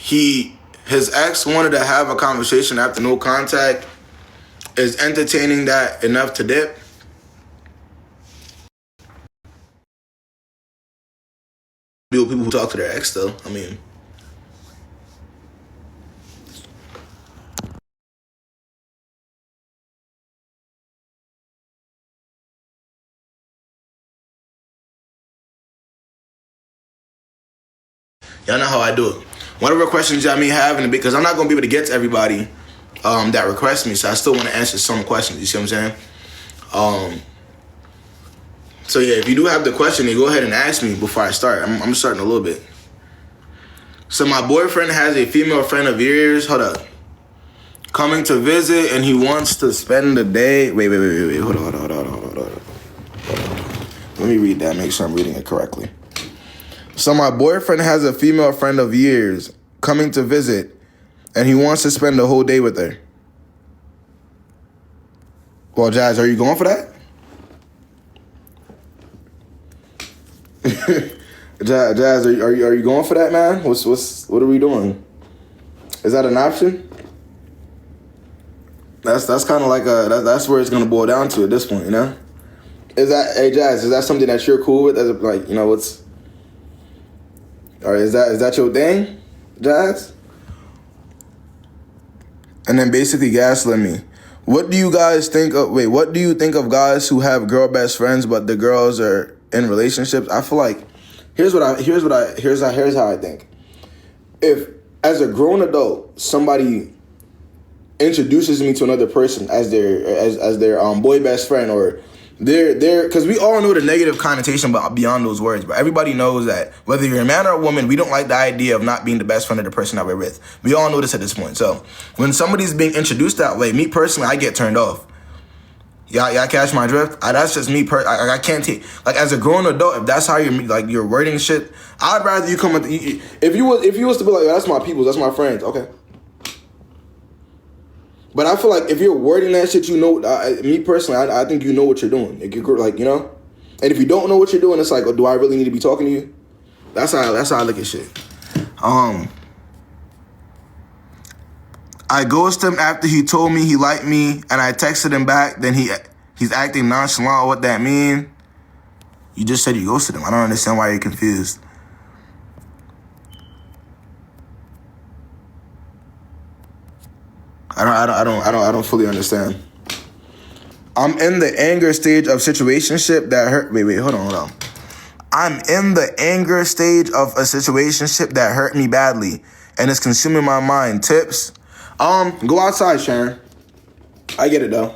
his ex wanted to have a conversation after no contact. Is entertaining that enough to dip? People who talk to their ex still. I mean, y'all know how I do it. Whatever questions y'all may have, and because I'm not gonna be able to get to everybody that requests me, so I still want to answer some questions. You see what I'm saying? So yeah, if you do have the question, then go ahead and ask me before I start. I'm starting a little bit. So my boyfriend has a female friend of yours. Hold up. Coming to visit, and he wants to spend the day. Wait. Hold on. Let me read that. Make sure I'm reading it correctly. So my boyfriend has a female friend of yours coming to visit, and he wants to spend the whole day with her. Well, Jazz, are you going for that? Jazz, are you going for that, man? What are we doing? Is that an option? That's kind of like that's where it's gonna boil down to at this point, you know. Hey Jazz, is that something that you're cool with? As like, you know, what's, or is that your thing, Jazz? And then basically gaslit me. What do you guys think of? Wait, what do you think of guys who have girl best friends but the girls are in relationships? I feel like here's how I think. If as a grown adult somebody introduces me to another person as their boy best friend, or they're because we all know the negative connotation but beyond those words, but everybody knows that whether you're a man or a woman, we don't like the idea of not being the best friend of the person that we're with. We all know this at this point. So when somebody's being introduced that way, me personally, I get turned off. Y'all catch my drift? That's just me. I can't take, like, as a grown adult, if that's how you're wording shit, I'd rather you come with if you was to be like, that's my people, that's my friends, okay. But I feel like if you're wording that shit, you know, me personally, I think you know what you're doing. Like, you know? And if you don't know what you're doing, it's like, oh, do I really need to be talking to you? That's how I look at shit. I ghosted him after he told me he liked me, and I texted him back. Then he's acting nonchalant. What that mean? You just said you ghosted him. I don't understand why you're confused. I don't fully understand. I'm in the anger stage of situationship that hurt. Wait, hold on. I'm in the anger stage of a situationship that hurt me badly, and it's consuming my mind. Tips? Go outside, Sharon. I get it though.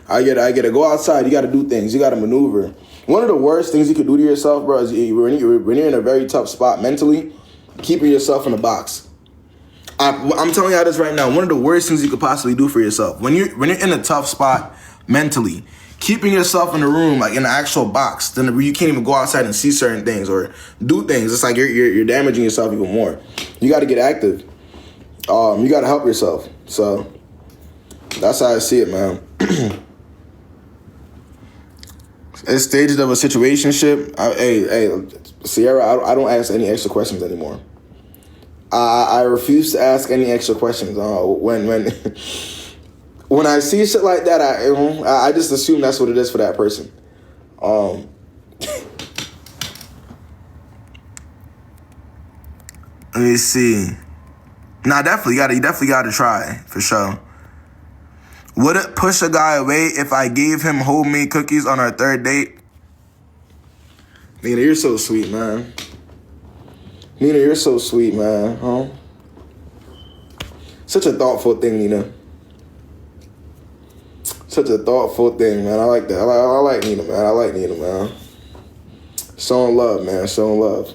I get it. Go outside. You got to do things. You got to maneuver. One of the worst things you could do to yourself, bro, is when you're in a very tough spot mentally, keeping yourself in a box. I'm telling y'all this right now. One of the worst things you could possibly do for yourself when you're in a tough spot mentally, keeping yourself in a room, like in an actual box, then you can't even go outside and see certain things or do things. It's like you're damaging yourself even more. You got to get active. You got to help yourself. So that's how I see it, man. It's stages of a situationship. Hey, Sierra, I don't ask any extra questions anymore. I refuse to ask any extra questions. When I see shit like that, I just assume that's what it is for that person. Let me see. Nah, you definitely gotta try for sure. Would it push a guy away if I gave him homemade cookies on our third date? Nina, you're so sweet, man. Nina, you're so sweet, man. Huh? Such a thoughtful thing, Nina. Such a thoughtful thing, man. I like that. I like Nina, man. I like Nina, man. Showing love, man. Showing love.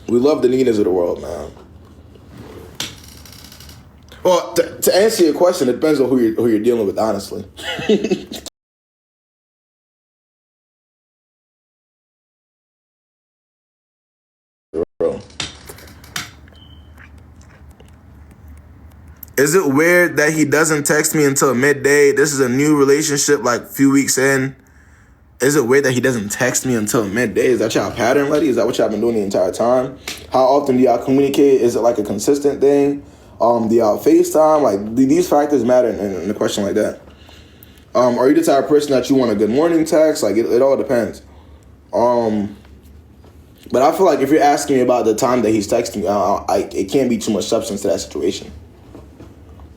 We love the Ninas of the world, man. Well, to answer your question, it depends on who you're dealing with, honestly. Bro. Is it weird that he doesn't text me until midday? This is a new relationship, like a few weeks in. Is it weird that he doesn't text me until midday? Is that y'all pattern, lady? Is that what y'all been doing the entire time? How often do y'all communicate? Is it like a consistent thing? Do y'all FaceTime? Like, these factors matter in a question like that. Are you the type of person that you want a good morning text? Like, it all depends. But I feel like if you're asking me about the time that he's texting me, it can't be too much substance to that situation.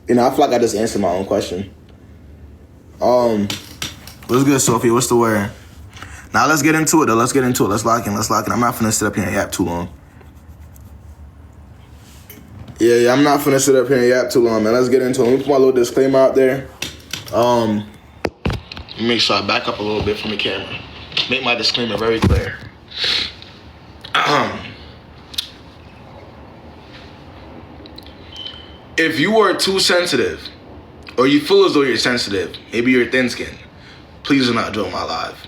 You know, I feel like I just answered my own question. What's good, Sophie? What's the word? Now let's get into it, though. Let's lock in. I'm not finna sit up here and yap too long. Yeah, I'm not finna sit up here and yap too long, man. Let's get into it. Let me put my little disclaimer out there. Make sure I back up a little bit from the camera. Make my disclaimer very clear. If you are too sensitive, or you feel as though you're sensitive, maybe you're thin-skinned, please do not join my live.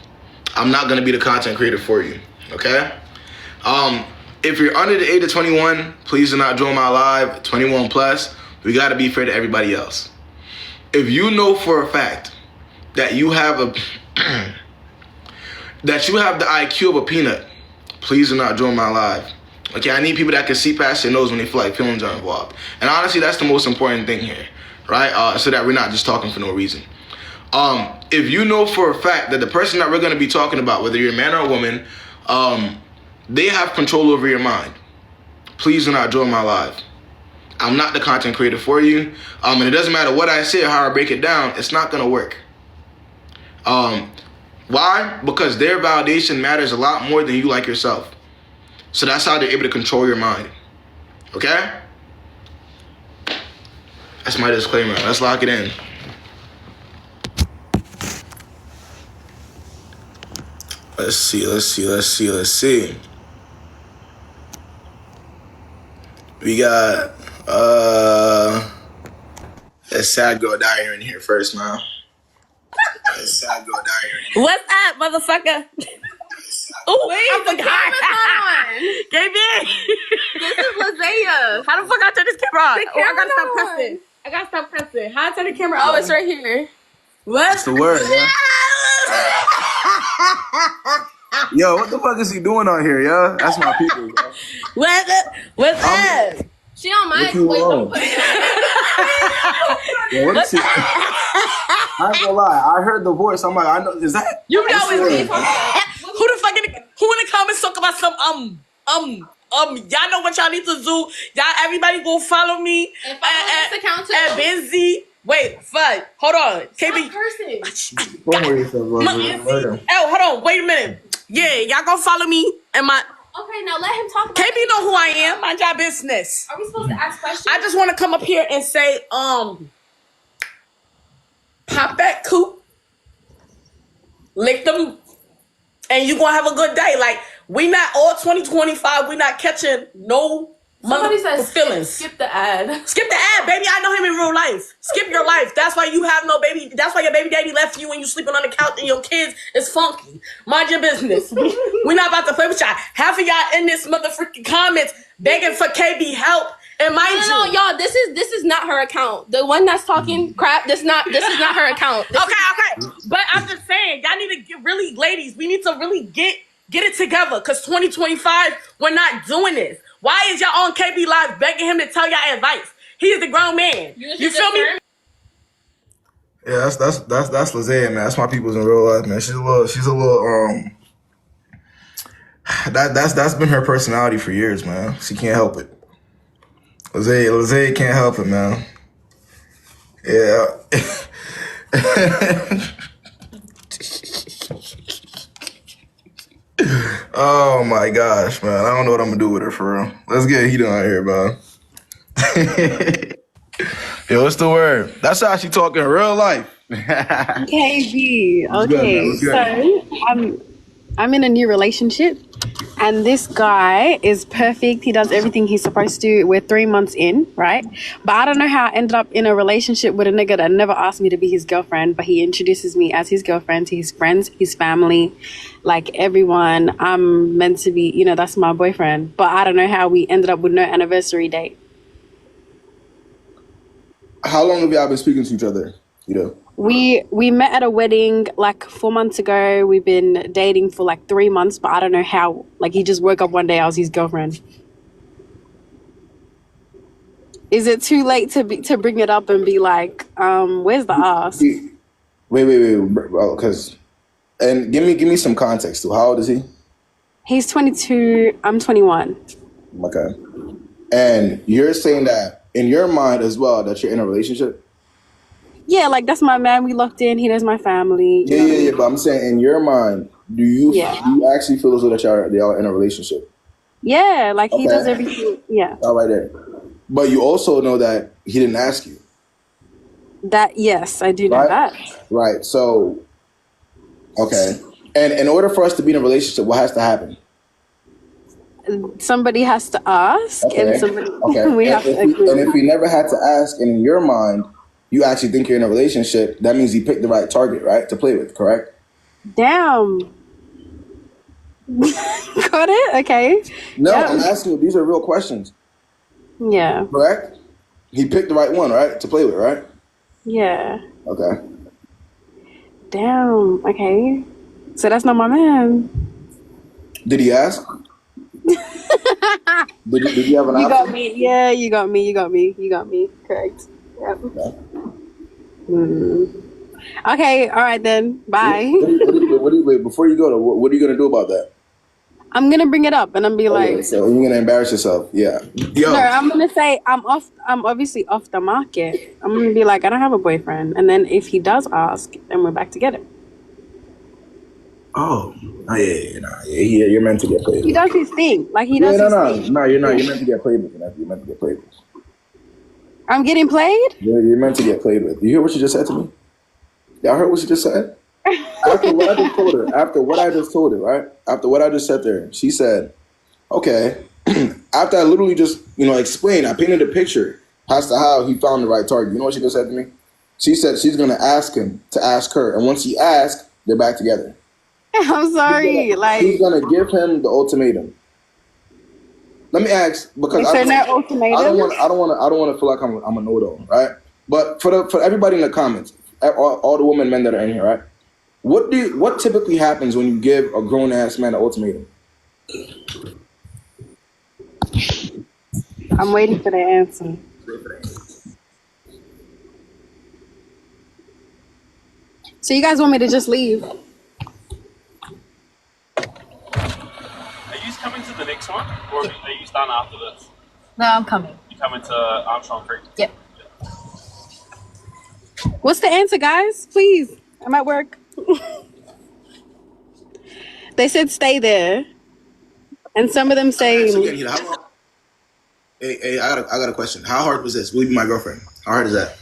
I'm not gonna be the content creator for you, okay? If you're under the age of 21, please do not join my live. 21 plus, we gotta be fair to everybody else. If you know for a fact that you have that you have the IQ of a peanut, please do not join my live. Okay, I need people that can see past their nose when they feel like feelings are involved. And honestly, that's the most important thing here, right? So that we're not just talking for no reason. If you know for a fact that the person that we're going to be talking about, whether you're a man or a woman, they have control over your mind, please do not join my live. I'm not the content creator for you. And it doesn't matter what I say or how I break it down, it's not going to work. Why? Because their validation matters a lot more than you like yourself. So that's how they're able to control your mind. Okay? That's my disclaimer. Let's lock it in. Let's see. We got a sad girl diary in here first, man. What's up, motherfucker? Oh, wait, the camera's on. KayB. This is Lazaya. How the fuck I turn this camera on? The camera's I gotta stop pressing. How I turn the camera on? Oh, it's right here. What? That's the word, man. Yo, what the fuck is he doing on here, yo? That's my people, yo. What's up? She on my Yo, what is she? I ain't gonna lie. I heard the voice. I'm like, I know. Is that? You know it's me. Who the fuck who in the comments talk about some y'all know what y'all need to do. Y'all everybody go follow me and follow this account too. And Benzie. Wait, fuck. Hold on. KayB. Don't worry yourself, bro. Oh, hold on. Wait a minute. Yeah, y'all go follow me and my. Okay, now let him talk. KayB know who I am. Mind your business. Are we supposed to ask questions? I just want to come up here and say, pop that coop, lick them, and you gonna have a good day. Like, we not all 2025. We not catching no. Somebody says feelings. Skip the ad. Skip the ad, baby. I know him in real life. Skip your life. That's why you have no baby. That's why your baby daddy left you when you sleeping on the couch and your kids is funky. Mind your business. We not about to play with y'all. Half of y'all in this motherfucking comments begging for KB help. And mind No, y'all. This is not her account. The one that's talking crap. This is not her account. Okay. But I'm just saying, y'all need to get really, ladies. We need to really get it together. Cause 2025, we're not doing this. Why is y'all on KB Live begging him to tell y'all advice? He is the grown man. You feel me? Yeah, that's Lazaya, man. That's my people's in real life, man. She's a little that's been her personality for years, man. She can't help it. Lazaya can't help it, man. Yeah. Oh my gosh, man. I don't know what I'm gonna do with her for real. Let's get heated on here, man. Yo, what's the word? That's how she talk in real life. KayB. Okay, so I'm in a new relationship, and this guy is perfect. He does everything he's supposed to. We're 3 months in, right? But I don't know how I ended up in a relationship with a nigga that never asked me to be his girlfriend, but he introduces me as his girlfriend to his friends, his family, like everyone. I'm meant to be, that's my boyfriend. But I don't know how we ended up with no anniversary date. How long have y'all been speaking to each other? We met at a wedding like 4 months ago. We've been dating for like 3 months, but I don't know how. Like he just woke up one day, I was his girlfriend. Is it too late to bring it up and be like, where's the ask? Wait, because and give me some context too. How old is he? He's 22. I'm 21. Okay. And you're saying that in your mind as well that you're in a relationship? Yeah, like that's my man. We locked in. He knows my family. You know what I mean? But I'm saying in your mind, do you actually feel as though that y'all in a relationship? Yeah, like he does Okay. everything. Yeah. All right there. But you also know that he didn't ask you. That, yes, I do know Right? that. Right. So, okay. And in order for us to be in a relationship, what has to happen? Somebody has to ask, and somebody we have to agree. And if he never had to ask, and in your mind, you actually think you're in a relationship, that means he picked the right target, right, to play with, correct? Damn. Got it? Okay. No, Yeah. I'm asking you, these are real questions. Yeah. Correct? He picked the right one, right, to play with, right? Yeah. Okay. Damn. Okay. So that's not my man. Did he ask? did you have an You option? got me. Yeah, you got me. You got me. You got me. Correct. Yep. Okay. Okay. All right then. Bye. Wait, before you go, what are you going to do about that? I'm gonna bring it up and I'm be like, So you're going to embarrass yourself. Yeah. Yo. no, I'm gonna say I'm obviously off the market. I'm gonna be like, I don't have a boyfriend, and then if he does ask, then we're back together. Oh, yeah, you're meant to get played. He does his thing, like he does his thing. No, you're not. You're meant to get played with. You're meant to get played with. I'm getting played. You're meant to get played with. You hear what you just said to me? Y'all heard what she just said? After what I just told her, right? After what I just said there, she said, okay. After I literally just, explained, I painted a picture as to how he found the right target. You know what she just said to me? She said she's going to ask him to ask her. And once he asks, they're back together. I'm sorry. She's going to give him the ultimatum. Let me ask, because I don't want to feel like I'm a know-it-all, right? But for everybody in the comments, all the women, men that are in here, right? What typically happens when you give a grown ass man an ultimatum? I'm waiting for the answer. So you guys want me to just leave? Are you coming to the next one, or are you done after this? No, I'm coming. You coming to Armstrong Creek? Yep. What's the answer, guys? Please, I'm at work. They said stay there, and some of them say. Hey, I got a question. How hard was this? Will you be my girlfriend? How hard is that?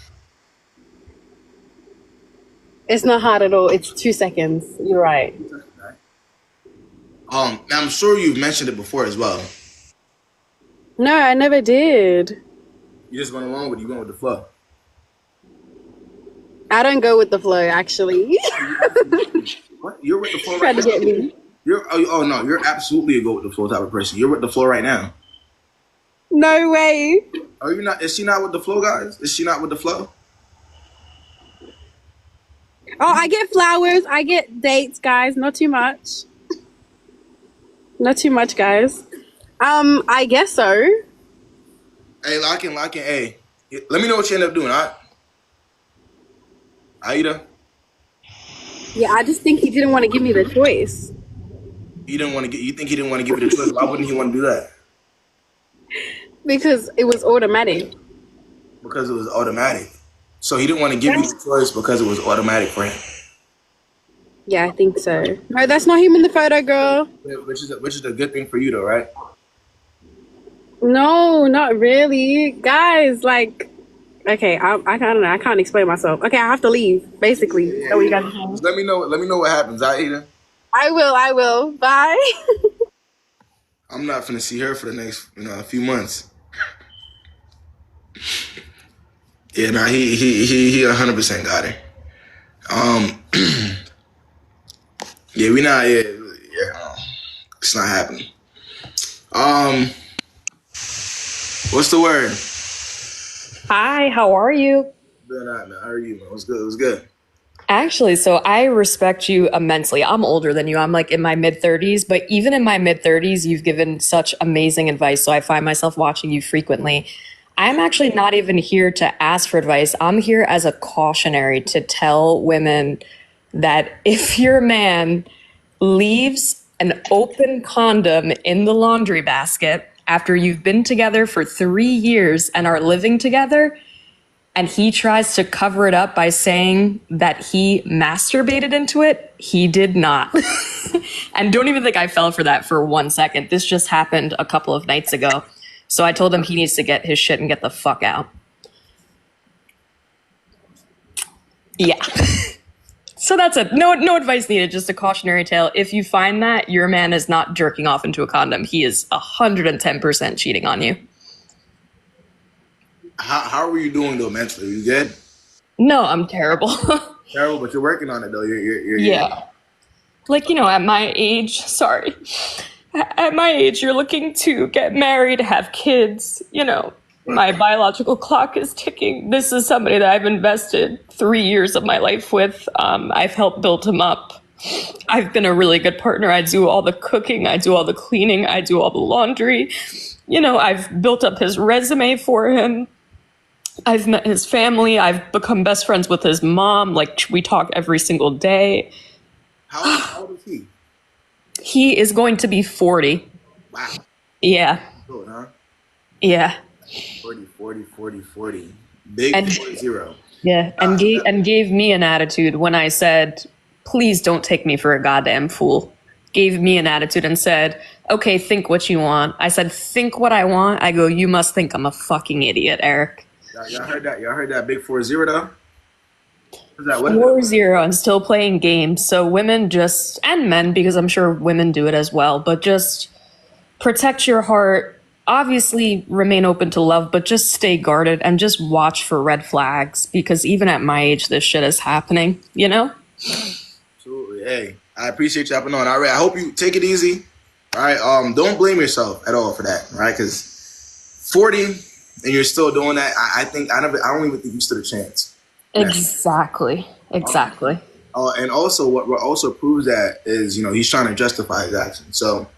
It's not hard at all. It's 2 seconds. You're right. I'm sure you've mentioned it before as well. No, I never did. You just went along with it. You went with the flow. I don't go with the flow, actually. What? You're with the flow Trying right to now? get me. No, you're absolutely a go with the flow type of person. You're with the flow right now. No way. Are you not? Is she not with the flow, guys? Is she not with the flow? Oh, I get flowers. I get dates, guys. Not too much. Not too much, guys. I guess so. Hey, lock in. Hey, let me know what you end up doing, all right? Aida? Yeah, I just think he didn't want to give me the choice. You think he didn't want to give you the choice? Why wouldn't he want to do that? Because it was automatic. Because it was automatic. So he didn't want to give you the choice because it was automatic for him. Yeah, I think so. No, that's not him in the photo, girl. Which is a good thing for you, though, right? No, not really. Guys, like, okay, I don't know. I can't explain myself. Okay, I have to leave, basically. Yeah. That's what you guys are saying. Just let me know what happens, Aida. I will. Bye. I'm not finna see her for the next, a few months. Yeah, nah, he 100% got her. Yeah, it's not happening. What's the word? Hi, how are you? Good night, man. How are you, man? What's good? Actually, so I respect you immensely. I'm older than you. I'm like in my mid 30s, but even in my mid 30s, you've given such amazing advice. So I find myself watching you frequently. I'm actually not even here to ask for advice. I'm here as a cautionary to tell women that if your man leaves an open condom in the laundry basket after you've been together for 3 years and are living together, and he tries to cover it up by saying that he masturbated into it, he did not. And don't even think I fell for that for 1 second. This just happened a couple of nights ago. So I told him he needs to get his shit and get the fuck out. Yeah. So that's it. No advice needed, just a cautionary tale. If you find that your man is not jerking off into a condom, he is 110% cheating on you. How are you doing though mentally? You good? No, I'm terrible. Terrible, but you're working on it though. You're Yeah. Like, at my age, sorry. At my age, you're looking to get married, have kids, my biological clock is ticking. This is somebody that I've invested 3 years of my life with. I've helped build him up. I've been a really good partner. I do all the cooking. I do all the cleaning. I do all the laundry. I've built up his resume for him. I've met his family. I've become best friends with his mom. Like, we talk every single day. How old is he? He is going to be 40. Wow. Yeah. Good, huh? Yeah. 40. Big And- 40. Yeah. And gave me an attitude when I said, please don't take me for a goddamn fool. Gave me an attitude and said, okay, think what you want. I said, think what I want. I go, you must think I'm a fucking idiot, Eric. Y'all heard that? Y'all heard that big 40 though? What is that? 4-0 and still playing games. So women just, and men, because I'm sure women do it as well, but just protect your heart. Obviously remain open to love, but just stay guarded and just watch for red flags, because even at my age, this shit is happening, Absolutely. Hey, I appreciate you hopping on. All right, I hope you take it easy. All right, don't blame yourself at all for that, all right? Because 40 and you're still doing that, I don't even think you stood a chance. Exactly. And also, what also proves that is, he's trying to justify his actions. So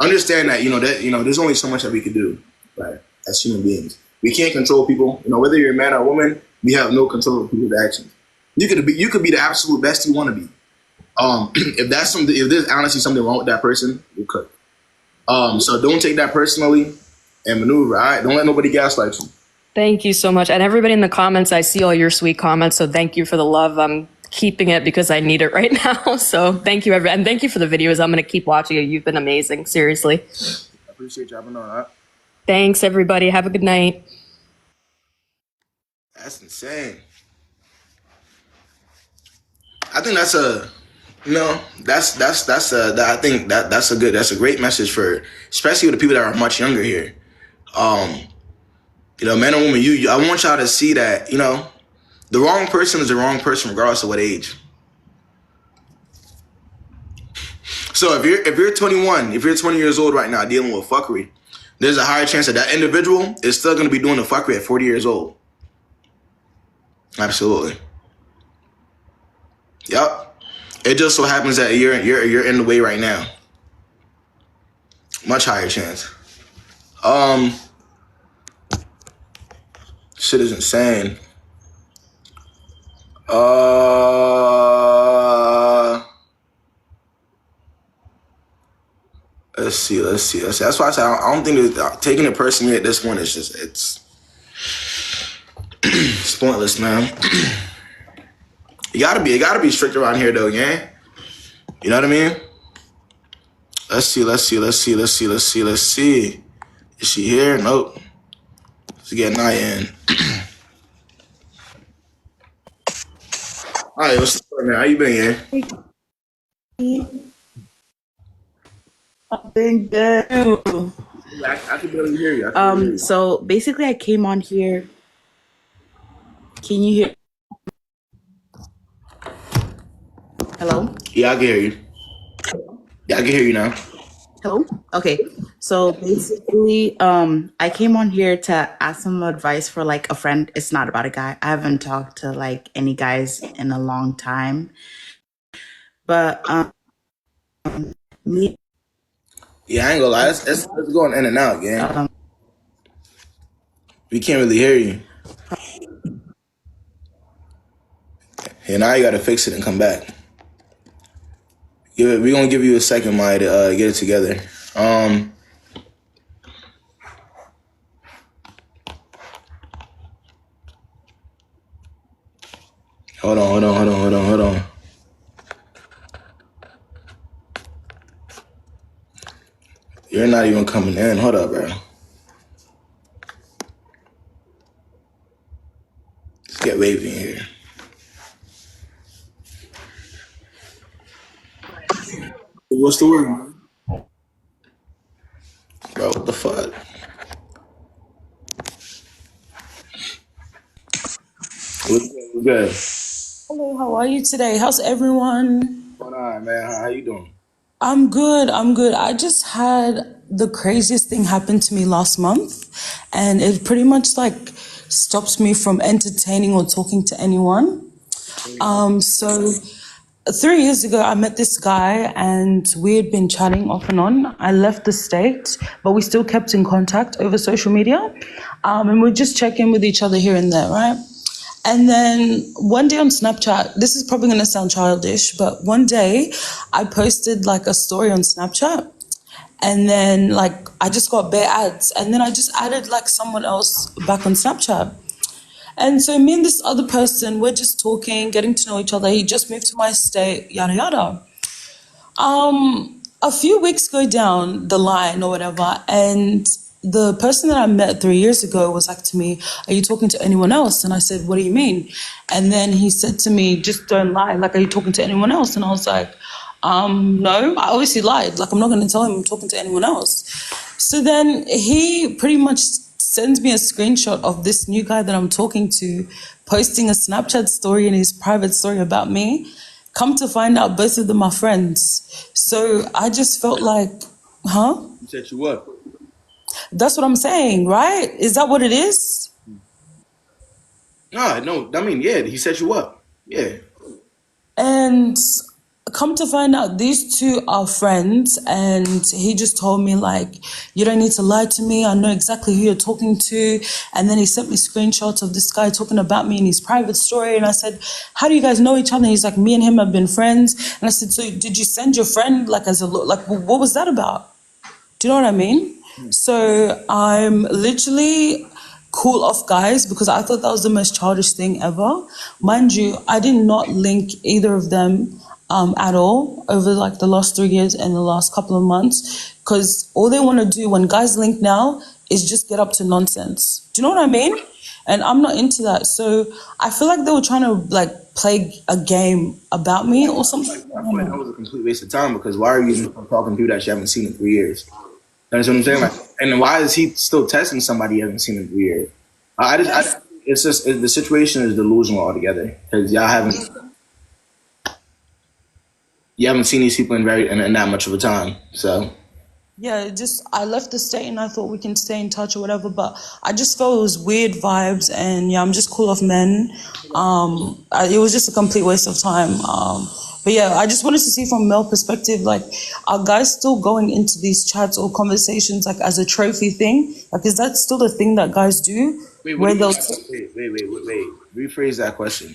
understand that, there's only so much that we can do, right? As human beings, we can't control people. Whether you're a man or a woman, we have no control of people's actions. You could be the absolute best you want to be. If there's honestly something wrong with that person, you could. So don't take that personally and maneuver. All right, don't let nobody gaslight you. Thank you so much. And everybody in the comments, I see all your sweet comments. So thank you for the love. I'm keeping it because I need it right now. So thank you, everyone. And thank you for the videos. I'm going to keep watching it. You've been amazing. Seriously. I appreciate you having on. Right? Thanks, everybody. Have a good night. That's insane. I think that's that's a great message for, especially with the people that are much younger here. Men and women, I want y'all to see that, the wrong person is the wrong person regardless of what age. So if you're 21, if you're 20 years old right now dealing with fuckery, there's a higher chance that individual is still going to be doing the fuckery at 40 years old. Absolutely. Yep. It just so happens that you're in the way right now. Much higher chance. Shit is insane. Let's see. That's why I said I don't think taking it personally at this point is just it's pointless, man. You gotta be strict around here though, yeah. You know what I mean? Let's see. Is she here? Nope. She's getting in. All right, what's up, man? How you been, yeah? I've been good. I can barely hear you. So basically I came on here. Can you hear? Hello? Yeah, I can hear you. Yeah, I can hear you now. Hello? Okay. So basically, I came on here to ask some advice for like a friend. It's not about a guy. I haven't talked to like any guys in a long time. But me Yeah, I ain't gonna lie. It's going in and out, gang. um We can't really hear you. Yeah, now you gotta fix it and come back. We're gonna give you a second, Maya, to get it together. Hold on. You're not even coming in. Hold up, bro. Let's get wavy in here. What's the word, man? Bro, what the fuck? What's good? Hello, how are you today? How's everyone? What's going on, man? How you doing? I'm good. I'm good. I just had the craziest thing happen to me last month, and it pretty much like stops me from entertaining or talking to anyone. So 3 years ago, I met this guy and we had been chatting off and on. I left the state, but we still kept in contact over social media. And we'd just check in with each other here and there, right? And then one day on Snapchat, this is probably going to sound childish, but one day I posted like a story on Snapchat. And then like I just got bare ads. And then I just added like someone else back on Snapchat. And so me and this other person, we're just talking, getting to know each other. He just moved to my state, yada yada. A few weeks go down the line or whatever, and the person that I met 3 years ago was like to me, "Are you talking to anyone else?" And I said, "What do you mean?" And then he said to me, "Just don't lie. Like, are you talking to anyone else?" And I was like, no, I obviously lied. Like, I'm not going to tell him I'm talking to anyone else. So then he pretty much sends me a screenshot of this new guy that I'm talking to posting a Snapchat story and his private story about me. Come to find out, both of them are friends. So I just felt like, huh? You set you up. That's what I'm saying, right? Is that what it is? No. I mean, yeah, he set you up. Yeah. And come to find out, these two are friends, and he just told me like, you don't need to lie to me, I know exactly who you're talking to. And then he sent me screenshots of this guy talking about me in his private story, and I said, how do you guys know each other? And he's like, me and him have been friends. And I said, so did you send your friend like as a like, what was that about? Do you know what I mean? So I'm literally cool off guys because I thought that was the most childish thing ever. Mind you, I did not link either of them at all over like the last 3 years and the last couple of months, because all they want to do when guys link now is just get up to nonsense. Do you know what I mean? And I'm not into that. So I feel like they were trying to like play a game about me or something. I feel like that was a complete waste of time because why are you even talking to people that you haven't seen in 3 years? You understand what I'm saying? Like, and then why is he still testing somebody you haven't seen in 3 years? It's just the situation is delusional altogether because you haven't seen these people in that much of a time. So Yeah, just I left the state and I thought we can stay in touch or whatever, but I just felt it was weird vibes, and yeah, I'm just cool off men. It was just a complete waste of time. But yeah, I just wanted to see from male perspective, like, are guys still going into these chats or conversations like as a trophy thing? Like, is that still the thing that guys do? wait, Where they'll wait. Rephrase that question.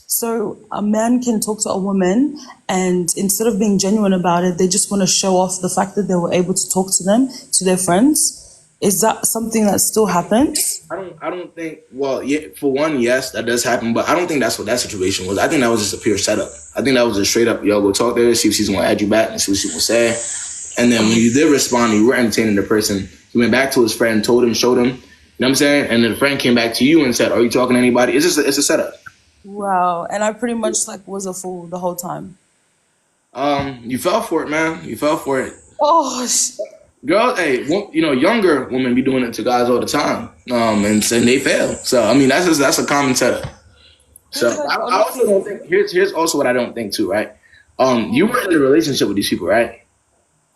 So a man can talk to a woman, and instead of being genuine about it, they just want to show off the fact that they were able to talk to them, to their friends. Is that something that still happens? I don't think. Well, yeah, for one, yes, that does happen, but I don't think that's what that situation was. I think that was just a pure setup. I think that was just straight up, yo, go talk to her, see if she's gonna add you back, and see what she gonna say. And then when you did respond, you were entertaining the person. He went back to his friend, told him, showed him. You know what I'm saying? And then the friend came back to you and said, "Are you talking to anybody?" It's a setup. Wow. And I pretty much like was a fool the whole time. You fell for it, man. You fell for it. Oh, Girls, hey, younger women be doing it to guys all the time, and they fail. So I mean, that's a common setup. So I also don't think. Here's also what I don't think too, right? You were in a relationship with these people, right?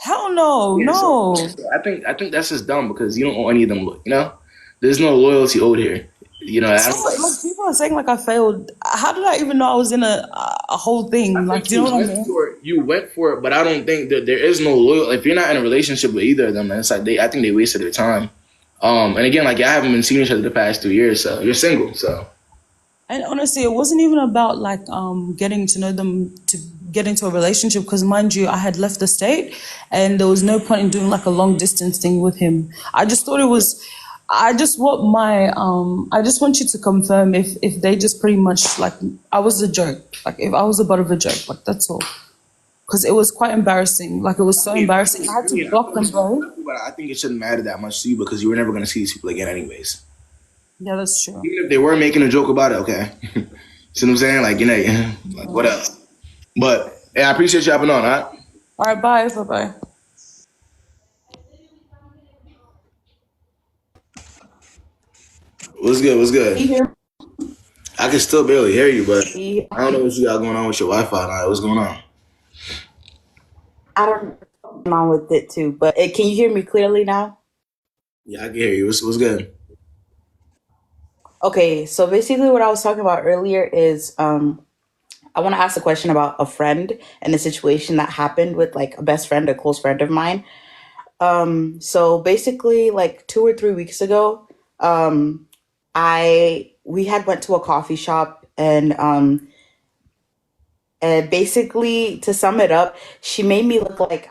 Hell no, Yeah, no. so I think that's just dumb because you don't owe any of them. You know, there's no loyalty owed here. You know, So like people are saying like I failed. How did I even know I was in a whole thing? I Like, think do you know what I mean? you went for it, but I don't think that there is no loyal. If you're not in a relationship with either of them, then it's like I think they wasted their time. And again, like I haven't been seeing each other the past 2 years, so you're single, so And honestly, it wasn't even about like getting to know them to get into a relationship because mind you, I had left the state and there was no point in doing like a long distance thing with him. I just thought it was I just want you to confirm if they just pretty much like I was a joke. Like if I was a butt of a joke, like that's all. Because it was quite embarrassing. Like it was so embarrassing. I had to block them, bro. but I think it shouldn't matter that much to you because you were never going to see these people again, anyways. Yeah, that's true. Even if they were making a joke about it, okay. See what I'm saying? Like, you know, like what else? But yeah, I appreciate you hopping on, all right? All right, bye, bye. What's good? What's good? You hear I can still barely hear you, but me? I don't know what you got going on with your Wi-Fi. Now. What's going on? I don't know what's going on with it too, but can you hear me clearly now? Yeah, I can hear you. What's good? Okay, so basically what I was talking about earlier is I want to ask a question about a friend and a situation that happened with like a best friend, a close friend of mine. So basically like 2 or 3 weeks ago, I we had went to a coffee shop and basically to sum it up, she made me look like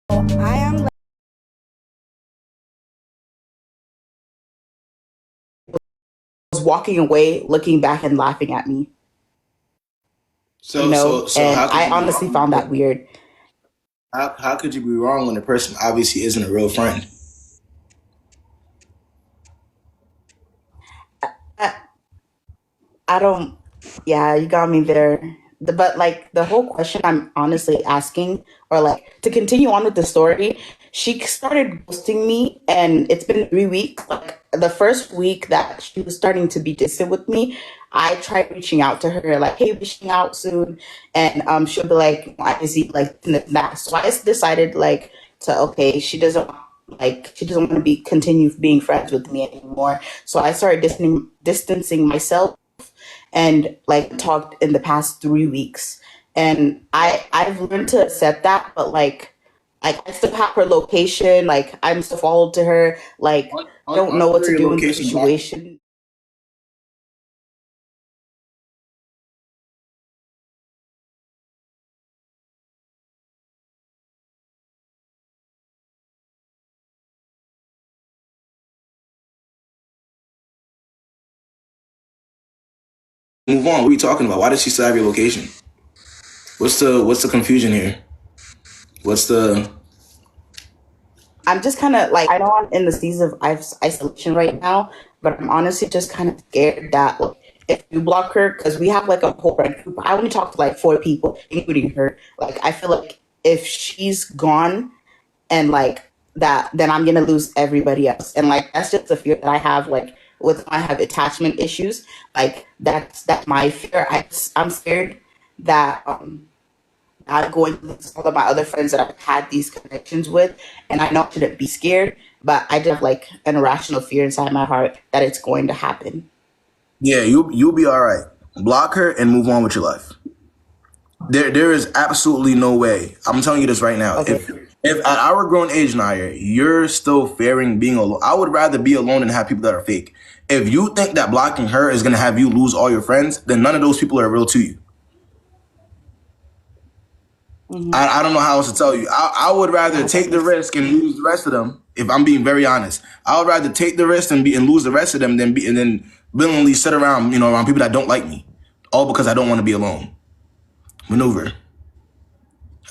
I am was walking away, looking back and laughing at me, So and how could I you be honestly wrong? found that weird. How could you be wrong when the person obviously isn't a real friend? I, I don't. Yeah, you got me there. But like the whole question I'm honestly asking, or like to continue on with the story, she started ghosting me, and it's been 3 weeks. Like the first week that she was starting to be distant with me, I tried reaching out to her, like, "Hey, reaching out soon," and she'll be like, "Why is he like that?" So I just decided like to okay, she doesn't want to be continue being friends with me anymore. So I started distancing myself and like talked in the past 3 weeks. And I've learned to accept that, but like I still have her location, like I'm still followed to her, like I don't know what to Your do in the location blocked. situation. Move on. What are you talking about? Why does she still have your location? What's the confusion here? What's the I'm just kind of like, I know I'm in the season of isolation right now, but I'm honestly just kind of scared that like, if you block her, because we have like a whole friend group, I only talk to like 4 people, including her. Like, I feel like if she's gone and like that, then I'm gonna lose everybody else. And like, that's just the fear that I have. Like, with I have attachment issues, like that's my fear. I'm scared that I'm going to list all of my other friends that I've had these connections with, and I know I shouldn't be scared, but I just have like an irrational fear inside my heart that it's going to happen. Yeah, you'll be all right. Block her and move on with your life. There is absolutely no way. I'm telling you this right now. Okay. If at our grown age, Naya, you're still fearing being alone, I would rather be alone than have people that are fake. If you think that blocking her is gonna have you lose all your friends, then none of those people are real to you. I don't know how else to tell you. I would rather take the risk and lose the rest of them. If I'm being very honest, I would rather take the risk and lose the rest of them than and then willingly sit around around people that don't like me, all because I don't want to be alone. Maneuver.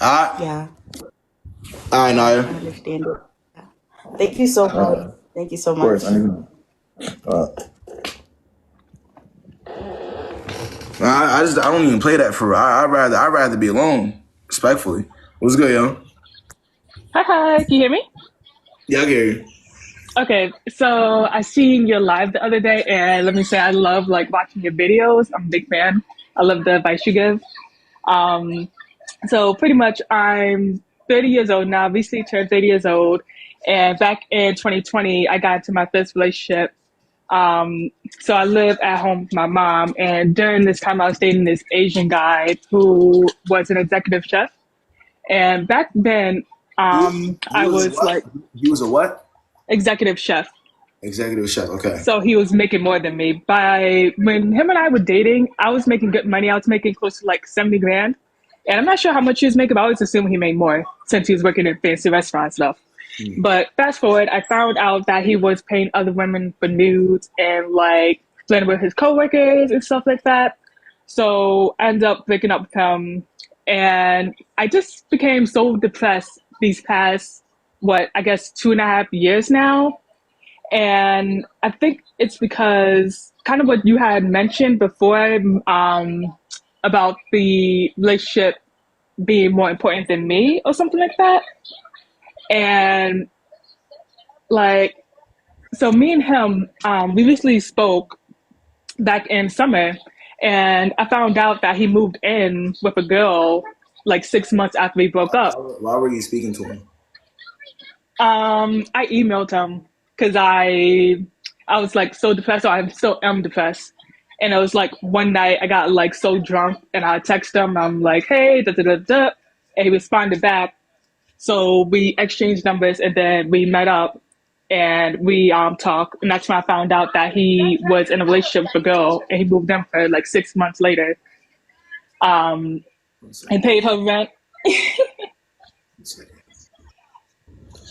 Yeah. All right, Naya. I understand it. Thank you so much. Thank you so much. I don't even play that for real. I'd rather be alone, respectfully. What's good, yo? Hi, can you hear me? Yeah, I get you. Okay, so I seen your live the other day, and let me say I love like watching your videos. I'm a big fan. I love the advice you give. So pretty much, I'm 30 years old now. Recently turned 30 years old, and back in 2020, I got into my first relationship. So I live at home with my mom, and during this time, I was dating this Asian guy who was an executive chef. And back then, I was What? like He was a what? executive chef. Executive chef. Okay. So he was making more than me. By when him and I were dating, I was making good money. I was making close to like 70 grand. And I'm not sure how much he was making, but I always assumed he made more since he was working in fancy restaurant stuff. But fast forward, I found out that he was paying other women for nudes and like flirting with his coworkers and stuff like that. So I ended up breaking up with him, and I just became so depressed these past, what, I guess 2.5 years now. And I think it's because kind of what you had mentioned before, about the relationship being more important than me or something like that. And like, so me and him, we recently spoke back in summer, and I found out that he moved in with a girl like 6 months after we broke up. Why were you speaking to him? I emailed him because I was like so depressed. So I still am depressed. And it was like one night I got like so drunk, and I texted him. I'm like, hey, da da da da, and he responded back. So we exchanged numbers, and then we met up, and we talked. And that's when I found out that he was in a relationship with a girl, and he moved in for like 6 months later. And paid her rent.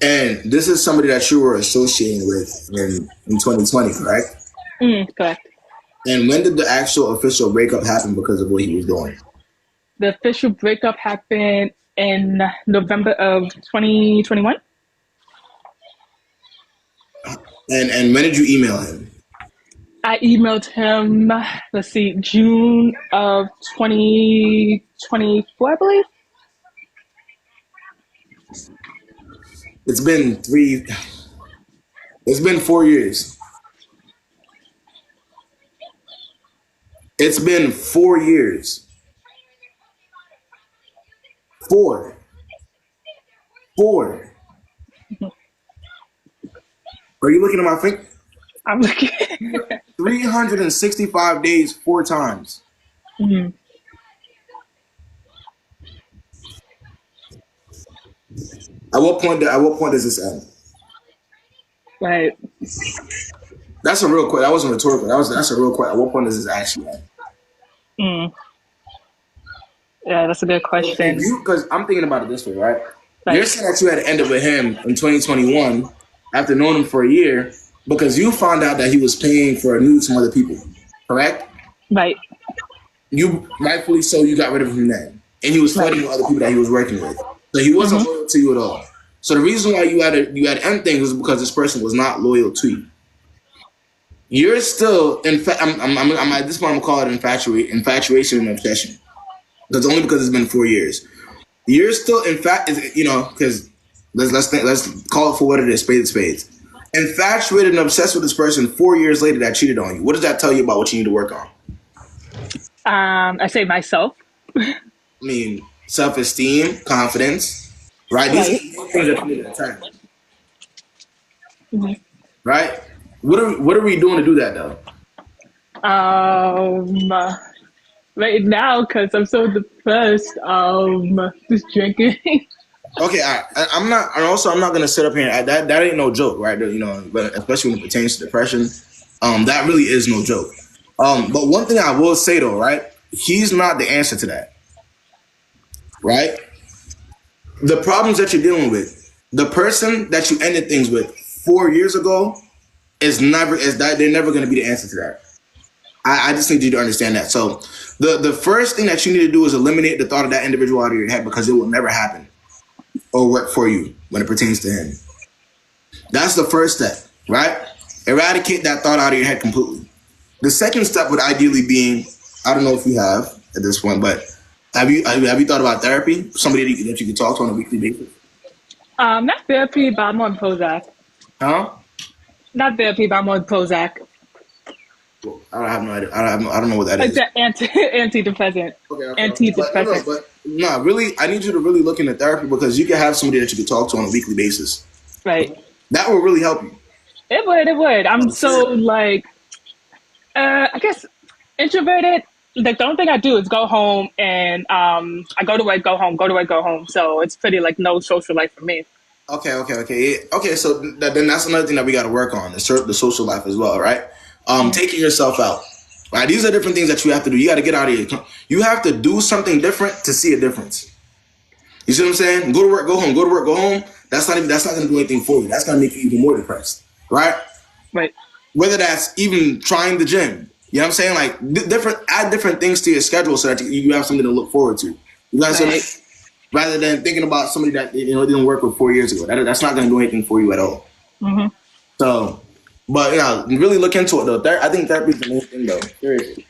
And this is somebody that you were associating with in 2020, correct? Correct. And when did the actual official breakup happen because of what he was doing? The official breakup happened in November of 2021. And when did you email him? I emailed him, let's see, June of 2024, I believe. It's been 4 years. It's been 4 years. 4. Are you looking at my finger? I'm looking. 365 days, 4 times. Mm-hmm. At what point does this end? Right. That's a real question. That wasn't rhetorical. That's a real question. At what point does this actually end? Yeah, that's a good question. Because I'm thinking about it this way, right? Right. You're saying that you had ended with him in 2021 after knowing him for a year because you found out that he was paying for a nude from other people, correct? Right. You, rightfully so, you got rid of him then. And he was flirting with other people that he was working with. So he wasn't loyal to you at all. So the reason why you had to end things was because this person was not loyal to you. You're still, in fact, I'm at this point, I'm gonna call it infatuation and obsession. That's only because it's been 4 years. You're still, in fact, because let's call it for what it is, spades. Infatuated and obsessed with this person 4 years later that cheated on you. What does that tell you about what you need to work on? I say myself. I mean, self-esteem, confidence, right? These are things that you need to attack, right? What are we doing to do that though? Right now, because I'm so depressed, just drinking. Okay, I'm not. And also, I'm not gonna sit up here and that ain't no joke, right? You know, but especially when it pertains to depression, that really is no joke. But one thing I will say though, right? He's not the answer to that, right? The problems that you're dealing with, the person that you ended things with 4 years ago they're never gonna be the answer to that. I just need you to understand that. So the first thing that you need to do is eliminate the thought of that individual out of your head because it will never happen or work for you when it pertains to him. That's the first step, right? Eradicate that thought out of your head completely. The second step would ideally be, I don't know if you have at this point, but have you thought about therapy? Somebody that you can talk to on a weekly basis? Not therapy, but I'm on Prozac. Huh? Not therapy, but I'm on Prozac. I have no idea. I don't know what that It's is. an antidepressant. Okay. Antidepressant. But no, really, I need you to really look into therapy because you can have somebody that you can talk to on a weekly basis. Right. That will really help you. It would. I'm so like, I guess introverted. Like the only thing I do is go home and I go to work, go home, go to work, go home. So it's pretty like no social life for me. Okay. So then that's another thing that we got to work on the social life as well, right? Taking yourself out. Right, these are different things that you have to do. You got to get out of here. You have to do something different to see a difference. You see what I'm saying? Go to work, go home. Go to work, go home. That's not going to do anything for you. That's going to make you even more depressed, right? Right. Whether that's even trying the gym. You know what I'm saying? Like add different things to your schedule so that you have something to look forward to. You guys, right. Rather than thinking about somebody that didn't work with 4 years ago. That's not going to do anything for you at all. Mm-hmm. So. But really look into it though. I think therapy is the main thing though. Seriously.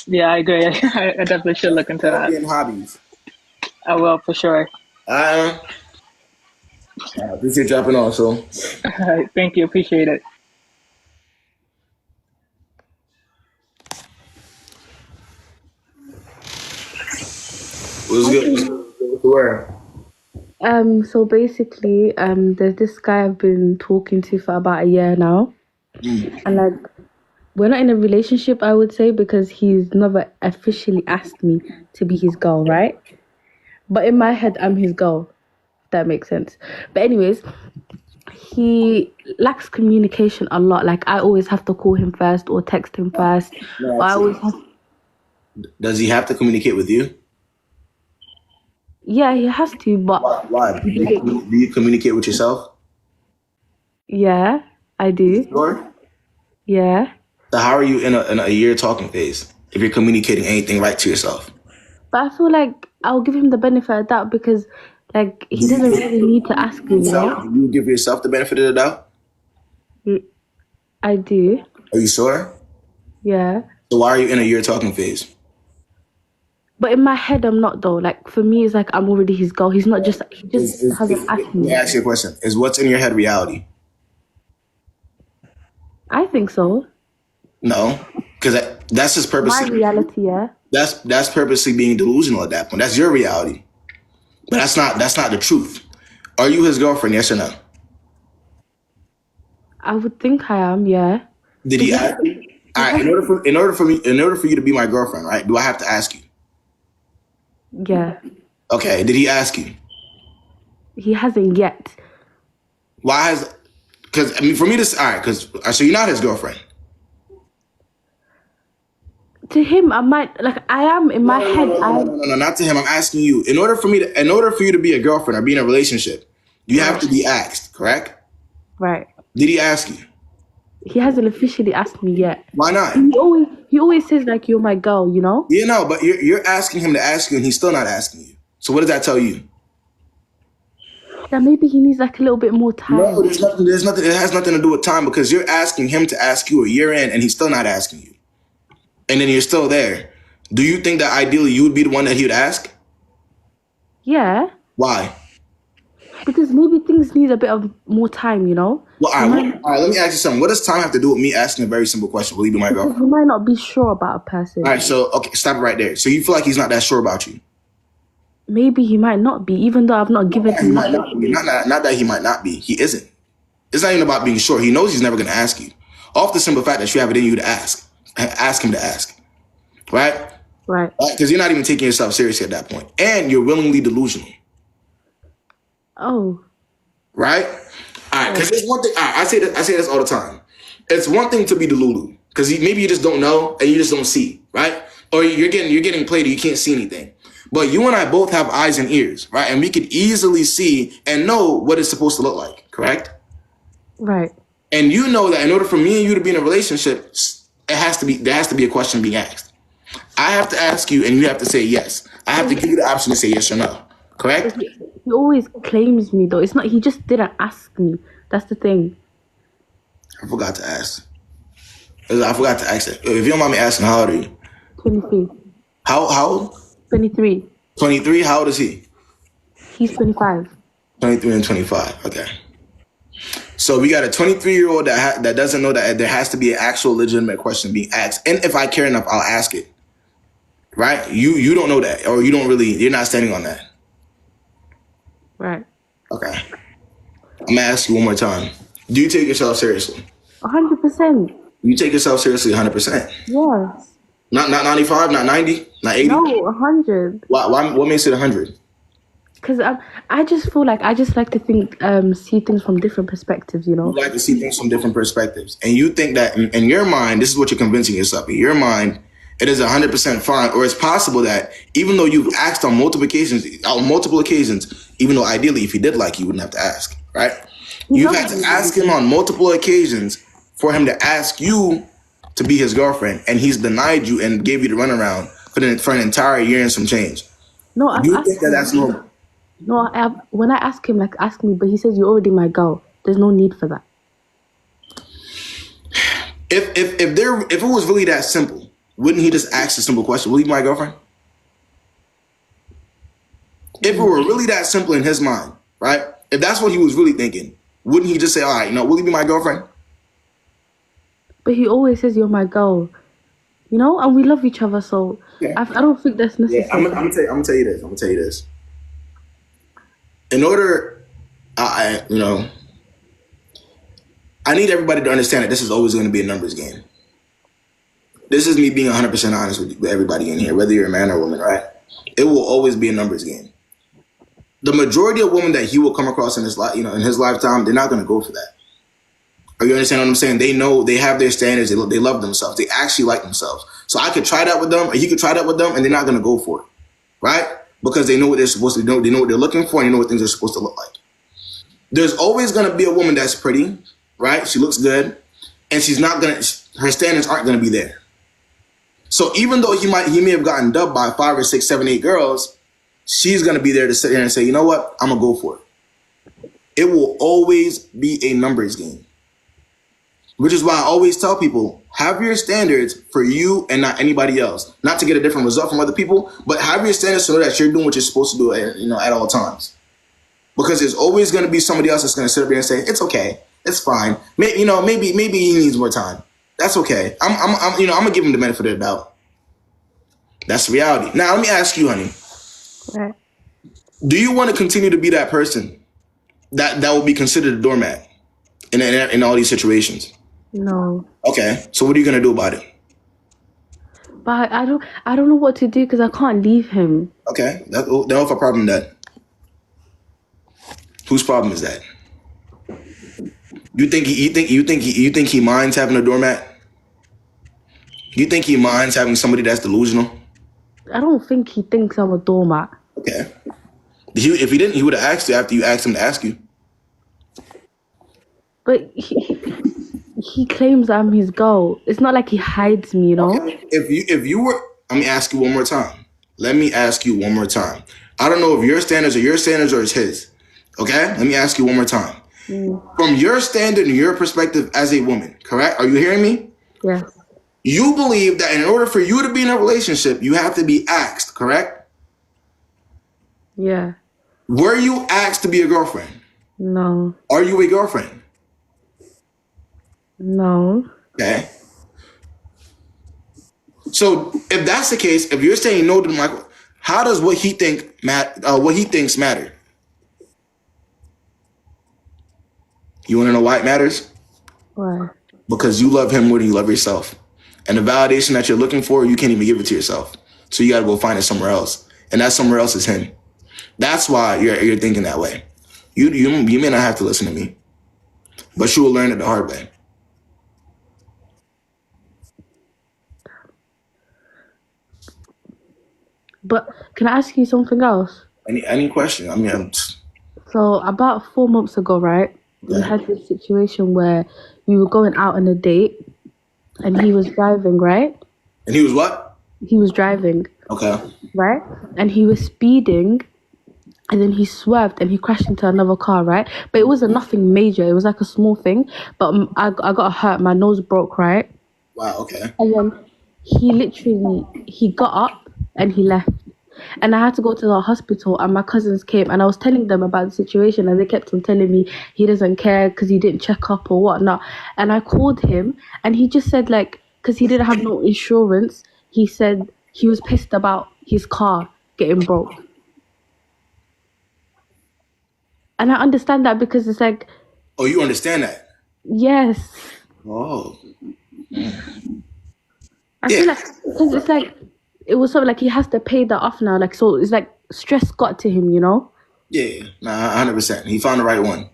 Yeah, I agree. I definitely should look into that. And hobbies. I will for sure. I appreciate you dropping on. So. All right, thank you. Appreciate it. What's good? Where? So basically, there's this guy I've been talking to for about a year now. And like, we're not in a relationship, I would say, because he's never officially asked me to be his girl, right? But in my head, I'm his girl, if that makes sense. But anyways, he lacks communication a lot. Like, I always have to call him first or text him first. No, I always have... Does he have to communicate with you? Yeah, he has to, but... Why? Do you communicate with yourself? Yeah, I do. Sure? Yeah. So how are you in a year talking phase if you're communicating anything right to yourself? But I feel like I'll give him the benefit of that because, like, he doesn't really need to ask me, you know? You give yourself the benefit of the doubt? I do. Are you sure? Yeah. So why are you in a year talking phase? But in my head, I'm not though. Like, for me, it's like I'm already his girl. He just hasn't asked me. Let me ask you a question. Is what's in your head reality? I think so. No, because that's just purposely. My reality, yeah. That's purposely being delusional at that point. That's your reality, but that's not the truth. Are you his girlfriend? Yes or no? I would think I am. Yeah. Did he ask you? All right. In order for you to be my girlfriend, right? Do I have to ask you? Yeah. Okay. Did he ask you? He hasn't yet. Why has? Because for me to all right. Because so you're not his girlfriend. To him, I might I am in my head. No, not to him. I'm asking you. In order for you to be a girlfriend or be in a relationship, you have to be asked, correct? Right. Did he ask you? He hasn't officially asked me yet. Why not? He always says like you're my girl, you know? Yeah, no, but you're asking him to ask you, and he's still not asking you. So what does that tell you? Yeah, maybe he needs like a little bit more time. No, there's nothing. It has nothing to do with time because you're asking him to ask you a year in, and he's still not asking you. And then you're still there. Do you think that ideally you would be the one that he would ask? Yeah. Why? Because maybe things need a bit of more time, you know? Well, all right, let me ask you something. What does time have to do with me asking a very simple question? Will you be my girlfriend? You might not be sure about a person. All right, so, okay, stop it right there. So you feel like he's not that sure about you? maybe he might not be, even though I've not given He him might that not be. information. Not that he might not be. He isn't. It's not even about being sure. He knows he's never going to ask you. Off the simple fact that you have it in you to ask. Ask him to ask. Right? Right. Because you're not even taking yourself seriously at that point. And you're willingly delusional. Oh. Right? All right. Because there's one thing. All right, I say this all the time. It's one thing to be delulu. Because maybe you just don't know and you just don't see. Right? Or you're getting played or you can't see anything. But you and I both have eyes and ears. Right? And we could easily see and know what it's supposed to look like. Correct? Right. And you know that in order for me and you to be in a relationship, there has to be a question being asked. I have to ask you and you have to say yes. I have to give you the option to say yes or no. Correct? He always claims me though. It's not, he just didn't ask me. That's the thing. I forgot to ask. I forgot to ask it. If you don't mind me asking, how old are you? 23. How old? 23. 23? How old is he? He's 25. 23 and 25. Okay. So we got a 23-year-old that doesn't know that there has to be an actual legitimate question being asked. And if I care enough, I'll ask it. Right? You don't know that, or you're not standing on that. Right. Okay. I'm gonna ask you one more time. Do you take yourself seriously? 100%. You take yourself seriously 100%? Yes. Not 95, not 90, not 80? No, 100. Why, what makes it 100? Because I just feel like I just like to think, see things from different perspectives, you know? You like to see things from different perspectives. And you think that in your mind, this is what you're convincing yourself. In your mind, it is 100% fine, or it's possible that even though you've asked on multiple occasions, even though ideally if he did like you, wouldn't have to ask, right? You've had to ask him on multiple occasions for him to ask you to be his girlfriend, and he's denied you and gave you the runaround for an entire year and some change. No, I've You asked think that that's normal? No, when I ask him, like, ask me, but he says, you're already my girl. There's no need for that. If it was really that simple, wouldn't he just ask a simple question? Will you be my girlfriend? If it were really that simple in his mind, right? If that's what he was really thinking, wouldn't he just say, all right, will you be my girlfriend? But he always says, you're my girl. You know? And we love each other, so yeah. I don't think that's necessary. Yeah, I'm gonna tell you this. In order, I need everybody to understand that this is always going to be a numbers game. This is me being 100% honest with everybody in here, whether you're a man or a woman, right? It will always be a numbers game. The majority of women that he will come across in his lifetime, they're not going to go for that. Are you understand what I'm saying? They know, they have their standards. They love themselves. They actually like themselves. So I could try that with them, or he could try that with them, and they're not going to go for it, right? Because they know what they're supposed to do. They know what they're looking for, and they know what things are supposed to look like. There's always going to be a woman that's pretty, right? She looks good, and her standards aren't going to be there. So even though he may have gotten dubbed by 5 or 6, 7, 8 girls, she's going to be there to sit there and say, you know what? I'm going to go for it. It will always be a numbers game. Which is why I always tell people, have your standards for you and not anybody else. Not to get a different result from other people, but have your standards so that you're doing what you're supposed to do at all times. Because there's always going to be somebody else that's going to sit up there and say, it's okay, it's fine. Maybe he needs more time. That's okay. I'm going to give him the benefit of the doubt. That's the reality. Now, let me ask you, honey. Right. Do you want to continue to be that person that will be considered a doormat in all these situations? No. Okay, so what are you gonna do about it? But I don't know what to do because I can't leave him. Okay, don't have a problem with that. Whose problem is that? You think he minds having a doormat? You think he minds having somebody that's delusional? I don't think he thinks I'm a doormat. Okay. If he didn't, he would have asked you after you asked him to ask you. But he claims I'm his girl. It's not like he hides me, you know? Okay. If you were, let me ask you one more time. I don't know if your standards or it's his. Okay? Let me ask you one more time. From your standard and your perspective as a woman, correct? Are you hearing me? Yes. You believe that in order for you to be in a relationship, you have to be asked, correct? Yeah. Were you asked to be a girlfriend? No. Are you a girlfriend? No. Okay. So if that's the case, if you're saying no to Michael, How does what he thinks matter? You want to know why it matters? Why? Because you love him more than you love yourself. And the validation that you're looking for, you can't even give it to yourself. So you got to go find it somewhere else. And that somewhere else is him. That's why you're thinking that way. You may not have to listen to me, but you will learn it the hard way. But can I ask you something else? Any question? I mean, So about 4 months ago, right? We had this situation where we were going out on a date and he was driving, right? and he was what? He was driving, Okay. right? And he was speeding and then he swerved and he crashed into another car, right? But it wasn't nothing major. It was like a small thing. But I got hurt. My nose broke, right? Wow, okay. And then he got up and he left. And I had to go to the hospital and my cousins came and I was telling them about the situation and they kept on telling me he doesn't care because he didn't check up or whatnot. And I called him and he just said like, because he didn't have no insurance, he said he was pissed about his car getting broke. And I understand that because it's like... Oh, you understand that? Yes. Oh. I feel like, because it's like, it was something like he has to pay that off now. Like, so it's like stress got to him, you know? Yeah, nah, 100%. He found the right one.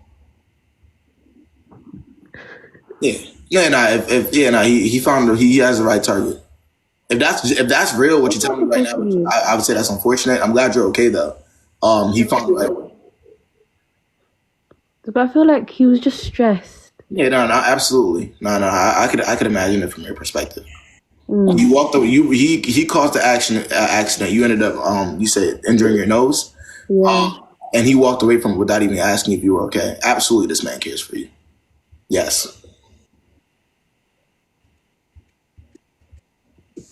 Yeah. He found he has the right target. If that's real, what you're telling me right now, I would say that's unfortunate. I'm glad you're okay though. He found the right one. But I feel like he was just stressed. Yeah, no, absolutely. No, I could imagine it from your perspective. You walked over. He caused the accident. You ended up you said injuring your nose. Yeah. And he walked away from it without even asking if you were okay. Absolutely, this man cares for you. Yes.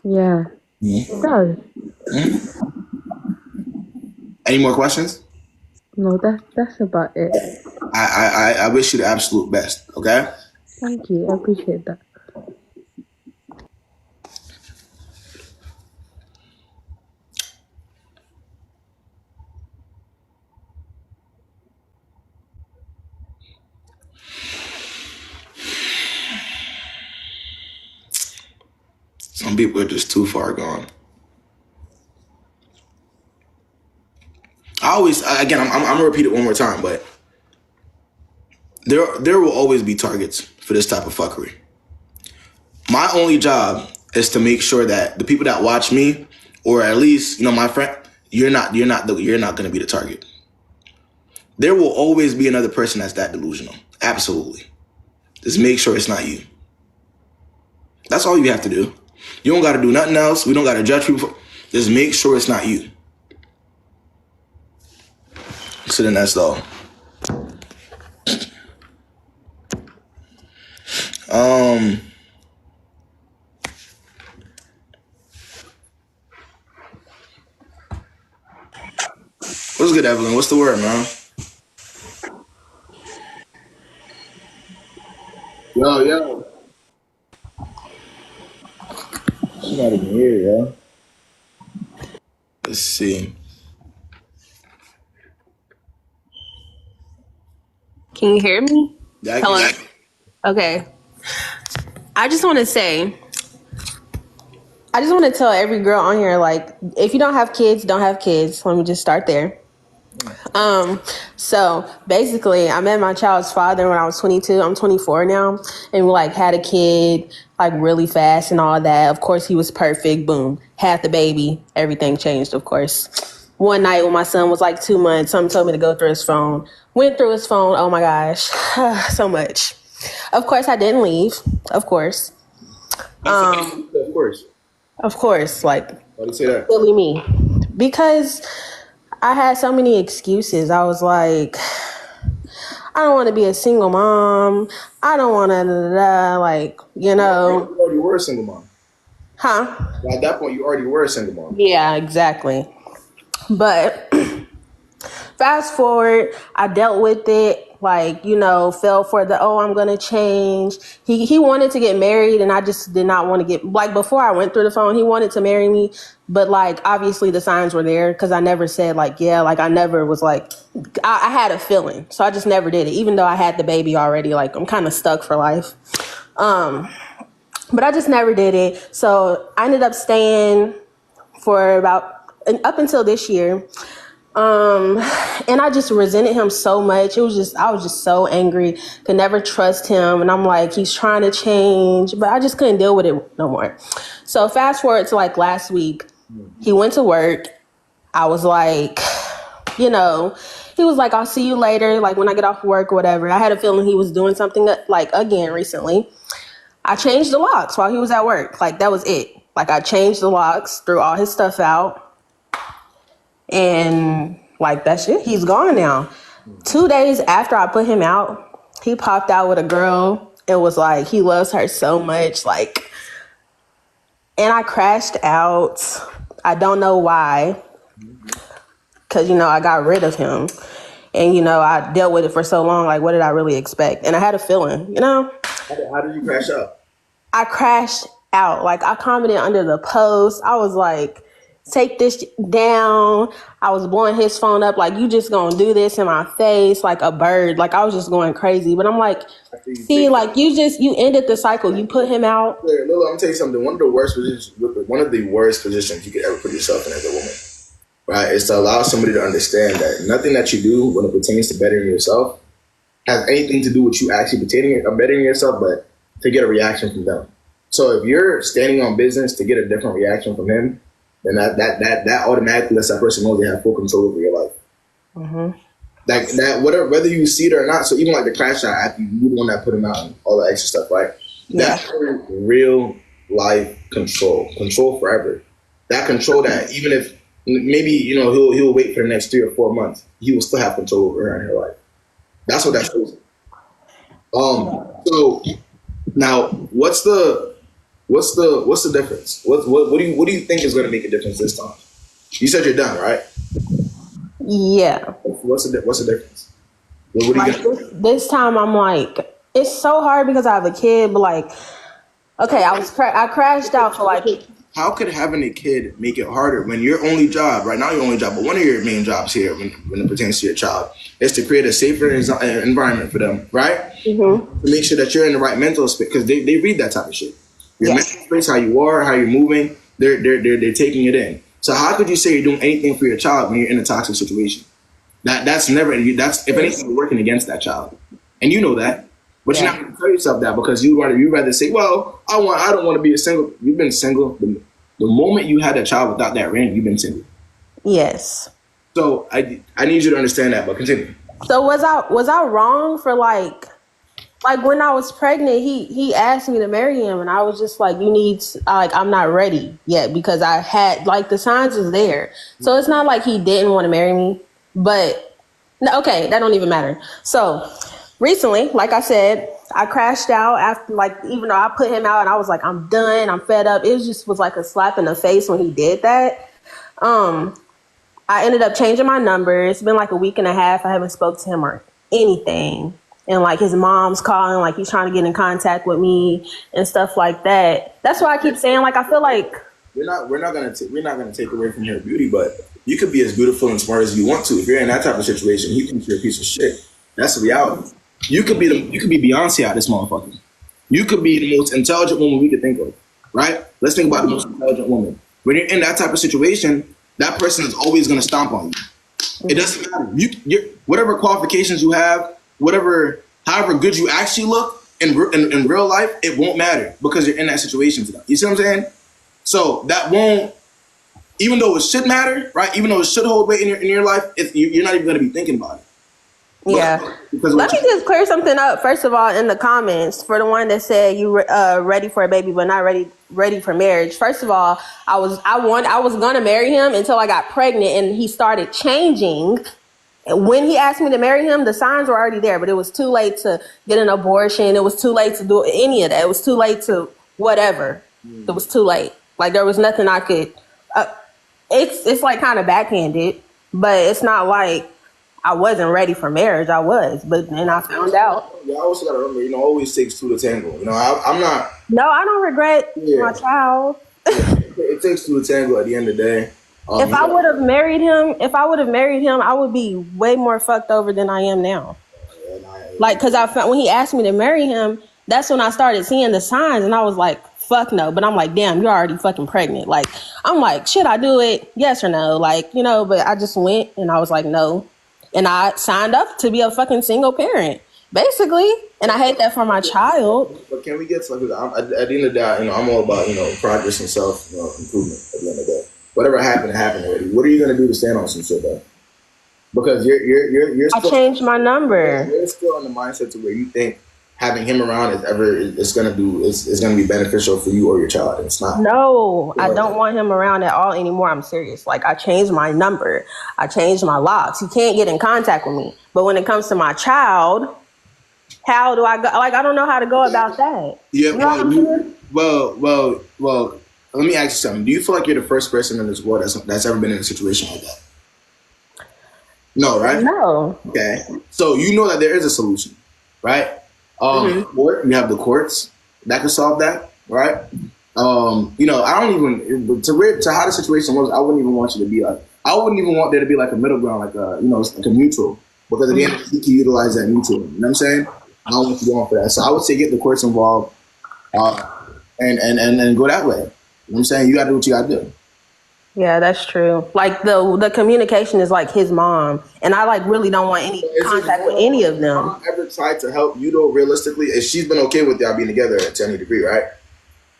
Yeah. It does. Any more questions? No, that's about it. I wish you the absolute best. Okay. Thank you. I appreciate that. Some people are just too far gone. I'm gonna repeat it one more time, but there will always be targets for this type of fuckery. My only job is to make sure that the people that watch me, or at least my friend, you're not gonna be the target. There will always be another person that's that delusional. Absolutely. Just make sure it's not you. That's all you have to do. You don't got to do nothing else. We don't got to judge people. Just make sure it's not you. So then that's all. What's good, Evelyn? What's the word, man? Yo. She's not even here, yo. Let's see. Can you hear me? Yeah, Hello? Okay. I just want to tell every girl on here, like, if you don't have kids, don't have kids. Let me just start there. So basically I met my child's father when I was 22. I'm 24 now, and we like had a kid like really fast and all that. Of course he was perfect. Boom, had the baby. Everything changed, of course. One night when my son was like 2 months, someone told me to go through his phone. Went through his phone. Oh my gosh, so much. Of course I didn't leave. Of course. Of course, like, why do you say that? Silly me. Because I had so many excuses. I was like, I don't want to be a single mom. I don't want to, like, You already were a single mom. Huh? At that point, you already were a single mom. Yeah, exactly. But fast forward, I dealt with it. like, you know, fell for the, oh, I'm gonna change. He wanted to get married, and I just did not want to get, like, before I went through the phone, he wanted to marry me, but like obviously the signs were there, because I never said like, yeah, like I never was like, I had a feeling, so I just never did it, even though I had the baby already. Like, I'm kind of stuck for life. But I just never did it. So I ended up staying for about up until this year. And I just resented him so much. I was just so angry, could never trust him. And I'm like, he's trying to change, but I just couldn't deal with it no more. So fast forward to like last week, he went to work. I was like, you know, he was like, I'll see you later, like when I get off work or whatever. I had a feeling he was doing something like again recently. I changed the locks while he was at work. Like, that was it. Like, I changed the locks, threw all his stuff out, and like, that's it. He's gone now. 2 days after I put him out, he popped out with a girl. It was like, he loves her so much. Like, and I crashed out. I don't know why. Because, you know, I got rid of him. And, you know, I dealt with it for so long. Like, what did I really expect? And I had a feeling, you know? How did you crash out? I crashed out. Like, I commented under the post. I was like, take this down. I was blowing his phone up like, you just gonna do this in my face like a bird. Like, I was just going crazy. But I'm like, see, like, you ended the cycle. You put him out. Lil, I'm gonna tell you something. One of the worst positions you could ever put yourself in as a woman, right, is to allow somebody to understand that nothing that you do when it pertains to bettering yourself has anything to do with you actually bettering yourself, but to get a reaction from them. So if you're standing on business to get a different reaction from him, then that automatically lets that person know they have full control over your life. Mm-hmm. Like that, whether you see it or not. So even like the crash shot, after you the one that put him out and all the extra stuff, right? Yeah. That's real life control forever. That control that even if maybe, you know, he'll wait for the next 3 or 4 months, he will still have control over her and her life. That's what that shows. So now, what's the difference? What do you think is going to make a difference this time? You said you're done, right? Yeah. What's the difference? What are you gonna this time I'm like, it's so hard because I have a kid, but like, okay, I crashed out for like. How could having a kid make it harder when your only job, right now your only job, but one of your main jobs here when it pertains to your child is to create a safer environment for them, right? Mm-hmm. To make sure that you're in the right mental space, because they read that type of shit. Your mental space, how you are, how you're moving, they're taking it in. So how could you say you're doing anything for your child when you're in a toxic situation? That's if anything, you're working against that child, and you know that. But you're not going to tell yourself that because you rather say, well, I don't want to be a single. You've been single. The moment you had a child without that ring, you've been single. Yes. So I need you to understand that, but continue. So was I wrong for like when I was pregnant, he asked me to marry him, and I was just like, I'm not ready yet, because I had like the signs was there. So it's not like he didn't want to marry me, but okay, that don't even matter. So recently, like I said, I crashed out after, like, even though I put him out and I was like, I'm done, I'm fed up. It was like a slap in the face when he did that. I ended up changing my number. It's been like a week and a half. I haven't spoke to him or anything. And like his mom's calling, like he's trying to get in contact with me and stuff like that. That's why I keep saying, like, I feel like we're not gonna take away from your beauty, but you could be as beautiful and smart as you want to. If you're in that type of situation, he thinks you're a piece of shit. That's the reality. You could be Beyonce out this motherfucker. You could be the most intelligent woman we could think of, right? Let's think about the most intelligent woman. When you're in that type of situation, that person is always gonna stomp on you. It doesn't matter. You whatever qualifications you have, however good you actually look in real life, it won't matter because you're in that situation today. You see what I'm saying? So that won't, even though it should matter, right? Even though it should hold weight in your life, you're not even going to be thinking about it. Yeah. Let me just clear something up. First of all, in the comments, for the one that said you ready for a baby but not ready for marriage. First of all, I was gonna marry him until I got pregnant and he started changing. When he asked me to marry him, the signs were already there, but it was too late to get an abortion. It was too late to do any of that. It was too late to whatever. It was too late. Like, there was nothing I could. It's like kind of backhanded, but it's not like I wasn't ready for marriage. I was, but then I found out. Yeah, I also gotta remember, always takes two to tango. I'm not. No, I don't regret my Yeah, child. it takes two to tango at the end of the day. If I would have married him, I would be way more fucked over than I am now. Like, because I found when he asked me to marry him, that's when I started seeing the signs, and I was like, fuck no. But I'm like, damn, you're already fucking pregnant. Like, I'm like, should I do it? Yes or no? Like, but I just went and I was like, no. And I signed up to be a fucking single parent, basically. And I hate that for my child. But can we get to like, at the end of the day, I'm all about, progress and self, improvement at the end of the day. Whatever happened already. What are you gonna do to stand on some shit though? Because you're I still, changed my number. you're still in the mindset to where you think having him around is gonna be beneficial for you or your child. And it's not. No, I don't want him around at all anymore. I'm serious. Like, I changed my number. I changed my locks. He can't get in contact with me. But when it comes to my child, how do I go? Like, I don't know how to go about that. Yeah. You know what I'm saying? Well. Let me ask you something. Do you feel like you're the first person in this world that's ever been in a situation like that? No, right? No. Okay. So you know that there is a solution, right? Court, you have the courts that can solve that, right? I don't even to how the situation was. I wouldn't even want you to be like. I wouldn't even want there to be like a middle ground, like like a neutral, because at the end you can utilize that neutral. You know what I'm saying? I don't want you going for that. So I would say get the courts involved, and go that way. You know what I'm saying? You got to do what you got to do. Yeah, that's true. Like, the communication is like his mom, and I like really don't want any contact with any of them. Mom ever tried to help you though? Realistically, if she's been okay with y'all being together to any degree, right?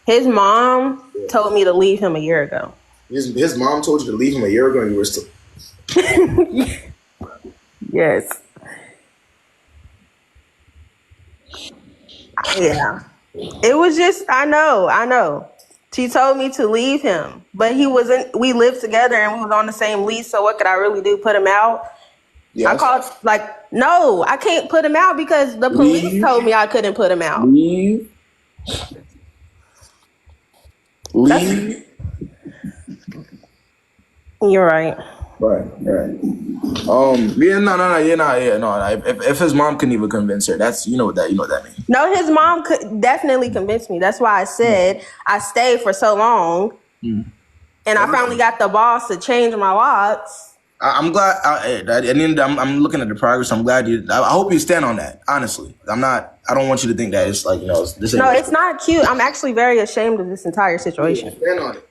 His mom told me to leave him a year ago. His mom told you to leave him a year ago, and you were still. Yes. Yeah. It was just, I know. She told me to leave him, but we lived together and we was on the same lease. So what could I really do? Put him out? Yes. I called, no, I can't put him out because the police told me I couldn't put him out. Leave. You're right. Right. No. If his mom couldn't even convince her, that's what that means. No, his mom could definitely convince me. That's why I said I stayed for so long, and I finally got the balls to change my locks. I'm glad. I'm looking at the progress. I'm glad you. I hope you stand on that. Honestly, I'm not. I don't want you to think that it's like this. No, it's not cute. I'm actually very ashamed of this entire situation. Yeah, stand on it.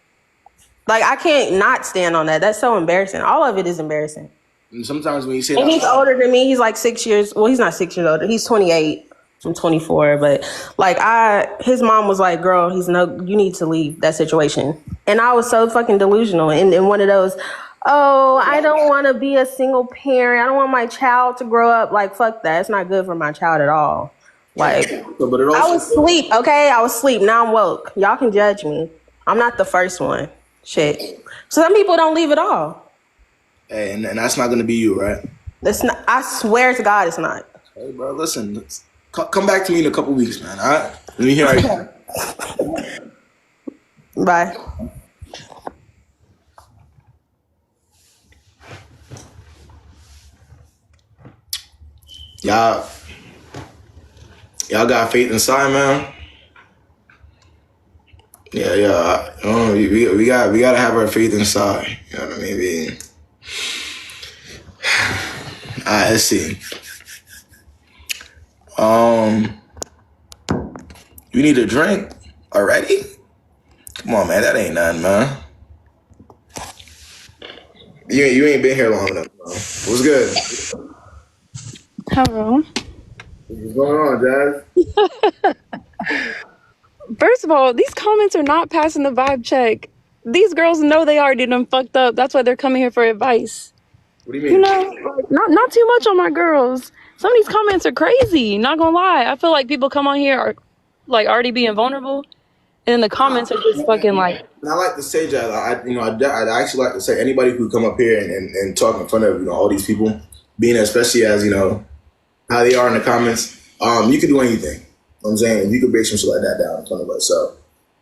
Like, I can't not stand on that. That's so embarrassing. All of it is embarrassing. And sometimes when you say and he's older than me. He's like 6 years. Well, he's not 6 years older. He's 28. I'm 24. But his mom was like, girl, you need to leave that situation. And I was so fucking delusional. And one of those, I don't want to be a single parent. I don't want my child to grow up. Like, fuck that. It's not good for my child at all. Like, I was asleep. Okay. I was asleep. Now I'm woke. Y'all can judge me. I'm not the first one. Shit. Some people don't leave at all. Hey, and that's not gonna be you, right? That's not. I swear to God, it's not. Hey, bro, listen. Come back to me in a couple weeks, man. All right. Let me hear it. Bye. Y'all got faith inside, man. Yeah. We gotta have our faith inside. You know what I mean? Alright, let's see. You need a drink already? Come on, man. That ain't nothing, man. You ain't been here long enough, man. What's good? Hello. What's going on, Jazz? First of all, these comments are not passing the vibe check. These girls know they already done fucked up. That's why they're coming here for advice. What do you mean? Not too much on my girls. Some of these comments are crazy. Not gonna lie. I feel like people come on here are already being vulnerable, and the comments are just fucking like. And I like to say, Jazz, I'd actually like to say anybody who come up here and talk in front of all these people, being especially as how they are in the comments, you can do anything. You know what I'm saying? You could break some shit like that down in front of us. So,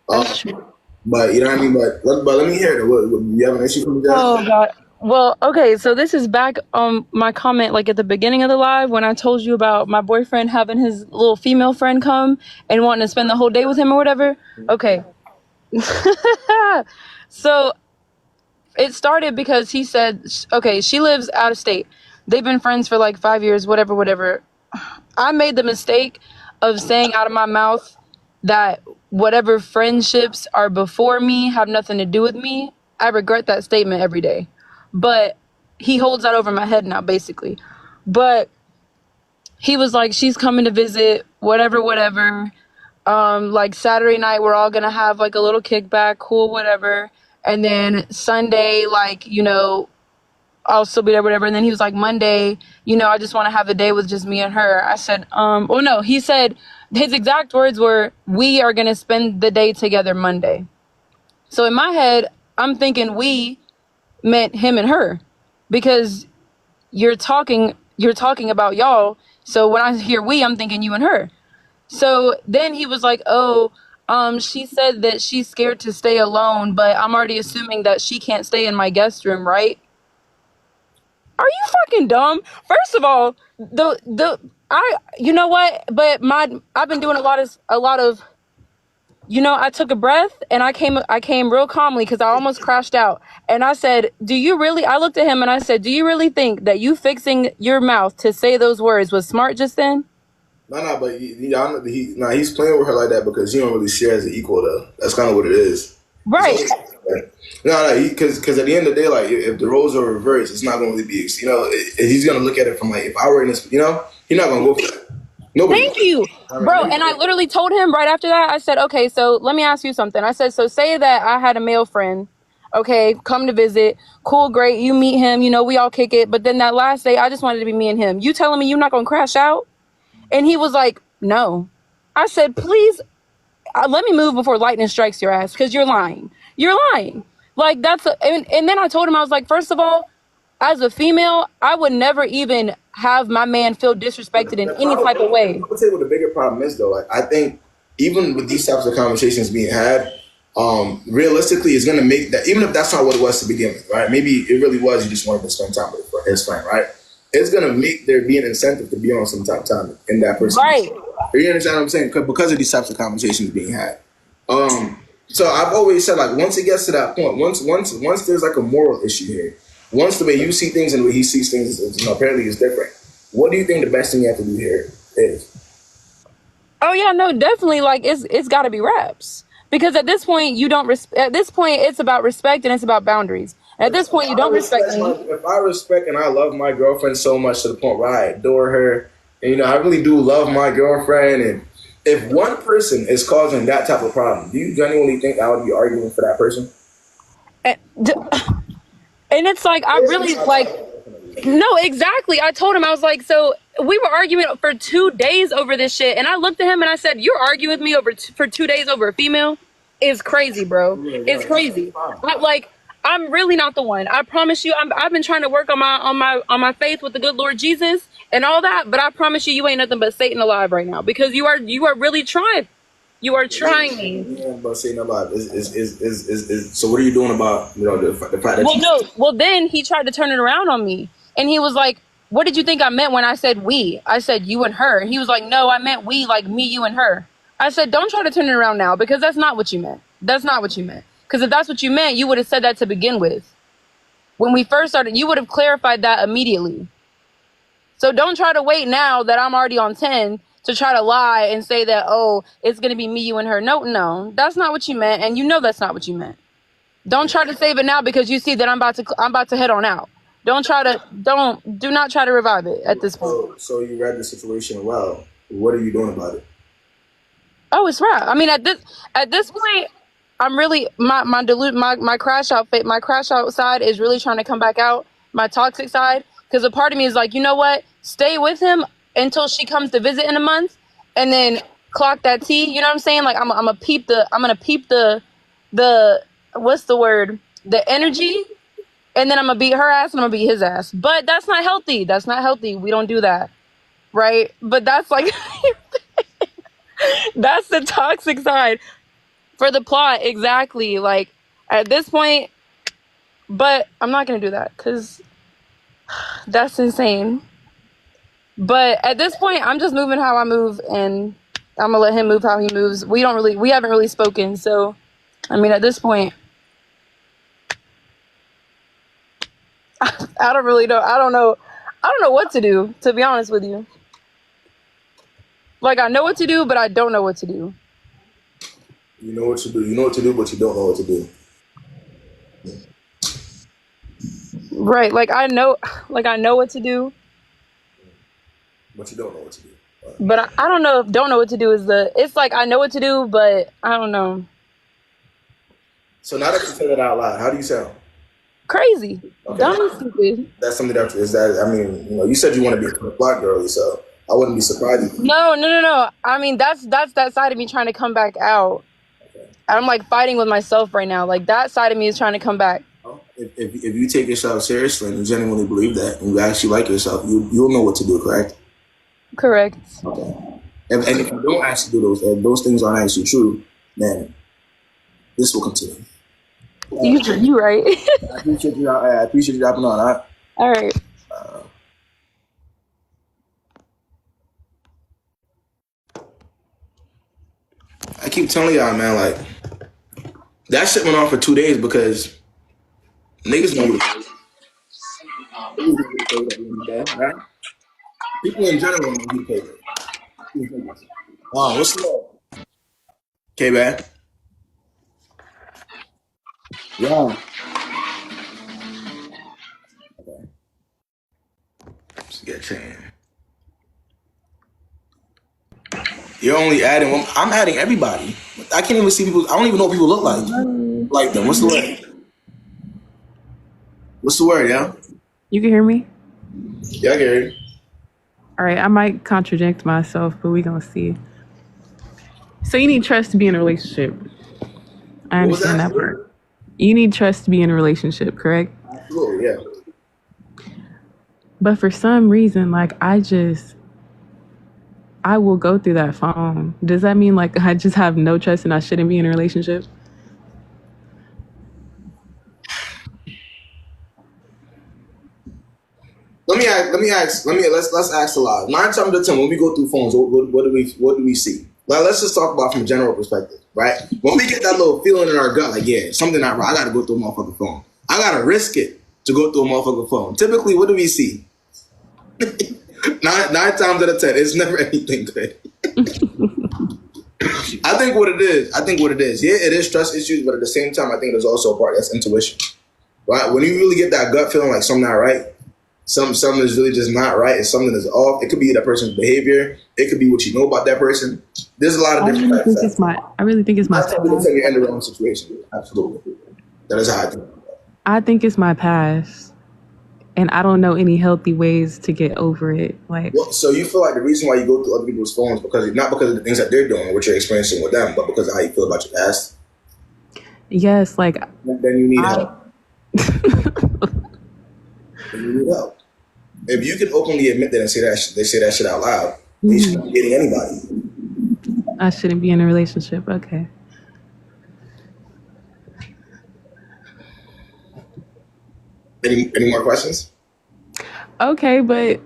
That's true. But you know what I mean. But let me hear it. What, you have an issue from the Jazz? Oh God. Well, okay, so this is back on my comment, like at the beginning of the live when I told you about my boyfriend having his little female friend come and wanting to spend the whole day with him or whatever. Okay. So it started because he said, okay, she lives out of state. They've been friends for like 5 years, whatever, whatever. I made the mistake of saying out of my mouth that whatever friendships are before me have nothing to do with me. I regret that statement every day. But he holds that over my head now, basically. But he was like, she's coming to visit, whatever, whatever. Like Saturday night, we're all gonna have like a little kickback, cool, whatever. And then Sunday, like, you know, I'll still be there, whatever. And then he was like, Monday, you know, I just want to have a day with just me and her. I said, well, no, he said, his exact words were, we are going to spend the day together Monday. So in my head, I'm thinking we meant him and her because you're talking about y'all. So when I hear we, I'm thinking you and her. So then he was like, oh, she said that she's scared to stay alone, but I'm already assuming that she can't stay in my guest room, right? Are you fucking dumb? First of all, you know what? But I've been doing a lot of you know, I took a breath and I came real calmly because I almost crashed out. And I said, I looked at him and I said, do you really think that you fixing your mouth to say those words was smart just then? No, but he's playing with her like that because he don't really share as an equal though. That's kind of what it is. Right. Because at the end of the day, like if the roles are reversed, it's not going to really be. You know, he's going to look at it from like if I were in this. You know, he's not going to go for that. Nobody. Thank you, bro. And I literally told him right after that. I said, okay, so let me ask you something. I said, so say that I had a male friend. Okay, come to visit. Cool, great. You meet him. You know, we all kick it. But then that last day, I just wanted to be me and him. You telling me you're not going to crash out? And he was like, no. I said, please, let me move before lightning strikes your ass because you're lying. You're lying. Like, and then I told him, I was like, first of all, as a female, I would never even have my man feel disrespected in any type of way. I would say what the bigger problem is, though. Like, I think even with these types of conversations being had, realistically, it's going to make that, even if that's not what it was to begin with, right? Maybe it really was you just wanted to spend time with his friend, right? It's going to make there be an incentive to be on some type of time in that person. Right. You understand what I'm saying? Because of these types of conversations being had. So I've always said, like, once it gets to that point, once there's like a moral issue here, once the way you see things and the way he sees things apparently is different. What do you think the best thing you have to do here is? Oh yeah, no, definitely. Like it's got to be raps because at this point you don't at this point it's about respect and it's about boundaries. At this point you don't respect me. If I respect and I love my girlfriend so much to the point where I adore her, and you know I really do love my girlfriend, and if one person is causing that type of problem, do you genuinely think I would be arguing for that person? And it's like, I really like, no, exactly. I told him, I was like, so we were arguing for 2 days over this shit. And I looked at him and I said, you're arguing with me for 2 days over a female? It's crazy, bro. It's crazy. Like, I'm really not the one. I promise you, I've been trying to work on my faith with the good Lord Jesus and all that. But I promise you, you ain't nothing but Satan alive right now because you are really trying. You are trying me. But saying about so what are you doing about the fact that? Well, no. Well, then he tried to turn it around on me, and he was like, "What did you think I meant when I said we? I said you and her." He was like, "No, I meant we, like me, you, and her." I said, "Don't try to turn it around now because that's not what you meant. That's not what you meant. Because if that's what you meant, you would have said that to begin with. When we first started, you would have clarified that immediately. So don't try to wait now that I'm already on 10." To try to lie and say that, oh, it's going to be me, you, and her. No, that's not what you meant. And you know that's not what you meant. Don't try to save it now because you see that I'm about to head on out. Do not try to revive it at this point. So you read the situation well. What are you doing about it? Oh, it's right. I mean, at this point, I'm really, my crash out side is really trying to come back out. My toxic side. Because a part of me is like, you know what? Stay with him until she comes to visit in a month, and then clock that tea. You know what I'm saying? Like I'm gonna peep the what's the word? The energy, and then I'm gonna beat her ass and I'm gonna beat his ass. But that's not healthy. That's not healthy. We don't do that, right? But that's like that's the toxic side for the plot. Exactly. Like at this point, But I'm not gonna do that because that's insane. But at this point, I'm just moving how I move, and I'm gonna let him move how he moves. We haven't really spoken, so I mean, at this point, I don't really know. I don't know what to do, to be honest with you. Like, I know what to do, but I don't know what to do. You know what to do. You know what to do, but you don't know what to do. Right? Like I know what to do, But you don't know what to do. but I don't know if don't know what to do is the. It's like I know what to do, but I don't know. So now that you say that out loud, how do you sound? Crazy, Okay. dumb and stupid. That's something that is that. I mean, you know, you said you want to be a black girly, so I wouldn't be surprised. No. I mean, that's that side of me trying to come back out. Okay. I'm like fighting with myself right now. Like that side of me is trying to come back. If you take yourself seriously and you genuinely believe that and you actually like yourself, you'll know what to do, correct? Correct. Okay. And if you don't actually do those, if those things aren't actually true, then this will continue. You right. I appreciate you. I appreciate you hopping on. All right. I keep telling y'all, man, like that shit went on for 2 days because niggas know you. Right? People in general know who to pay. Oh, what's the love? K-Bad. Yeah. Okay. Just get a chain. You're only adding one. I'm adding everybody. I can't even see people. I don't even know what people look like. Like them. What's the word? What's the word, yeah? You can hear me? Yeah, I can hear you. All right, I might contradict myself, but we gonna see. So you need trust to be in a relationship. I understand that part. You need trust to be in a relationship, correct? Absolutely, yeah. But for some reason, like I will go through that phone. Does that mean like I just have no trust and I shouldn't be in a relationship? Let's ask a lot. 9 times out of 10, when we go through phones, what do we see? Like, let's just talk about from a general perspective, right? When we get that little feeling in our gut, like, yeah, something not right, I gotta go through a motherfucking phone. I gotta risk it to go through a motherfucking phone. Typically, what do we see? nine times out of 10, it's never anything good. I think what it is, yeah, it is trust issues, but at the same time, I think there's also a part that's intuition, right? When you really get that gut feeling like something not right, something is really just not right, and something is off. It could be that person's behavior. It could be what you know about that person. There's a lot of different factors. I really think it's my past. You're in the wrong situation. Absolutely. That is how I think about it. I think it's my past. And I don't know any healthy ways to get over it. Like, well, so you feel like the reason why you go through other people's phones because not because of the things that they're doing or what you're experiencing with them, but because of how you feel about your past. Yes, like then you need help. Then you need help. If you can openly admit that and say that shit out loud, you shouldn't be dating anybody. I shouldn't be in a relationship. Okay. Any more questions? Okay, but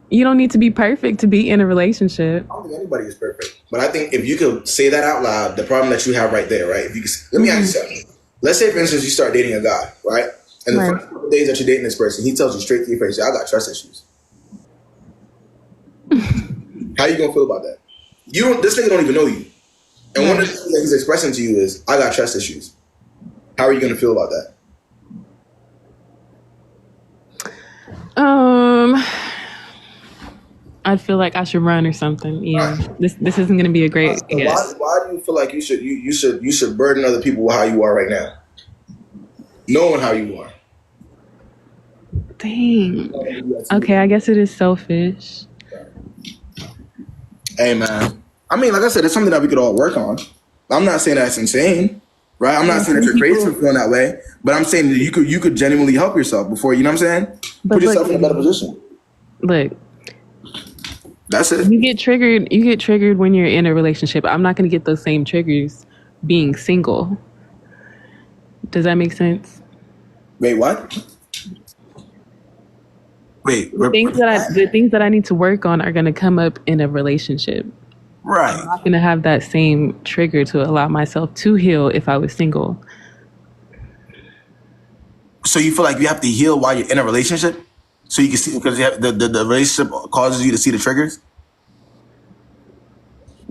you don't need to be perfect to be in a relationship. I don't think anybody is perfect. But I think if you could say that out loud, the problem that you have right there, right? If you could, let me ask you something. Let's say, for instance, you start dating a guy, right? And the first couple of days that you're dating this person, he tells you straight to your face, I got trust issues. How you gonna feel about that? This nigga don't even know you. And one of the things that he's expressing to you is, I got trust issues. How are you gonna feel about that? I'd feel like I should run or something. Yeah, this isn't going to be a great. So why do you feel like you should burden other people with how you are right now, knowing how you are? Dang. Okay, I guess it is selfish. Hey man, I mean, like I said, it's something that we could all work on. I'm not saying that's insane, right? I'm not saying that you're crazy for feeling that way, but I'm saying that you could genuinely help yourself before, you know what I'm saying? Put yourself in a better position. Look. That's it. You get triggered when you're in a relationship. I'm not going to get those same triggers being single. Does that make sense? Wait, what? Wait, The things that I need to work on are gonna come up in a relationship. right. I'm not gonna have that same trigger to allow myself to heal if I was single. So you feel like you have to heal while you're in a relationship, so you can see because you have the relationship causes you to see the triggers.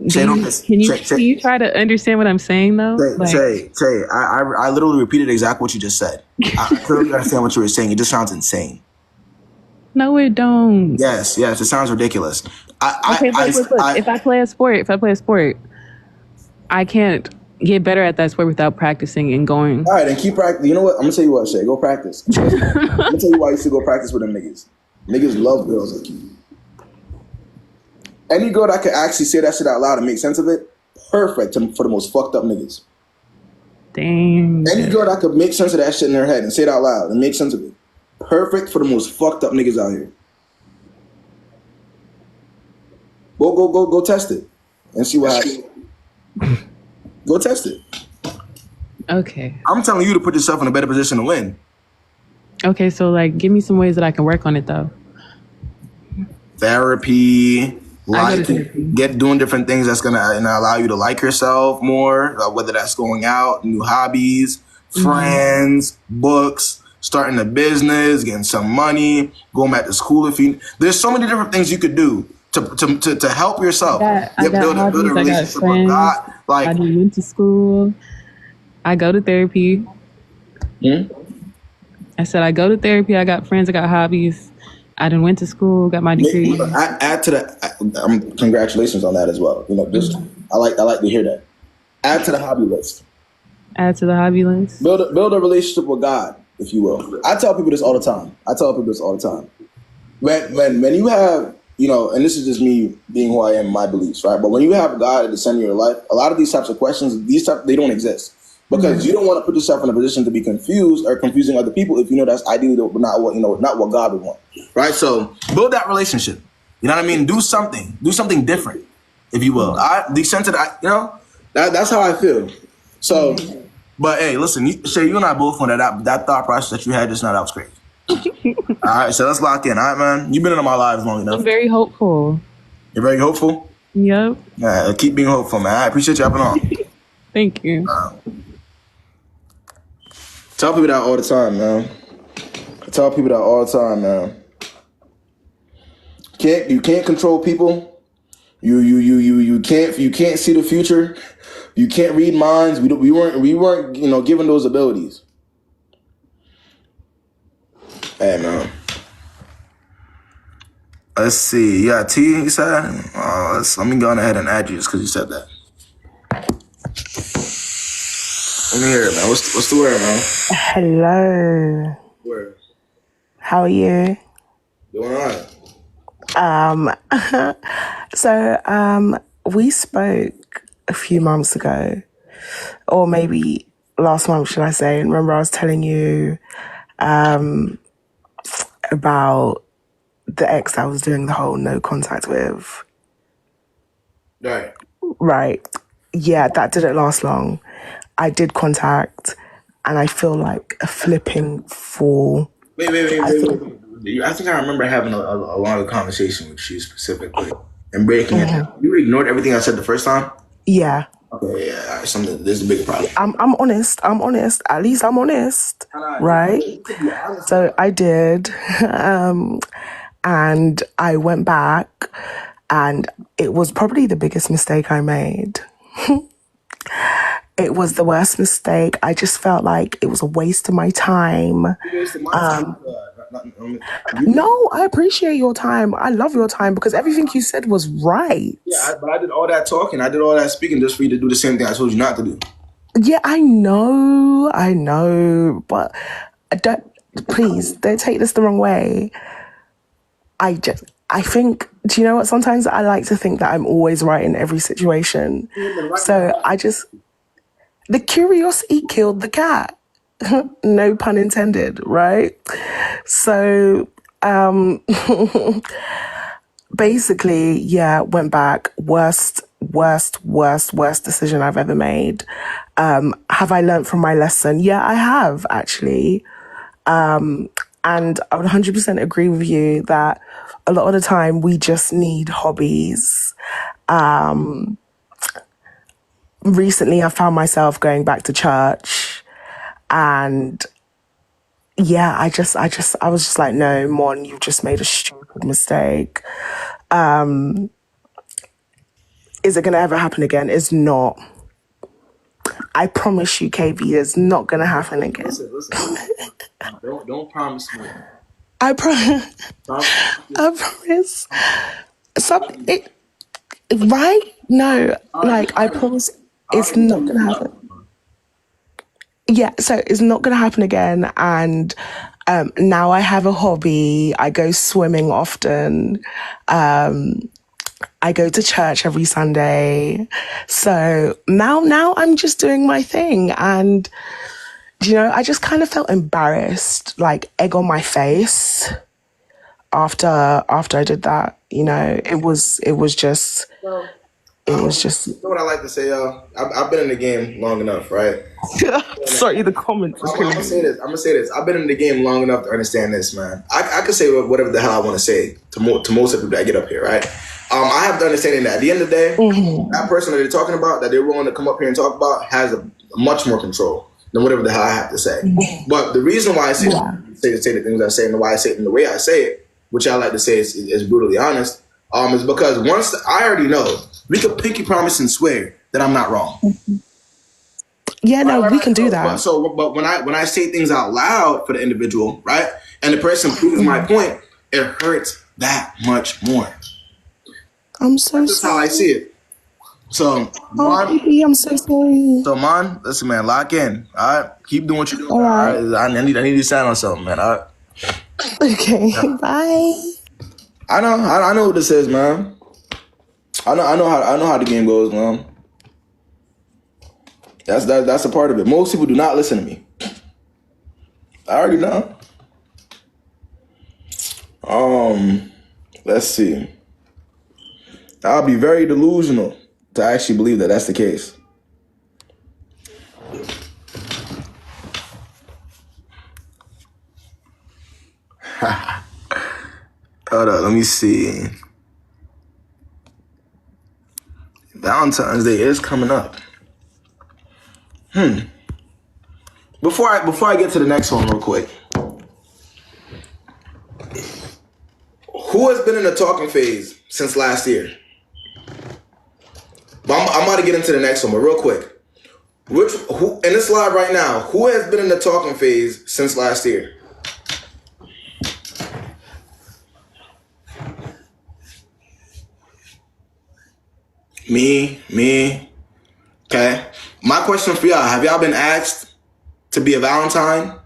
Shay, don't piss. Can Shay, you try to understand what I'm saying though? Like, Shay, I literally repeated exactly what you just said. I clearly understand what you were saying. It just sounds insane. no, it don't. Yes, it sounds ridiculous. Okay, look. If I play a sport, I can't get better at that sport without practicing and going. All right, then keep practicing. You know what? I'm gonna tell you what, Shay. Go practice. I'm gonna tell you why you should go practice with them niggas. Niggas love girls like you. Any girl that could actually say that shit out loud and make sense of it, perfect for the most fucked up niggas. Dang. Any girl that could make sense of that shit in her head and say it out loud and make sense of it, perfect for the most fucked up niggas out here. Go test it and see what happens. Go test it. Okay. I'm telling you to put yourself in a better position to win. Okay, so like, give me some ways that I can work on it though. Therapy, doing different things that's gonna allow you to like yourself more. Whether that's going out, new hobbies, friends, books, starting a business, getting some money, going back to school. There's so many different things you could do to help yourself. I got hobbies, I got friends. I went to school. I go to therapy. I said I go to therapy. I got friends. I got hobbies. I done went to school, got my degree. Add to that. Congratulations on that as well. I like to hear that. Add to the hobby list. Add to the hobby list. Build a relationship with God, if you will. I tell people this all the time. When you have, and this is just me being who I am, my beliefs, right? But when you have God at the center of your life, a lot of these types of questions, they don't exist. Because you don't want to put yourself in a position to be confused or confusing other people if you know that's ideally not what God would want, right? So build that relationship. You know what I mean? Do something different, if you will. That's how I feel. So, but hey, listen, Shay, you and I both know that thought process that you had just now, that was crazy. All right, so let's lock in. All right, man. You've been in my lives long enough. I'm very hopeful. You're very hopeful? Yep. Yeah, keep being hopeful, man. I appreciate you hopping on. Thank you. Tell people that all the time, man. You can't control people. You can't see the future. You can't read minds. We weren't given those abilities. Hey, man. Let's see. Yeah, T, you said? Let me go ahead and add you just because you said that. Let me hear it, man. What's the word, man? Hello. Word. How are you? Doing all right. So we spoke a few months ago, or maybe last month, should I say? And remember, I was telling you about the ex I was doing the whole no contact with. Right. Yeah, that didn't last long. I did contact, and I feel like a flipping fool. Wait. I think I remember having a longer conversation with you specifically and breaking it down. You ignored everything I said the first time? Yeah. Okay, yeah. All right, there's a big problem. I'm honest. At least I'm honest. Right? So I did. And I went back, and it was probably the biggest mistake I made. It was the worst mistake. I just felt like it was a waste of my time. No, I appreciate your time. I love your time because everything you said was right. Yeah, but I did all that talking. I did all that speaking just for you to do the same thing I told you not to do. Yeah, I know. But please don't take this the wrong way. I think, do you know what? Sometimes I like to think that I'm always right in every situation. So the curiosity killed the cat. No pun intended, right? So, basically, yeah, went back. Worst decision I've ever made. Have I learned from my lesson? Yeah, I have, actually. And I would 100% agree with you that a lot of the time we just need hobbies. Recently, I found myself going back to church, and yeah, I was just like, no, Mon, you've just made a stupid mistake. Is it going to ever happen again? It's not. I promise you, KB, it's not going to happen again. Listen. Don't promise me. I promise. Right? No, like, I promise it's not going to happen. Yeah, so it's not going to happen again. And now I have a hobby. I go swimming often. I go to church every Sunday. So now I'm just doing my thing. And, you know, I just kind of felt embarrassed, like egg on my face after I did that. You know, it was just. You know what I like to say, y'all? I've been in the game long enough, right? Sorry, the comments. I'm gonna say this. I've been in the game long enough to understand this, man. I could say whatever the hell I want to say to most of the people that get up here, right? I have the understanding that at the end of the day, that person that they're talking about, that they're willing to come up here and talk about, has a much more control than whatever the hell I have to say. But the reason why I say the things I say and why I say it in the way I say it, which I like to say is brutally honest, is because once I already know, we could pinky promise and swear that I'm not wrong. Yeah, no, we can do that. But when I say things out loud for the individual, right, and the person proves my point, it hurts that much more. I'm so That's sorry. how I see it. So, baby, I'm so sorry. So, Man, listen, man, lock in. All right, keep doing what you're doing. All right. I need you to sign on something, man. All right. Okay. Yeah. Bye. I know what this is, man. I know how the game goes, man. That's a part of it. Most people do not listen to me. I already know. Let's see. I'll be very delusional to actually believe that that's the case. Hold on, let me see. Valentine's Day is coming up. Before I get to the next one real quick. Who has been in the talking phase since last year? I'm about to get into the next one, but real quick. Who in this live right now, who has been in the talking phase since last year? Me. Okay. My question for y'all, have y'all been asked to be a Valentine?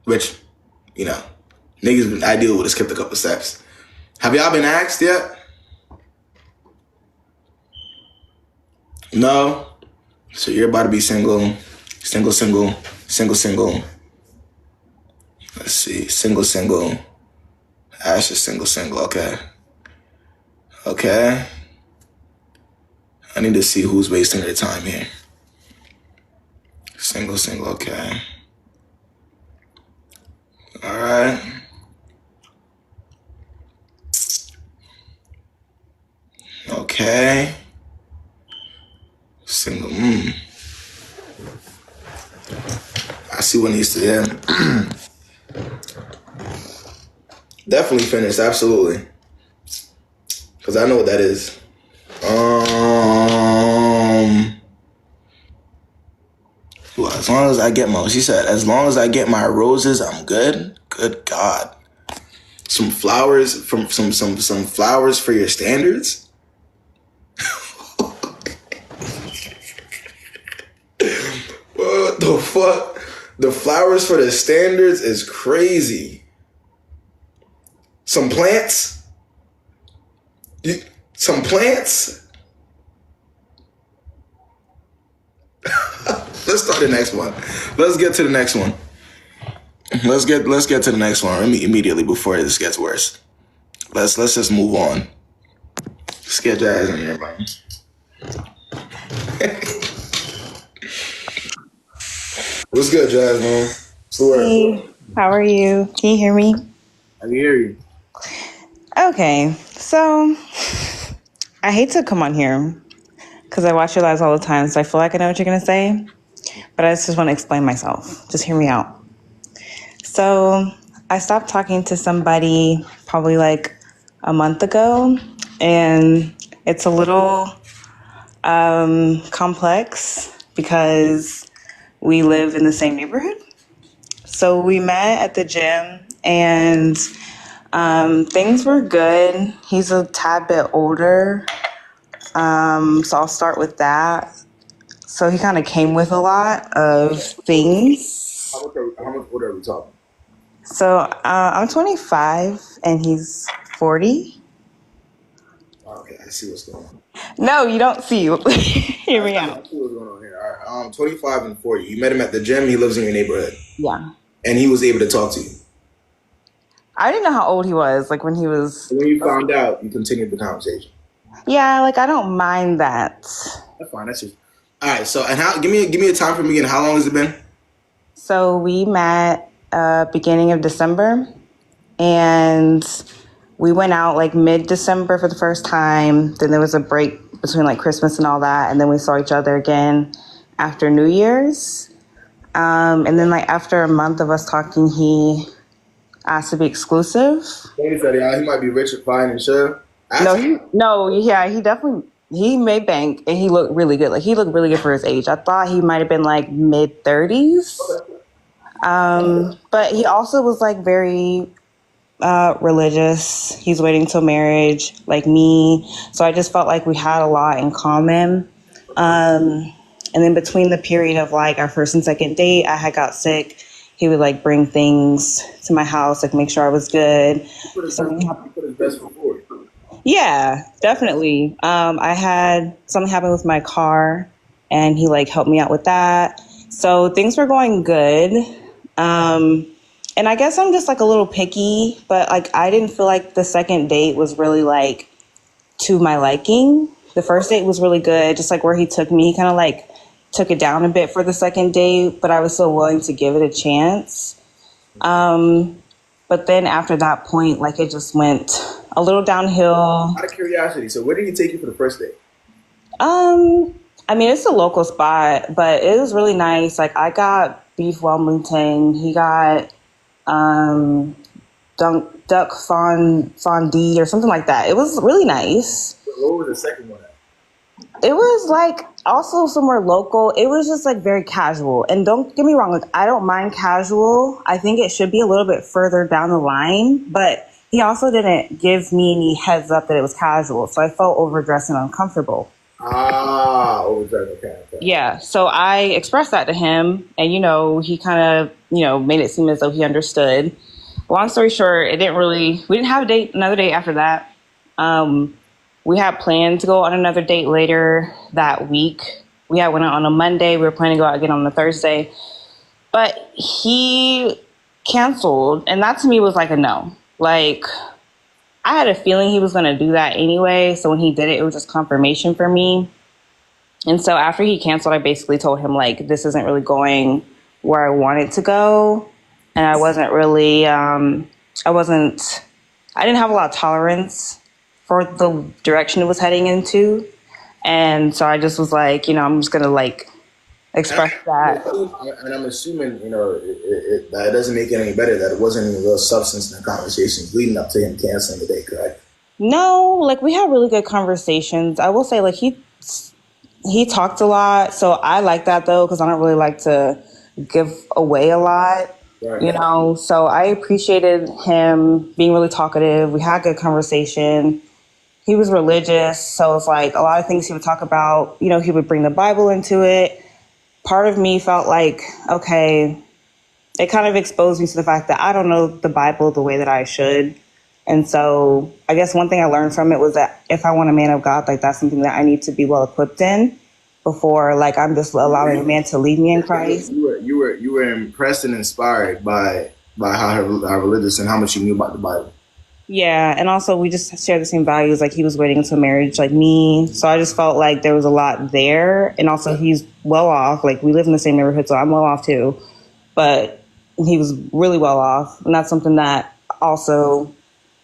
Which, you know, niggas I deal with have skipped a couple steps. Have y'all been asked yet? No? So you're about to be single. Let's see. Single. Ash is single. Okay. I need to see who's wasting their time here. Single, okay. All right. Okay. Single. I see what needs to, yeah. Definitely finished, absolutely. Because I know what that is. Well, as long as I get she said, as long as I get my roses, I'm good. Good God. Some flowers from some flowers for your standards. What the fuck? The flowers for the standards is crazy. Some plants? Some plants? Let's start the next one. Let's get to the next one. Let's get to the next one immediately before this gets worse. Let's just move on. Let's get Jazz in here, man. What's good, Jazz, man? What's the word? How are you? Can you hear me? I can hear you. Okay, so I hate to come on here because I watch your lives all the time, so I feel like I know what you're going to say, but I just want to explain myself. Just hear me out. So I stopped talking to somebody probably like a month ago, and it's a little complex because we live in the same neighborhood. So we met at the gym, and things were good. He's a tad bit older, so I'll start with that. So he kind of came with a lot of things. How much older are we talking? So I'm 25 and he's 40. Okay, I see what's going on. No, you don't see. Hear me out. I see what's going on here. All right, 25 and 40. You met him at the gym. He lives in your neighborhood. Yeah. And he was able to talk to you. I didn't know how old he was, like when he was. And when you found out, you continued the conversation. Yeah, like I don't mind that. That's fine. That's just. All right. So, and how? Give me a time frame again. How long has it been? So we met beginning of December, and we went out like mid-December for the first time. Then there was a break between like Christmas and all that, and then we saw each other again after New Year's. And then like after a month of us talking, he asked to be exclusive. He said, "Yeah, he might be rich and fine and sure." He definitely he made bank and he looked really good. Like he looked really good for his age. I thought he might have been like mid-30s. But he also was like very religious. He's waiting till marriage, like me. So I just felt like we had a lot in common. And then between the period of like our first and second date, I had got sick. He would like bring things to my house, like make sure I was good. He put his best foot forward. Yeah, definitely. I had something happen with my car and he like helped me out with that. So things were going good. And I guess I'm just like a little picky, but like I didn't feel like the second date was really like to my liking. The first date was really good, just like where he took me, he kind of like took it down a bit for the second date, but I was still willing to give it a chance. But then after that point, like it just went a little downhill. Out of curiosity, so where did he take you for the first date? I mean, it's a local spot, but it was really nice. Like I got beef Wellington. He got duck fondue or something like that. It was really nice. What was the second one at? It was like also somewhere local. It was just like very casual. And don't get me wrong, like I don't mind casual. I think it should be a little bit further down the line, but he also didn't give me any heads up that it was casual. So I felt overdressed and uncomfortable. Overdressed, okay. Yeah, so I expressed that to him, and he kind of made it seem as though he understood. Long story short, we didn't have another date after that. We had planned to go on another date later that week. We had went out on a Monday. We were planning to go out again on a Thursday, but he canceled, and that to me was like a no. Like I had a feeling he was going to do that anyway, so when he did it, it was just confirmation for me. And so after he canceled, I basically told him, like, this isn't really going where I want it to go. And I wasn't really, I didn't have a lot of tolerance for the direction it was heading into. And so I just was like, I'm just going to, like, express that. And I'm assuming, that doesn't make it any better, that it wasn't any real substance in the conversations leading up to him canceling the date, correct? No, like, we had really good conversations. I will say, like, he talked a lot, so I like that though, because I don't really like to give away a lot, right. So I appreciated him being really talkative. We had good conversation. He was religious, so it's like a lot of things he would talk about, he would bring the Bible into it. Part of me felt like, okay, it kind of exposed me to the fact that I don't know the Bible the way that I should. And so I guess one thing I learned from it was that if I want a man of God, like that's something that I need to be well equipped in before like I'm just allowing a man to lead me in Christ. You were impressed and inspired by how religious and how much you knew about the Bible. Yeah, and also we just share the same values. Like he was waiting until marriage, like me. So I just felt like there was a lot there. And also he's well off. Like we live in the same neighborhood, so I'm well off too. But he was really well off, and that's something that also.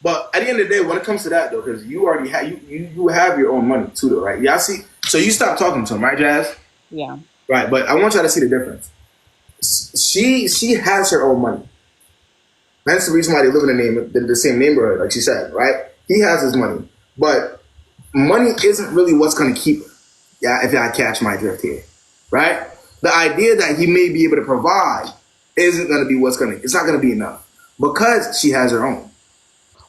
But at the end of the day, when it comes to that though, because you already have you have your own money too, though, right? Yeah, I see. So you stopped talking to him, right, Jazz? Yeah. Right, but I want y'all to see the difference. She has her own money. That's the reason why they live in the same neighborhood, like she said, right? He has his money, but money isn't really what's going to keep her. Yeah, if I catch my drift here, right? The idea that he may be able to provide isn't going to be it's not going to be enough because she has her own.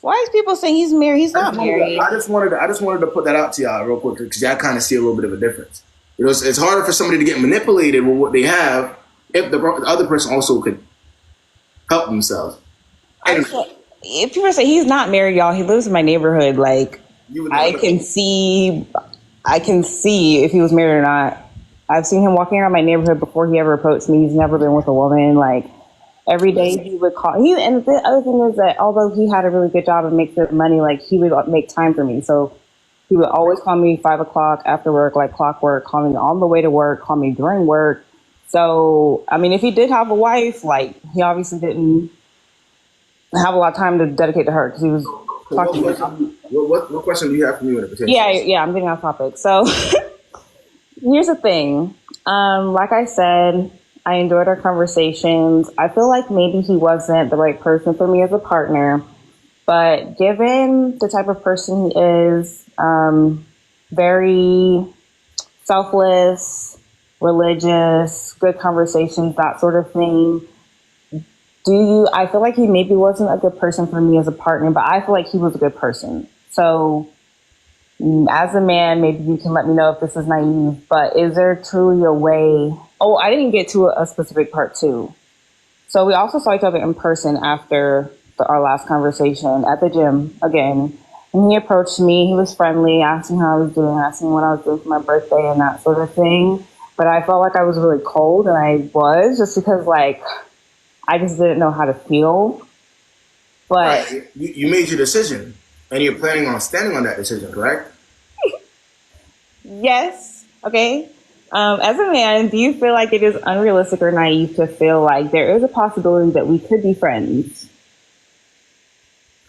Why is people saying he's married? He's not married. I just wanted to put that out to y'all real quick because y'all kind of see a little bit of a difference. You know, it's harder for somebody to get manipulated with what they have if the other person also could help themselves. If people say he's not married, y'all, he lives in my neighborhood. Like, I can see if he was married or not. I've seen him walking around my neighborhood before he ever approached me. He's never been with a woman. Like, every day he would call. And the other thing is that although he had a really good job and makes good money, like, he would make time for me. So he would always call me 5 o'clock after work, like clockwork, call me on the way to work, call me during work. So, I mean, if he did have a wife, like, he obviously didn't have a lot of time to dedicate to her because he was talking what question do you have for me when it pertains? Yeah, I'm getting off topic. So here's the thing. Like I said, I enjoyed our conversations. I feel like maybe he wasn't the right person for me as a partner, but given the type of person he is, very selfless, religious, good conversations, that sort of thing. I feel like he maybe wasn't a good person for me as a partner, but I feel like he was a good person. So as a man, maybe you can let me know if this is naive, but is there truly a way? Oh, I didn't get to a specific part too. So we also saw each other in person after our last conversation at the gym again. And he approached me, he was friendly, asked me how I was doing, asked me what I was doing for my birthday and that sort of thing. But I felt like I was really cold, and I was, just because, like, I just didn't know how to feel. But right. You made your decision, and you're planning on standing on that decision, correct? Yes. Okay. As a man, do you feel like it is unrealistic or naive to feel like there is a possibility that we could be friends?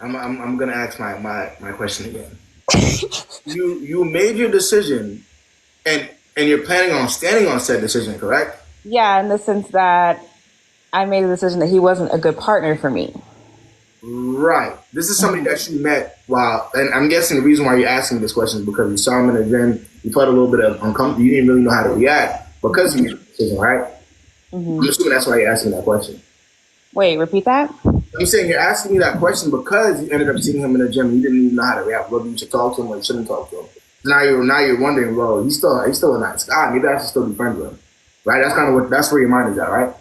I'm gonna ask my question again. You made your decision, and you're planning on standing on said decision, correct? Yeah, in the sense that I made a decision that he wasn't a good partner for me. Right. This is somebody that you met while, and I'm guessing the reason why you're asking this question is because you saw him in the gym, you felt a little bit of uncomfortable, you didn't really know how to react because you made the decision, right? Mm-hmm. I'm assuming that's why you're asking that question. Wait, repeat that? I'm saying you're asking me that question because you ended up seeing him in the gym and you didn't even know how to react, whether you should talk to him or you shouldn't talk to him. Now you're wondering, well, he's still a nice guy. Maybe I should still be friends with him. Right? That's where your mind is at, right?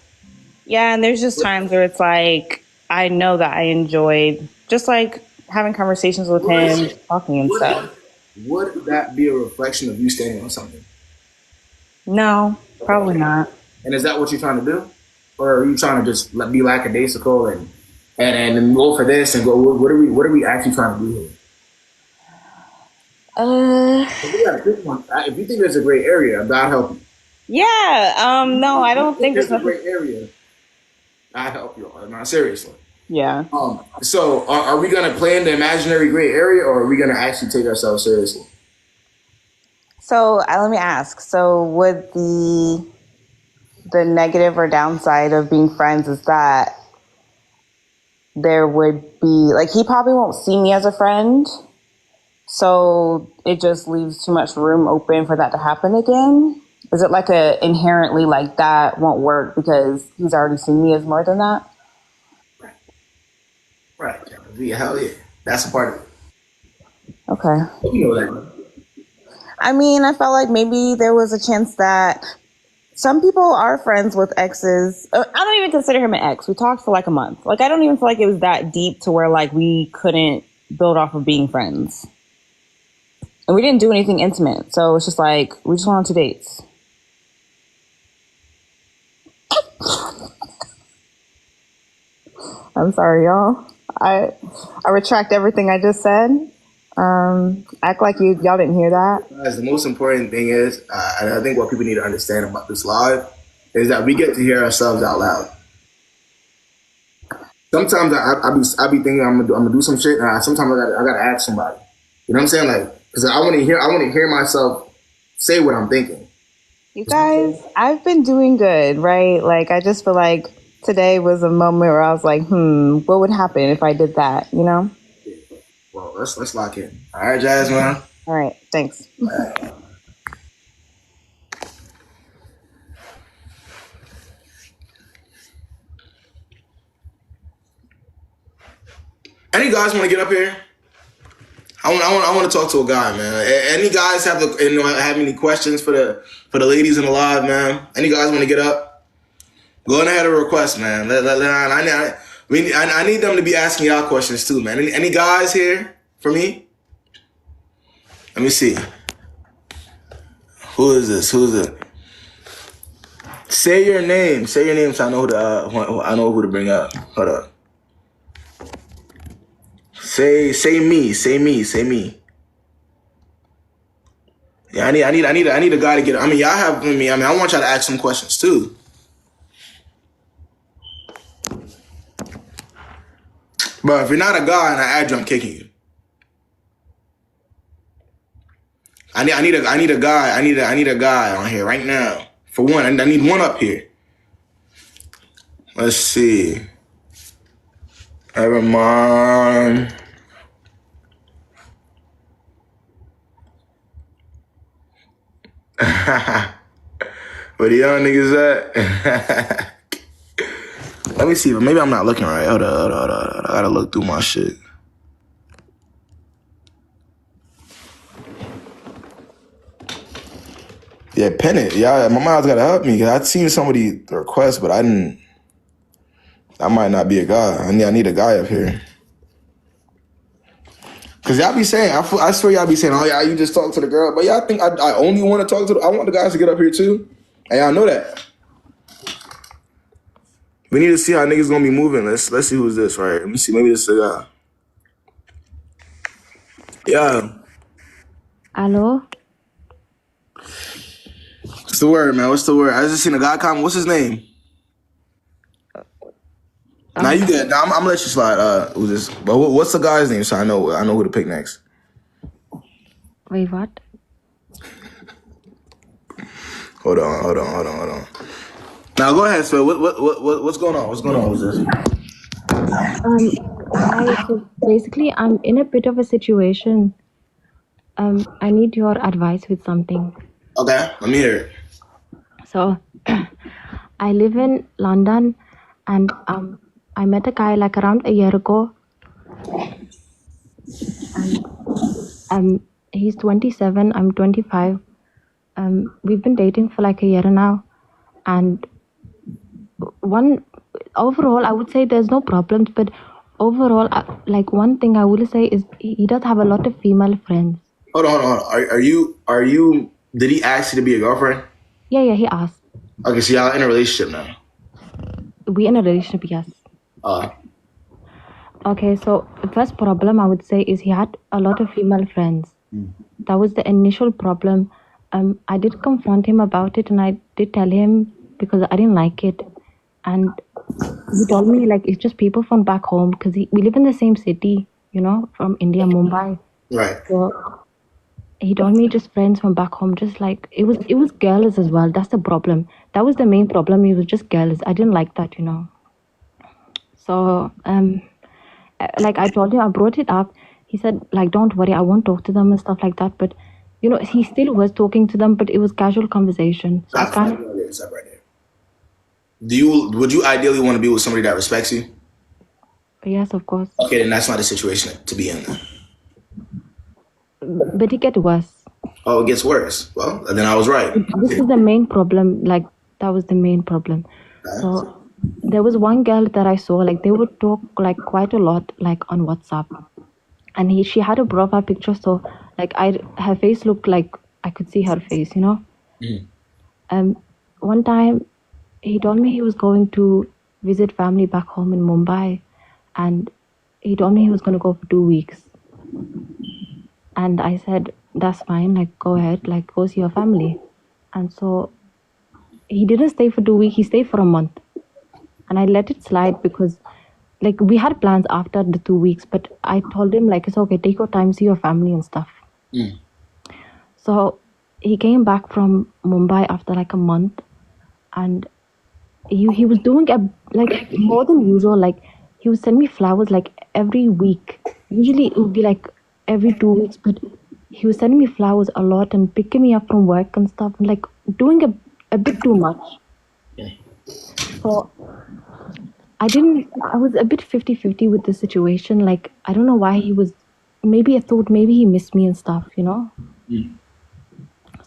Yeah, and there's just times where it's like, I know that I enjoyed just like having conversations with him, talking and stuff. Would that be a reflection of you standing on something? No, probably not. And is that what you're trying to do? Or are you trying to just be lackadaisical and go for this and go, what are we actually trying to do here? If you think there's a gray area, God help you. Yeah, no, I don't think there's a gray area. I help you. Not seriously. Yeah. So are we gonna play in the imaginary gray area, or are we gonna actually take ourselves seriously? So let me ask. So would the negative or downside of being friends is that there would be, like, he probably won't see me as a friend, so it just leaves too much room open for that to happen again? Is it like a inherently like that won't work because he's already seen me as more than that? Right. Yeah, hell yeah. That's a part of it. Okay. You know that. I mean, I felt like maybe there was a chance that some people are friends with exes. I don't even consider him an ex. We talked for like a month. Like, I don't even feel like it was that deep to where like we couldn't build off of being friends. And we didn't do anything intimate. So it's just like, we just went on 2 dates. I'm sorry, y'all. I retract everything I just said. Act like y'all didn't hear that. Guys, the most important thing is, and I think what people need to understand about this live is that we get to hear ourselves out loud. sometimes I be thinking I'm gonna do some shit, and sometimes I gotta ask somebody. You know what I'm saying? Like, because I want to hear myself say what I'm thinking. You guys, I've been doing good, right? Like, I just feel like today was a moment where I was like, what would happen if I did that, you know? Well, let's lock in. All right, Jasmine. All right, thanks. Any guys want to get up here? I want to talk to a guy, man. Any guys have any questions for the ladies in the live, man? Any guys want to get up? Go ahead and request, man. I need them to be asking y'all questions too, man. Any guys here for me? Let me see. Who is this? Who's it? Say your name. Say your name so I know who to bring up. Hold up. Say me. Yeah, I need a guy to get. I mean, y'all have me. I mean, I want y'all to ask some questions too. But if you're not a guy and I add you, I'm kicking you. I need a guy. I need a guy on here right now. For one, I need one up here. Let's see. Evermon. Where the young niggas at? Let me see. Maybe I'm not looking right. Hold on. I gotta look through my shit. Yeah, pen it. Yeah, my mom's gotta help me. I'd seen somebody request, but I didn't. I might not be a guy. I need a guy up here. Cause y'all be saying, I swear y'all be saying, oh yeah, you just talk to the girl. But y'all think I only want to talk to I want the guys to get up here too. And y'all know that. We need to see how niggas gonna be moving. Let's see who's this, right? Let me see. Maybe this is a guy. Yeah. Hello? What's the word, man? What's the word? I just seen a guy comment. What's his name? Now you get. I'm gonna let you slide. Who's this? But what's the guy's name? So I know who to pick next. Wait, what? Hold on. Now go ahead, Phil. What's going on? What's going on with this? So basically, I'm in a bit of a situation. I need your advice with something. Okay, let me hear it. So, I live in London, and I met a guy like around a year ago. And he's 27. I'm 25. We've been dating for like a year now, and overall, I would say there's no problems, but overall, like one thing I will say is he does have a lot of female friends. Hold on. Are you? Did he ask you to be a girlfriend? Yeah, he asked. Okay, so y'all in a relationship now? We in a relationship, yes. Okay, so the first problem I would say is he had a lot of female friends. That was the initial problem. I did confront him about it, and I did tell him because I didn't like it. And he told me like it's just people from back home because we live in the same city, you know, from India, Mumbai. Right. So he told me just friends from back home, just like it was girls as well. That's the problem. That was the main problem. It was just girls. I didn't like that, you know. So like I told him, I brought it up. He said like, don't worry, I won't talk to them and stuff like that. But you know, he still was talking to them, but it was casual conversation. So Stop right there. Would you ideally want to be with somebody that respects you? Yes, of course. Okay, then that's not a situation to be in. But it gets worse. Oh, it gets worse. Well, then I was right. This is the main problem. Like that was the main problem. So there was one girl that I saw, like they would talk like quite a lot, like on WhatsApp, and she had a profile picture, so like her face looked like I could see her face, you know. One time he told me he was going to visit family back home in Mumbai, and he told me he was going to go for 2 weeks. And I said, that's fine, like go ahead, like go see your family. And so he didn't stay for 2 weeks, he stayed for a month. And I let it slide because like we had plans after the 2 weeks, but I told him like it's okay, take your time, see your family and stuff. So he came back from Mumbai after like a month, and he was doing like more than usual. Like he would send me flowers like every week. Usually it would be like every 2 weeks, but he was sending me flowers a lot and picking me up from work and stuff, and like doing a bit too much. So I was a bit 50-50 with the situation. Like I don't know why maybe I thought maybe he missed me and stuff, you know.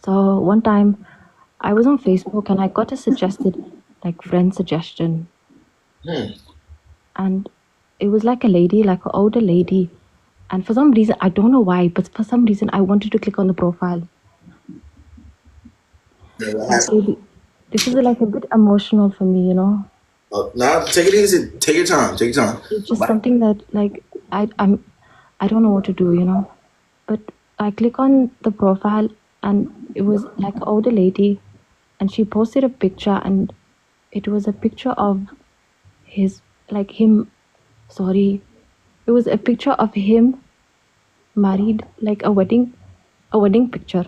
So one time I was on Facebook and I got a suggested like friend suggestion. And it was like a lady, like an older lady. And for some reason, I don't know why, but for some reason I wanted to click on the profile. So this is like a bit emotional for me, you know. Now take it easy. Take your time. Take your time. It's just something that like I don't know what to do, you know. But I click on the profile and it was like an older lady, and she posted a picture, and it was a picture of him. It was a picture of him married, like a wedding picture.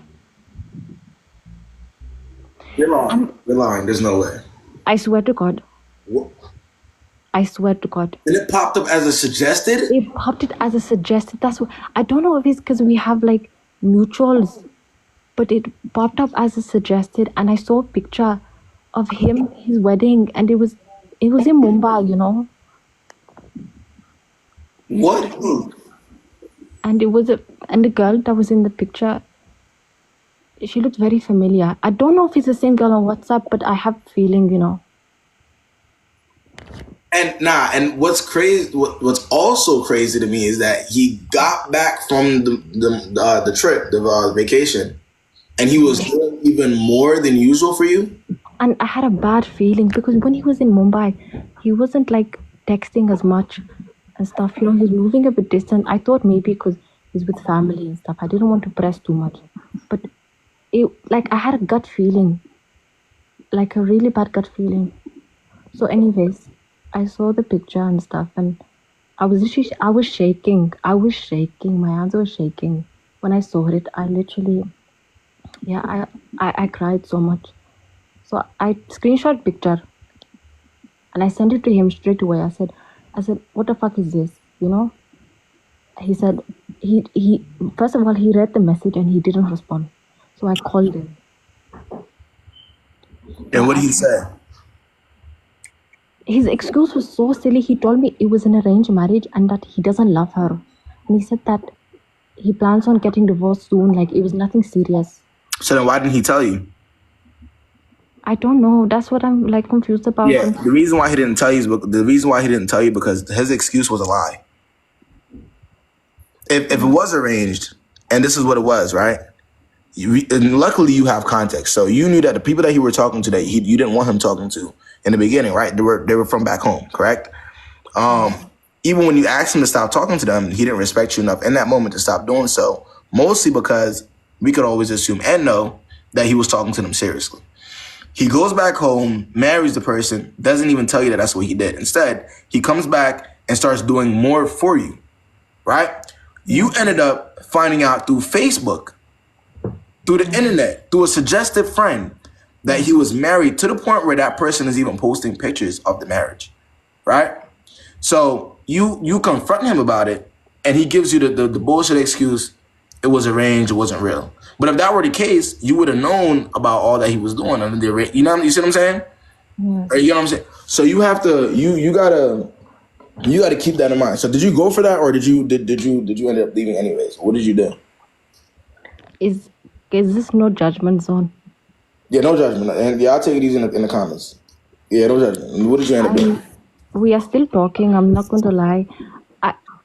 You're lying. You're lying. There's no way. I swear to God. What? I swear to God. And it popped up as a suggested? It popped it as a suggested. That's what I don't know if it's because we have like mutuals, but it popped up as a suggested, and I saw a picture of him, his wedding, and it was in Mumbai, you know. What? And the girl that was in the picture, she looked very familiar. I don't know if it's the same girl on WhatsApp, but I have a feeling, you know. And what's crazy, what's also crazy to me is that he got back from the trip, the vacation, and he was doing even more than usual for you. And I had a bad feeling because when he was in Mumbai, he wasn't like texting as much and stuff. You know, he was moving a bit distant. I thought maybe because he's with family and stuff. I didn't want to press too much, but I had a gut feeling, like a really bad gut feeling. So, anyways, I saw the picture and stuff, and I was shaking. My hands were shaking when I saw it. I literally, I cried so much. So I screenshot picture and I sent it to him straight away. I said, what the fuck is this? You know? He said, he first of all, he read the message and he didn't respond. So I called him. And what did he say? His excuse was so silly. He told me it was an arranged marriage and that he doesn't love her. And he said that he plans on getting divorced soon. Like it was nothing serious. So then why didn't he tell you? I don't know. That's what I'm like confused about. Yeah, the reason why he didn't tell you because his excuse was a lie. If it was arranged, and this is what it was, right? And luckily you have context, so you knew that the people that you were talking to, that you didn't want him talking to in the beginning, right? They were from back home, correct? Even when you asked him to stop talking to them, he didn't respect you enough in that moment to stop doing so. Mostly because we could always assume and know that he was talking to them seriously. He goes back home, marries the person, doesn't even tell you that that's what he did. Instead, he comes back and starts doing more for you, right? You ended up finding out through Facebook, through the internet, through a suggested friend, that he was married to the point where that person is even posting pictures of the marriage, right? So you confront him about it, and he gives you the bullshit excuse, it was arranged, it wasn't real. But if that were the case, you would have known about all that he was doing under the, you see what I'm saying? Yes. Or you know what I'm saying? So you have to, you gotta keep that in mind. So did you go for that, or did you end up leaving anyways? What did you do? Is this no judgment zone? Yeah, no judgment. And yeah, I'll take it easy in the comments. Yeah, no judgment. What did you end up doing? We are still talking. I'm not going to lie.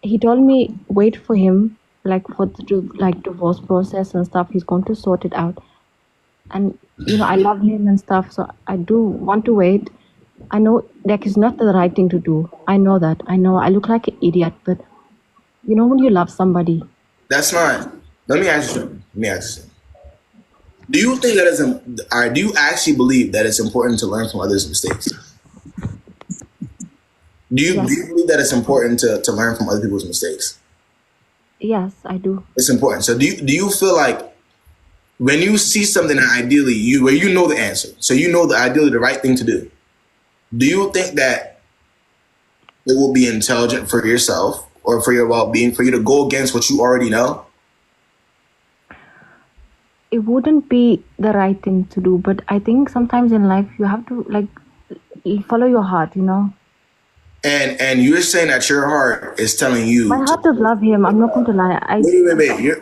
He told me wait for him, like for the divorce process and stuff. He's going to sort it out. And you know, I love him and stuff, so I do want to wait. I know like it's not the right thing to do. I know that. I know I look like an idiot, but you know when you love somebody. That's not. Let me ask you something. Do you think that do you actually believe that it's important to learn from others' mistakes? Do you Yes, believe that it's important to learn from other people's mistakes? yes, I do. It's important. So do you feel like when you see something that ideally where you know the answer, so you know the ideally the right thing to do you think that it will be intelligent for yourself or for your well-being for you to go against what you already know? It wouldn't be the right thing to do, but I think sometimes in life you have to like follow your heart, you know. And you're saying that your heart is telling My you to heart does love him. I'm not going to lie.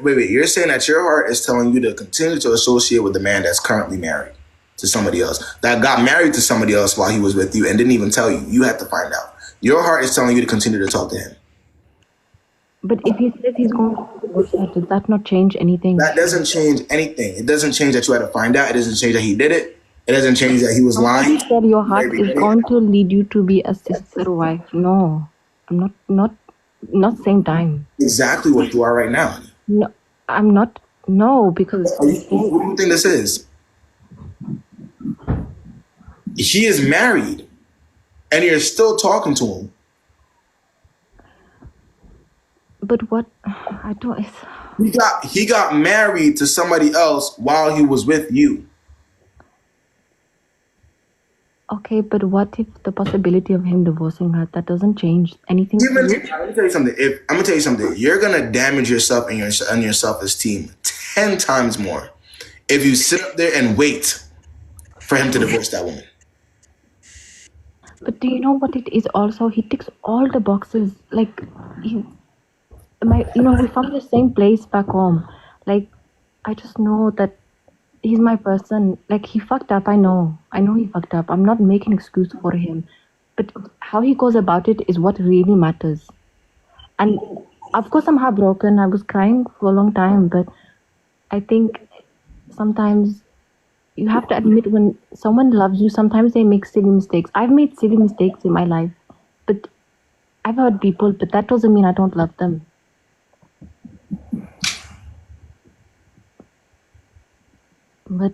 wait. You're saying that your heart is telling you to continue to associate with the man that's currently married to somebody else, that got married to somebody else while he was with you and didn't even tell you. You had to find out. Your heart is telling you to continue to talk to him. But if he says he's going to divorce her, does that not change anything? That doesn't change anything. It doesn't change that you had to find out. It doesn't change that he did it. It doesn't change that he was Somebody lying. said your heart is going to lead you to be a sister wife. No, I'm not same time. Exactly what you are right now. No, I'm not. No, because What do you think this is? He is married, and you're still talking to him. but what I don't. He got married to somebody else while he was with you. Okay, but what if the possibility of him divorcing her, that doesn't change anything for you? Let me tell you something. I'm gonna tell you something, you're gonna damage yourself and your self-esteem 10 times more if you sit up there and wait for him to divorce that woman. But do you know what it is also? He ticks all the boxes. Like, we're from the same place back home. Like, I just know that he's my person. Like, he fucked up. I know he fucked up. I'm not making excuse for him. But how he goes about it is what really matters. And of course, I'm heartbroken. I was crying for a long time. But I think sometimes you have to admit when someone loves you, sometimes they make silly mistakes. I've made silly mistakes in my life, but I've hurt people, but that doesn't mean I don't love them. But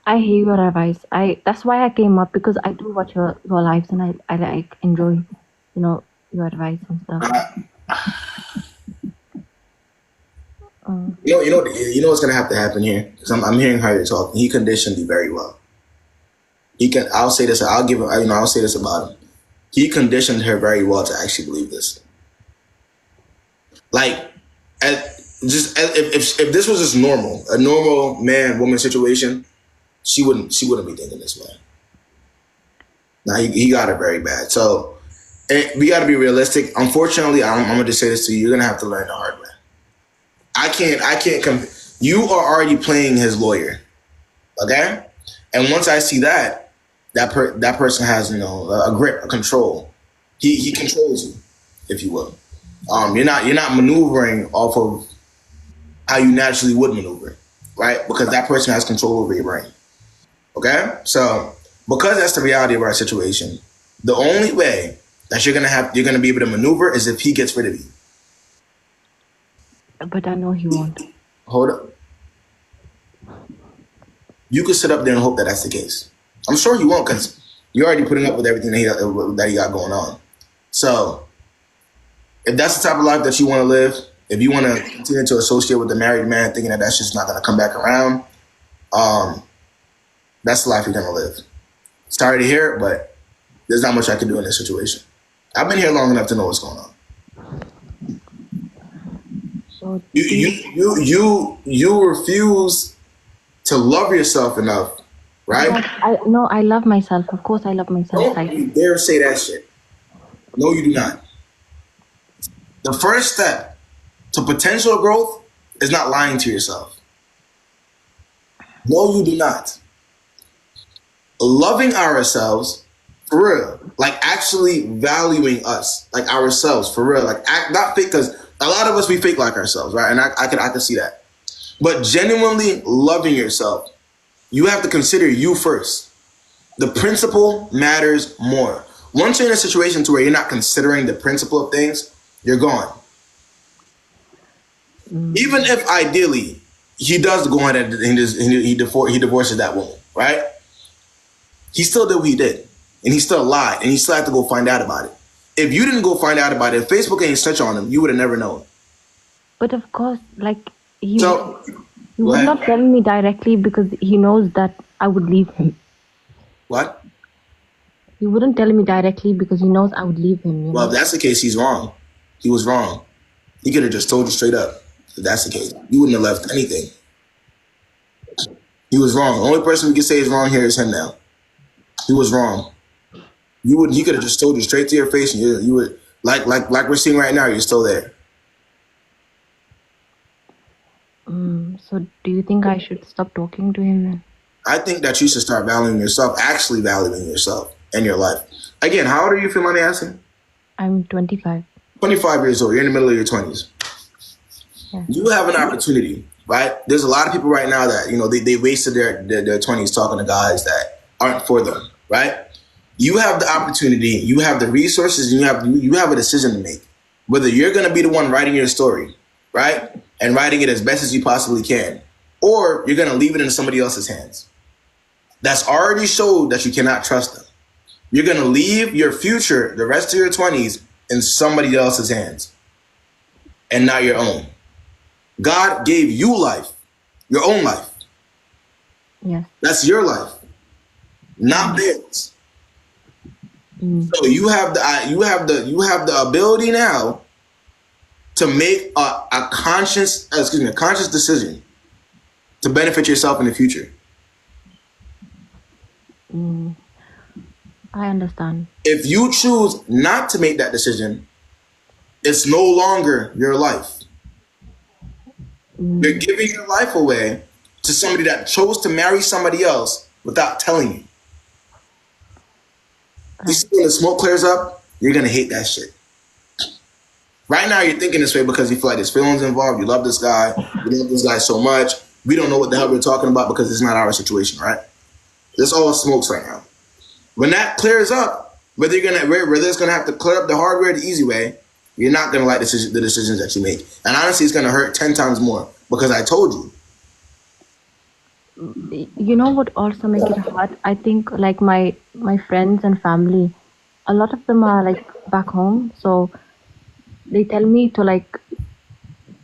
I hear your advice. That's why I came up, because I do watch your lives and I like enjoy, your advice and stuff. You know what's gonna have to happen here, because I'm hearing how you're talking. He conditioned you very well. I'll say this. I'll say this about him. He conditioned her very well to actually believe this. Like, if this was just a normal man woman situation, she wouldn't be thinking this way. Now he got it very bad. So we got to be realistic. Unfortunately, I'm gonna just say this to you. You're gonna have to learn the hard way. I can't. You are already playing his lawyer, okay? And once I see that person has a grip, a control. He controls you, if you will. You're not maneuvering off of how you naturally would maneuver, right? Because that person has control over your brain. Okay, so because that's the reality of our situation, the only way that you're gonna be able to maneuver is if he gets rid of you. But I know he won't. Hold up. You could sit up there and hope that that's the case. I'm sure you won't, because you're already putting up with everything that he got going on. So if that's the type of life that you want to live, if you want to continue to associate with the married man thinking that that's just not going to come back around, that's the life you're going to live. Sorry to hear it, but there's not much I can do in this situation. I've been here long enough to know what's going on. So you refuse to love yourself enough, right? I love myself. Of course I love myself. Don't you dare say that shit. No, you do not. The first step to potential growth is not lying to yourself. No, you do not. Loving ourselves for real, like actually valuing us, like ourselves for real, like not fake, because a lot of us, we fake like ourselves, right? And I can see that. But genuinely loving yourself, you have to consider you first. The principle matters more. Once you're in a situation to where you're not considering the principle of things, you're gone. Even if ideally he does go ahead and he divorces that woman, right? He still did what he did, and he still lied, and he still had to go find out about it. If you didn't go find out about it, if Facebook ain't such on him, you would have never known. But of course, like he So, would not tell me directly because he knows that I would leave him. What? He wouldn't tell me directly because he knows I would leave him. Well, if that's the case, he's wrong. He was wrong. He could have just told you straight up. If that's the case, you wouldn't have left anything. He was wrong. The only person we can say is wrong here is him now. He was wrong. He could have just told you straight to your face, and you would like we're seeing right now. You're still there. So do you think I should stop talking to him then? I think that you should start valuing yourself, actually valuing yourself and your life. Again, how old are you, if you mind me asking? I'm 25. 25 years old. You're in the middle of your 20s. Yeah. You have an opportunity, right? There's a lot of people right now that, they wasted their 20s talking to guys that aren't for them, right? You have the opportunity, you have the resources, and you have a decision to make. Whether you're going to be the one writing your story, right? And writing it as best as you possibly can, or you're going to leave it in somebody else's hands. That's already showed that you cannot trust them. You're going to leave your future, the rest of your 20s, in somebody else's hands and not your own. God gave you life, your own life. Yes. That's your life, not theirs. So you have the ability now to make a conscious decision to benefit yourself in the future. I understand. If you choose not to make that decision, it's no longer your life. You're giving your life away to somebody that chose to marry somebody else without telling you. You see, when the smoke clears up, you're going to hate that shit. Right now, you're thinking this way because you feel like there's feelings involved. You love this guy. You love this guy so much. We don't know what the hell we're talking about because it's not our situation, right? This all smokes right now. When that clears up, whether it's going to have to clear up the hard way or the easy way, you're not going to like the decisions that you make. And honestly, it's going to hurt 10 times more because I told you. You know what also make it hard? I think like my friends and family, a lot of them are like back home, so they tell me to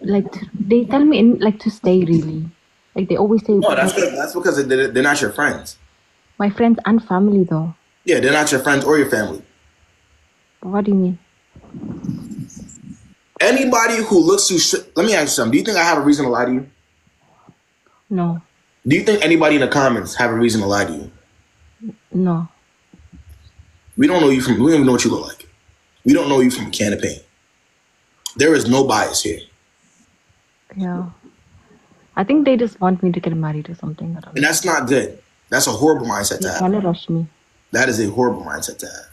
they tell me to stay really. Like they always say. No, that's because they're not your friends. My friends and family though. Yeah, they're not your friends or your family. What do you mean? Anybody who looks you, let me ask you something. Do you think I have a reason to lie to you? No. Do you think anybody in the comments have a reason to lie to you? No. We don't even know what you look like. We don't know you from a can of paint. There is no bias here. Yeah. I think they just want me to get married or something. And that's not good. That's a horrible mindset to have. They kind of rush me. That is a horrible mindset to have.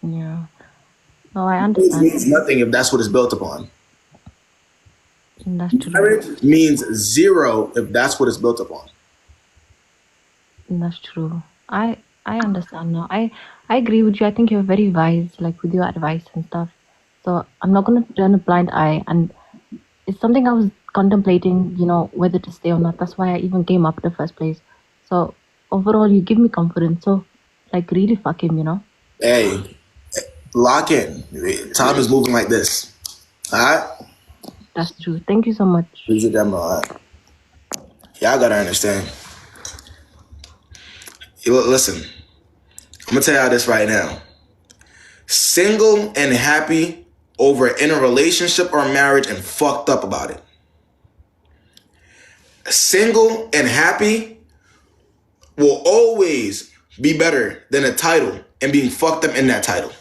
Yeah. No, I understand. It means nothing if that's what it's built upon. That's true. Marriage means zero if that's what it's built upon. That's true. I understand now. I agree with you. I think you're very wise, like with your advice and stuff. So I'm not gonna turn a blind eye, and it's something I was contemplating, whether to stay or not. That's why I even came up in the first place. So overall, you give me confidence. So like really fuck him, Hey, lock in. Time is moving like this. All right? That's true. Thank you so much. Please your demo. All right? Y'all gotta understand. Listen, I'm gonna tell y'all this right now. Single and happy over in a relationship or marriage and fucked up about it. Single and happy will always be better than a title and being fucked up in that title.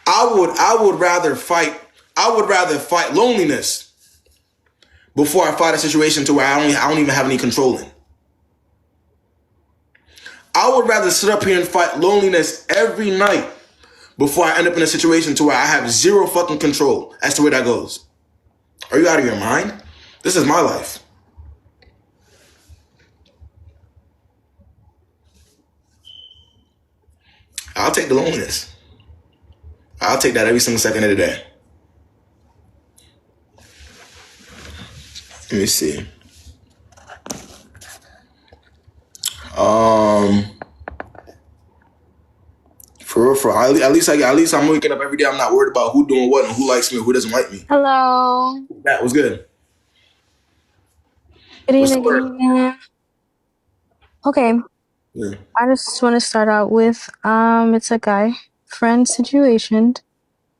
I would rather fight loneliness before I fight a situation to where I don't even have any control in. I would rather sit up here and fight loneliness every night before I end up in a situation to where I have zero fucking control as to where that goes. Are you out of your mind? This is my life. I'll take the loneliness. I'll take that every single second of the day. Let me see. For real. At least I'm waking up every day. I'm not worried about who doing what and who likes me and who doesn't like me. Hello. That was good. Good What's the evening. Good word? evening. Okay. Yeah. I just want to start out with it's a guy friend situation,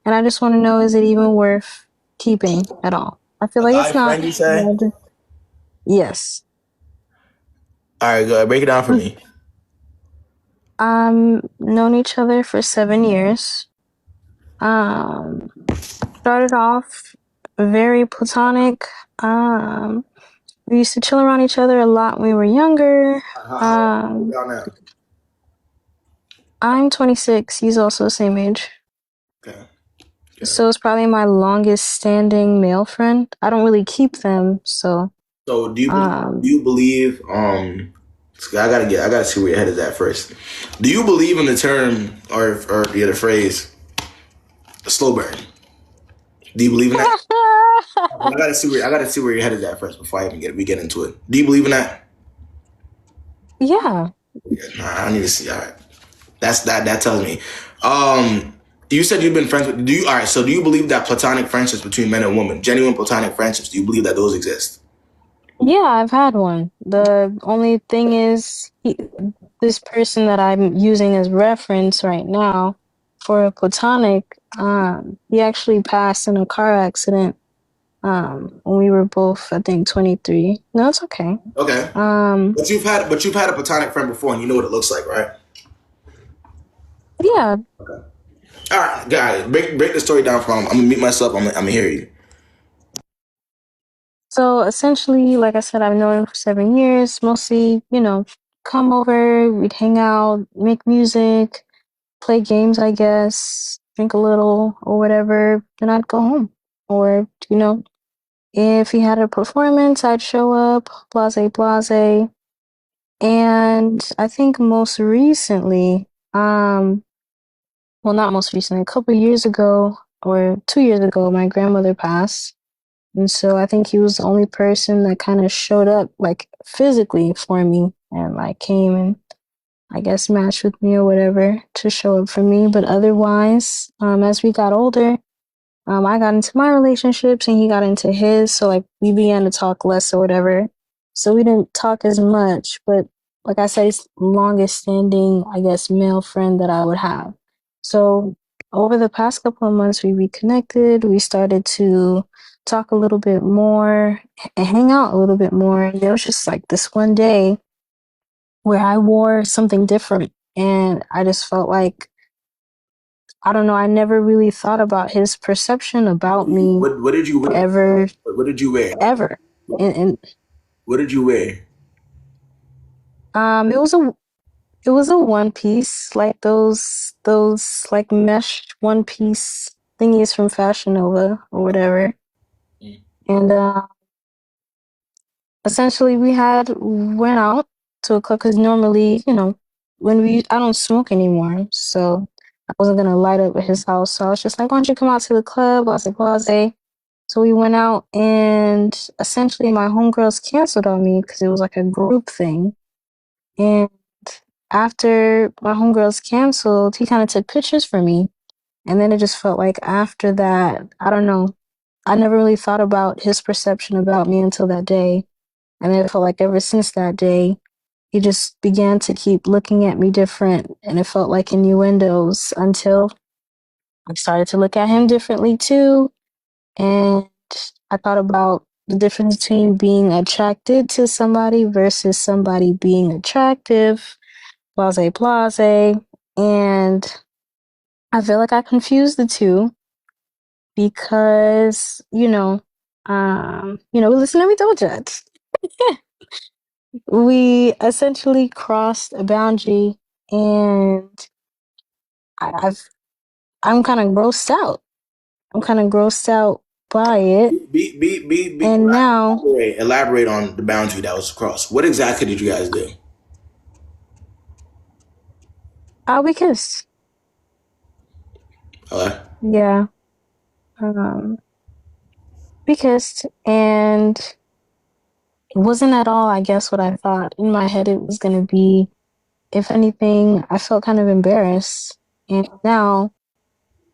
and I just want to know, is it even worth keeping at all? I feel A like guy it's not. friend, you say? Yes. All right, go ahead. Break it down for me. Known each other for 7 years. Um, Started off very platonic. We used to chill around each other a lot when we were younger. How old are y'all now? I'm 26. He's also the same age. Okay. So it's probably my longest standing male friend. I don't really keep them, so So do you believe I gotta see where your head is at first. Do you believe in the term or the phrase slow burn? Do you believe in that? I gotta see where your head is at first before I even get into it. Do you believe in that? yeah. Yeah, nah, I need to see. All right. That tells me. You said you've been friends with. Do you all right? So do you believe that platonic friendships between men and women, genuine platonic friendships, do you believe that those exist? Yeah, I've had one. The only thing is, this person that I'm using as reference right now for a platonic, he actually passed in a car accident when we were both, I think, 23. No, it's okay. Okay. But you've had a platonic friend before, and you know what it looks like, right? Yeah. Okay. All right, got it. Break the story down from. I'm gonna meet myself. I'm gonna hear you. So essentially, like I said, I've known him for 7 years. Mostly, come over, we'd hang out, make music, play games, I guess, drink a little or whatever, then I'd go home. Or, if he had a performance, I'd show up, blase, blase. And I think most recently, well, not most recently, a couple of years ago or 2 years ago, my grandmother passed. And so I think he was the only person that kind of showed up, like, physically for me and, like, came and I guess matched with me or whatever to show up for me. But otherwise, as we got older, I got into my relationships and he got into his. So like we began to talk less or whatever. So we didn't talk as much. But like I said, it's the longest standing, I guess, male friend that I would have. So over the past couple of months, we reconnected. We started to talk a little bit more and hang out a little bit more. And there was just like this one day where I wore something different. And I just felt like, I don't know, I never really thought about his perception about me What did you wear? ever, What did you wear? ever. And What did you wear? it was a one piece, like those like mesh one piece thingies from Fashion Nova or whatever. And essentially we went out to a club because normally, I don't smoke anymore, so I wasn't gonna light up at his house. So I was just like, why don't you come out to the club? Blase blase. So we went out, and essentially my homegirls canceled on me because it was like a group thing. And after my homegirls canceled, he kind of took pictures for me. And then it just felt like after that, I don't know, I never really thought about his perception about me until that day. And then it felt like ever since that day, he just began to keep looking at me different. And it felt like innuendos until I started to look at him differently too. And I thought about the difference between being attracted to somebody versus somebody being attractive, blase blase. And I feel like I confused the two because, listen, let me double check. We essentially crossed a boundary, and I've I'm kind of grossed out. I'm kind of grossed out by it. And now, Elaborate on the boundary that was crossed. What exactly did you guys do? we kissed. Yeah. Um, we kissed, and it wasn't at all, I guess, what I thought. In my head, it was going to be. If anything, I felt kind of embarrassed. And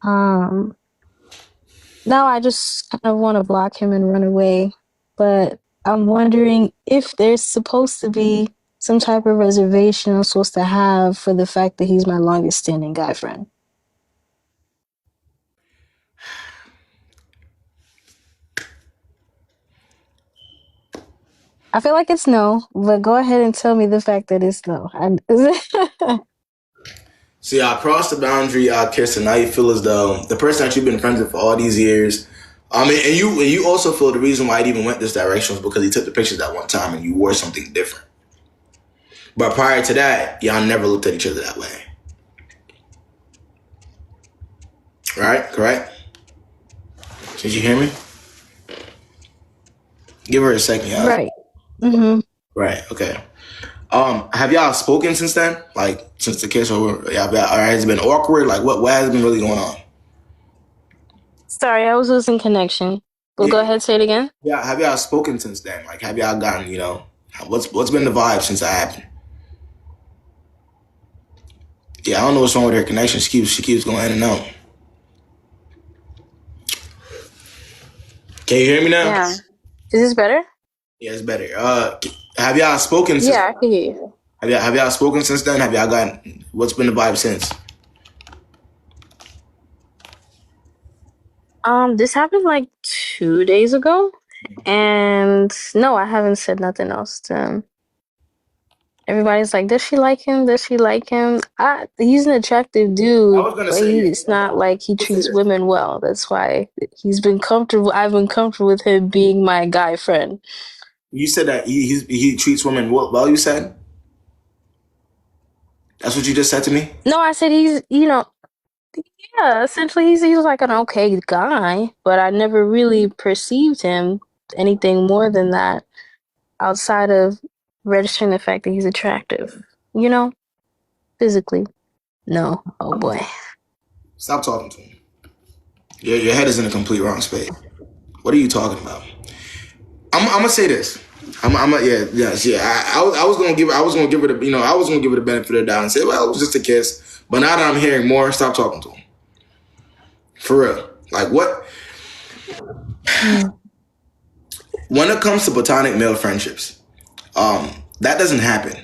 um, now I just kind of want to block him and run away. But I'm wondering if there's supposed to be some type of reservation I'm supposed to have for the fact that he's my longest standing guy friend. I feel like it's no, but go ahead and tell me the fact that it's no. See, I crossed the boundary, I kissed, and now you feel as though the person that you've been friends with for all these years. I mean, and you also feel the reason why it even went this direction was because he took the pictures that one time and you wore something different. But prior to that, y'all never looked at each other that way. Right? Correct? Did you hear me? Give her a second, y'all. Right. Mm-hmm. Right. Okay. Have y'all spoken since then? Like since the kiss, or has it been awkward? Like what has been really going on? Sorry, I was losing connection. Well, go Yeah. ahead, say it again. Yeah. Have y'all spoken since then? Like have y'all gotten, what's been the vibe since that happened? Yeah, I don't know what's wrong with her connection. She keeps going in and out. Can you hear me now? Yeah. Is this better? Yeah, it's better. Have y'all spoken since? Yeah, I can hear you. Have y'all spoken since then? Have y'all gotten? What's been the vibe since? This happened like 2 days ago, and no, I haven't said nothing else to him. Everybody's like, "Does she like him? Does she like him?" He's an attractive I dude, was gonna but say, yeah. it's not like he I would say treats this. women well. That's why he's been comfortable. I've been comfortable with him being my guy friend. You said that he treats women well. You said that's what you just said to me. No, I said yeah, essentially he's like an okay guy, but I never really perceived him anything more than that outside of registering the fact that he's attractive. Physically. No. Oh boy. Stop talking to him. Your head is in a complete wrong space. What are you talking about? I'm gonna say this. I was gonna give it the benefit of the doubt and say, well, it was just a kiss. But now that I'm hearing more, stop talking to him. For real. Like what? When it comes to platonic male friendships, that doesn't happen.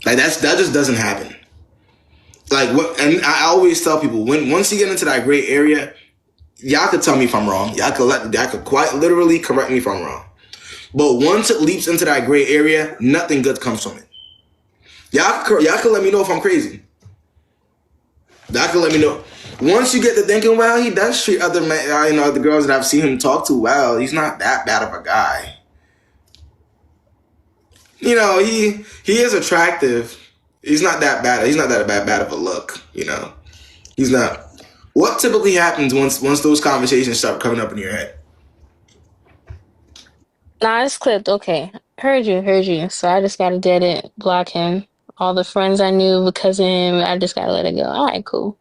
Like that just doesn't happen. Like what? And I always tell people once you get into that gray area, y'all could tell me if I'm wrong. Y'all could quite literally correct me if I'm wrong. But once it leaps into that gray area, nothing good comes from it. Y'all can let me know if I'm crazy. Y'all can let me know. Once you get to thinking, well, he does treat other men, other girls that I've seen him talk to, well, he's not that bad of a guy. He is attractive. He's not that bad. He's not that bad of a look. He's not. What typically happens once those conversations start coming up in your head? Nah, it's clipped. Okay. Heard you. So I just gotta dead it, block him. All the friends I knew because of him, I just gotta let it go. All right, cool.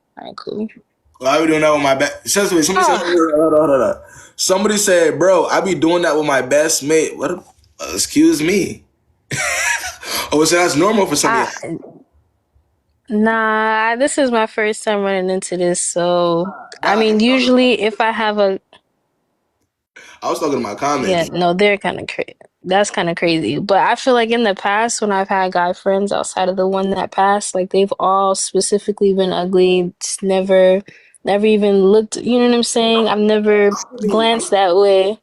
Well, I be doing that with my best. Somebody said, Oh, hold on. Somebody said, bro, I be doing that with my best mate. What? Excuse me. Oh, so that's normal for some of you. nah, this is my first time running into this. So, I Nah, mean, usually if I have I was talking to my yeah, comments. no, they're kind of crazy. That's kind of crazy. But I feel like in the past, when I've had guy friends outside of the one that passed, like they've all specifically been ugly. It's never even looked. You know what I'm saying? I've never glanced that way.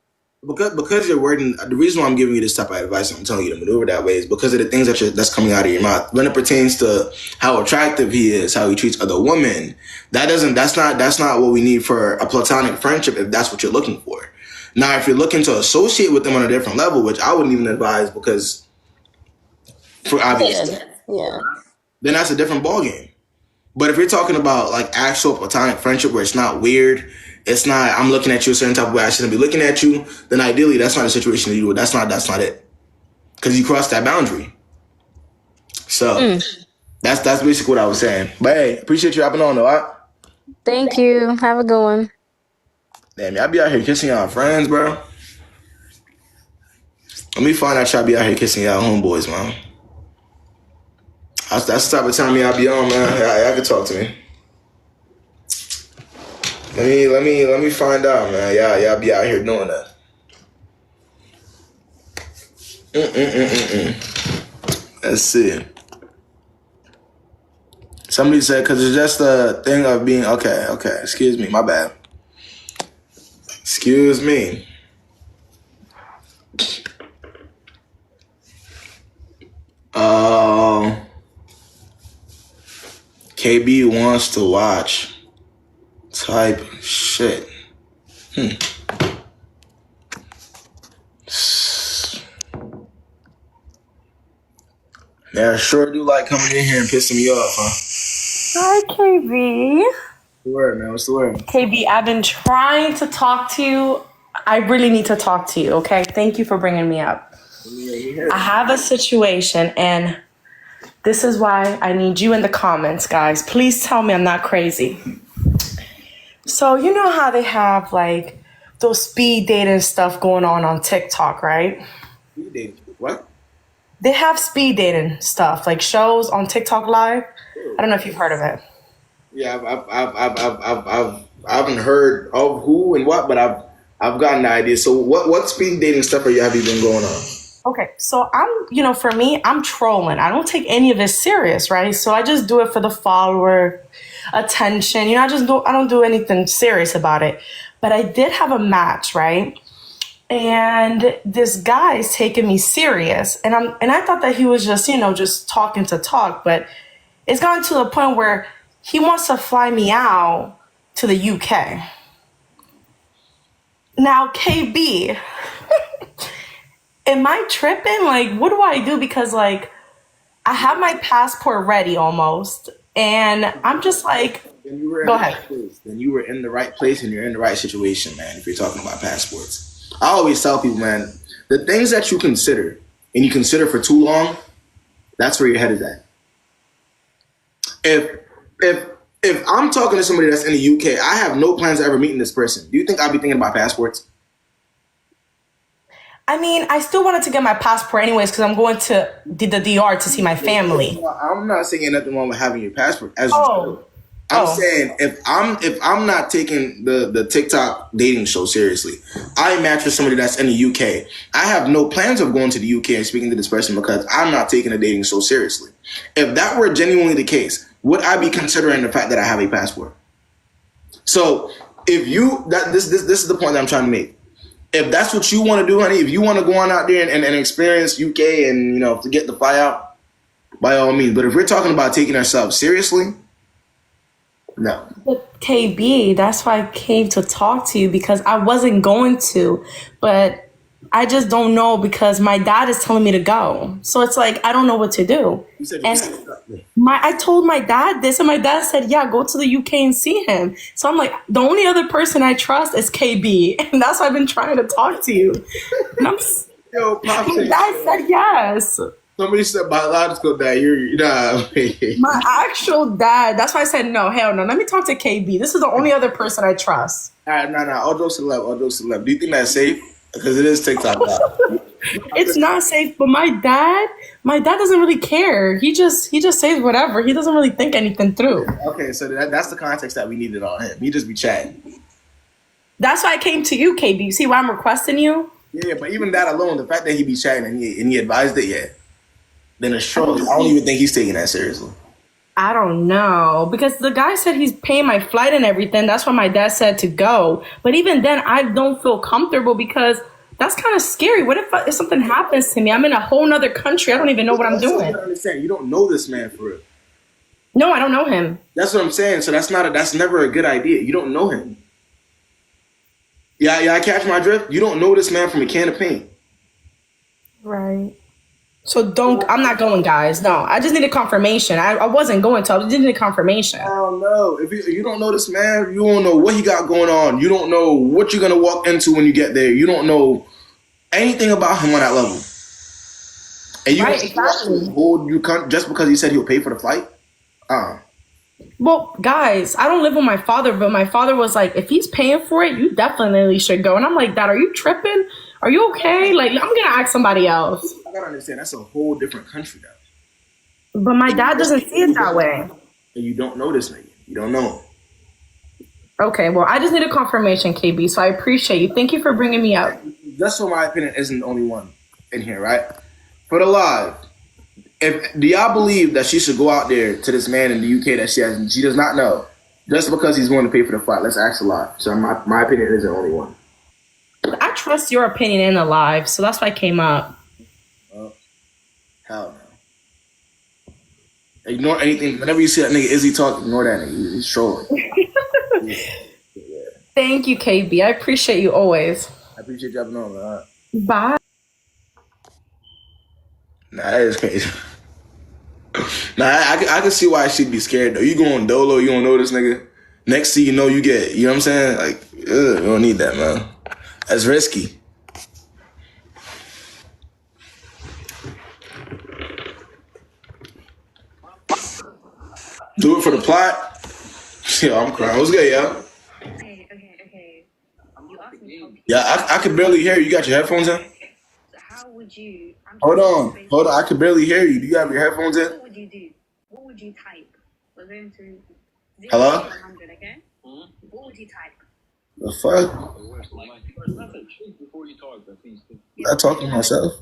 Because you're wording, the reason why I'm giving you this type of advice, I'm telling you to maneuver that way, is because of the things that's coming out of your mouth. When it pertains to how attractive he is, how he treats other women, that's not what we need for a platonic friendship if that's what you're looking for. Now, if you're looking to associate with them on a different level, which I wouldn't even advise because for obvious Yeah, stuff, yeah. then that's a different ballgame. But if you're talking about like actual platonic friendship where it's not weird, it's not I'm looking at you a certain type of way I shouldn't be looking at you, then ideally that's not a situation that you would. That's not it. Because you crossed that boundary. So that's basically what I was saying. But hey, appreciate you hopping on though. Thank you. Have a good one. Damn, y'all be out here kissing y'all friends, bro. Let me find out y'all be out here kissing y'all homeboys, man. That's the type of time I be on, man. Y'all can talk to me. Let me find out, man. Y'all be out here doing that. Let's see. Somebody said, because it's just a thing of being, okay. Excuse me, my bad. Excuse me. KB wants to watch type shit. Yeah, I sure do like coming in here and pissing me off, huh? Hi, KB. What's the word, man? What's the word? KB, I've been trying to talk to you. I really need to talk to you, okay? Thank you for bringing me up. I have a situation, and this is why I need you in the comments, guys. Please tell me I'm not crazy. So, you know how they have, like, those speed dating stuff going on TikTok, right? Speed dating? What? They have speed dating stuff, like shows on TikTok Live. I don't know if you've heard of it. Yeah, I haven't heard of who and what, but I've gotten the idea. So what speed dating stuff have you been going on? Okay, so for me, I'm trolling. I don't take any of this serious, right? So I just do it for the follower attention. I don't do anything serious about it. But I did have a match, right? And this guy is taking me serious, and I thought that he was just talking to talk, but it's gotten to the point where he wants to fly me out to the UK. Now, KB, am I tripping? Like, what do I do? Because, like, I have my passport ready almost, and I'm just like, go ahead. Then you were in the right place and you're in the right situation, man, if you're talking about passports. I always tell people, man, the things that you consider and you consider for too long, that's where your head is at. If I'm talking to somebody that's in the UK, I have no plans of ever meeting this person. Do you think I'll be thinking about passports? I mean, I still wanted to get my passport anyways because I'm going to the DR to see my family. I'm not saying nothing wrong with having your passport. I'm saying if I'm not taking the TikTok dating show seriously, I match with somebody that's in the UK. I have no plans of going to the UK and speaking to this person because I'm not taking the dating show seriously. If that were genuinely the case, would I be considering the fact that I have a passport? So if this is the point that I'm trying to make. If that's what you want to do, honey, if you want to go on out there and experience UK and to get the fly out, by all means. But if we're talking about taking ourselves seriously, no. But KB, that's why I came to talk to you because I wasn't going to, but I just don't know because my dad is telling me to go. So it's like I don't know what to do. I told my dad this, and my dad said, "Yeah, go to the UK and see him." So I'm like, the only other person I trust is KB, and that's why I've been trying to talk to you. And my dad said yes. Somebody said biological dad. My actual dad. That's why I said no. Hell no. Let me talk to KB. This is the only other person I trust. All right, no. All jokes to left. Do you think that's safe? Because it is TikTok now. It's not safe, but my dad doesn't really care. He just says whatever. He doesn't really think anything through. Okay, so that's the context that we needed on him. He just be chatting. That's why I came to you, KB. You see why I'm requesting you? Yeah, but even that alone, the fact that he be chatting and he advised it, yeah, then it's true. I don't even think he's taking that seriously. I don't know, because the guy said he's paying my flight and everything. That's why my dad said to go. But even then, I don't feel comfortable because that's kind of scary. What if something happens to me? I'm in a whole nother country. I don't even know what I'm doing. I understand. You don't know this man for real. No, I don't know him. That's what I'm saying. So that's never a good idea. You don't know him. Yeah, I catch my drift. You don't know this man from a can of paint. Right. So I'm not going, guys. No, I just need a confirmation. I wasn't going to. I just need a confirmation. Oh, no. If you don't know this man, you don't know what he got going on. You don't know what you're going to walk into when you get there. You don't know anything about him on that level. And you exactly. Just because he said he'll pay for the flight? Well, guys, I don't live with my father, but my father was like, if he's paying for it, you definitely should go. And I'm like, Dad, are you tripping? Are you okay? Like, I'm going to ask somebody else. I gotta understand, that's a whole different country now. But my dad doesn't see it that way. And you don't know this nigga. You don't know him. Okay, well, I just need a confirmation, KB, so I appreciate you. Thank you for bringing me up. Just so my opinion isn't the only one in here, right? For the live, do y'all believe that she should go out there to this man in the UK that she does not know, just because he's willing to pay for the flight? Let's ask a lot. So my opinion isn't the only one. I trust your opinion in the live, so that's why I came up. Hell no. Ignore anything. Whenever you see that nigga Izzy talk, ignore that nigga. He's trolling. Thank you, KB. I appreciate you always. I appreciate you having on, man. Bye. Nah, that is crazy. Nah, I can see why she'd be scared though. You going dolo, you don't know this nigga. Next thing you know, you know what I'm saying? Like, you don't need that, man. That's risky. Do it for the plot. Yeah, I'm crying. What's good, yo? Okay. Yeah, I could barely hear you. You got your headphones in? How would you? Hold on. I could barely hear you. Do you have your headphones in? What would you do? What would you type? We're going to 0 to 100, okay? What would you type? The fuck? I talk to myself.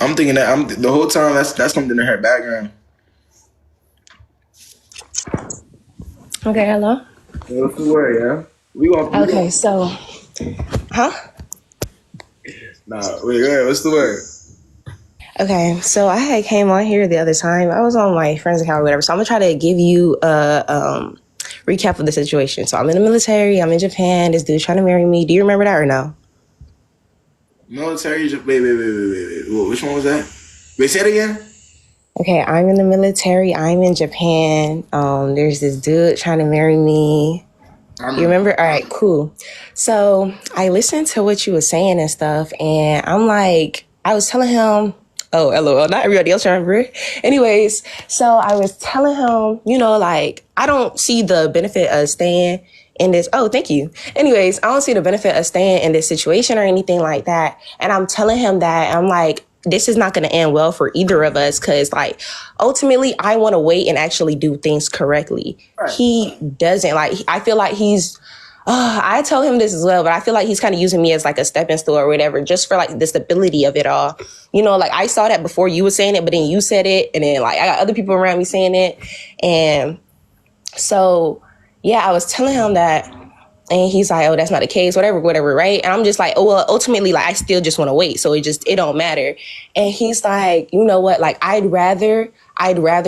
I'm thinking that the whole time that's something in her background. Okay, hello? What's the word, yeah? Okay, so... Huh? Nah, wait, what's the word? Okay, so I had came on here the other time. I was on my friend's account or whatever, so I'm going to try to give you a recap of the situation. So I'm in the military. I'm in Japan. This dude's trying to marry me. Do you remember that or no? Military? Wait. Which one was that? Wait, say it again? Okay, I'm in the military. I'm in Japan. There's this dude trying to marry me. You remember? All right, cool. So I listened to what you were saying and stuff, and I'm like, I was telling him, oh, LOL, not everybody else remember. Anyways, so I was telling him, like, I don't see the benefit of staying in this. Oh, thank you. Anyways, I don't see the benefit of staying in this situation or anything like that. And I'm telling him that I'm like, this is not going to end well for either of us because, like, ultimately, I want to wait and actually do things correctly. Right. He doesn't. Like, I feel like he's... I tell him this as well, but I feel like he's kind of using me as like a stepping stool or whatever, just for like the stability of it all. Like I saw that before you were saying it, but then you said it, and then like I got other people around me saying it. And so, yeah, I was telling him that. And he's like, oh, that's not the case, whatever, right? And I'm just like, oh, well, ultimately, like, I still just want to wait. So it don't matter. And he's like, you know what? Like, I'd rather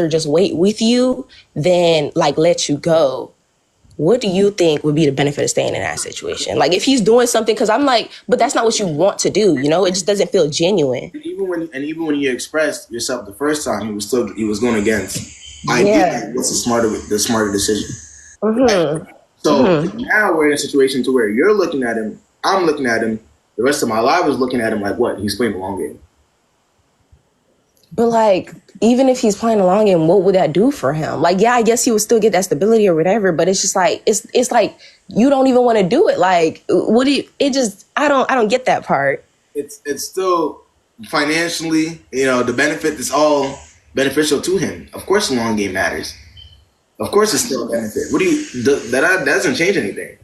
just wait with you than, like, let you go. What do you think would be the benefit of staying in that situation? Like, if he's doing something, because I'm like, but that's not what you want to do, It just doesn't feel genuine. Even when you expressed yourself the first time, he was going against. I get what's the smarter decision. Mm-hmm. Right? So now we're in a situation to where you're looking at him, I'm looking at him, the rest of my life is looking at him like what? He's playing the long game. But like, even if he's playing the long game, what would that do for him? Like, yeah, I guess he would still get that stability or whatever, but it's just like, it's like, you don't even want to do it. Like, I don't get that part. It's still financially, the benefit is all beneficial to him. Of course the long game matters. Of course it's still a benefit. That doesn't change anything.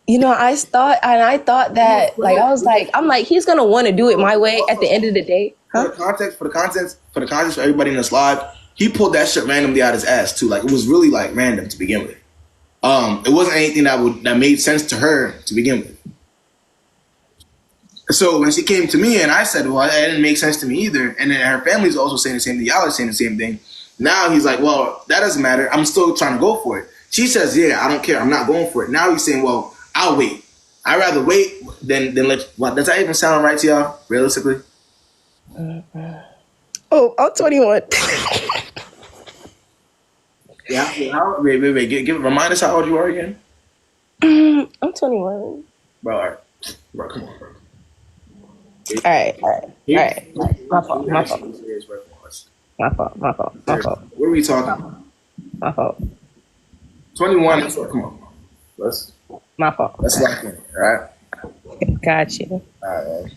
I thought that, like, I'm like, he's going to want to do it my way at the end of the day. Huh? For the context for everybody in this live, he pulled that shit randomly out his ass too. Like, it was really like random to begin with. It wasn't anything that made sense to her to begin with. So when she came to me and I said, well, it didn't make sense to me either. And then her family's also saying the same thing. Y'all are saying the same thing. Now he's like, well, that doesn't matter. I'm still trying to go for it. She says, yeah, I don't care. I'm not going for it. Now he's saying, well, I'll wait. I'd rather wait than let. What, does that even sound right to y'all, realistically? Oh, I'm 21. Yeah. Wait. Remind us how old you are again. I'm 21. Bro, come on, bro. All right. My fault. What are we talking about? My fault. 21. Come on. Let's lock in it, all right? Got you. All right.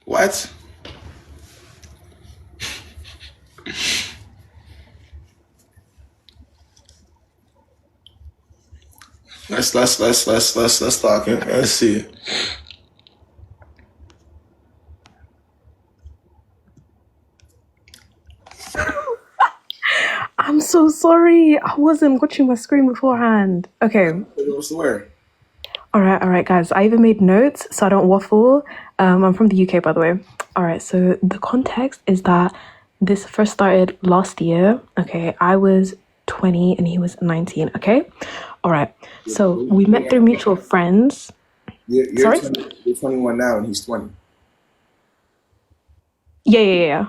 What? Let's talk. Let's see. I'm so sorry. I wasn't watching my screen beforehand. Okay. I swear. All right, guys. I even made notes so I don't waffle. I'm from the UK, by the way. All right, so the context is that this first started last year. Okay, I was 20 and he was 19. Okay, all right. So we met through mutual friends. Sorry? 21 now and he's 20. Yeah.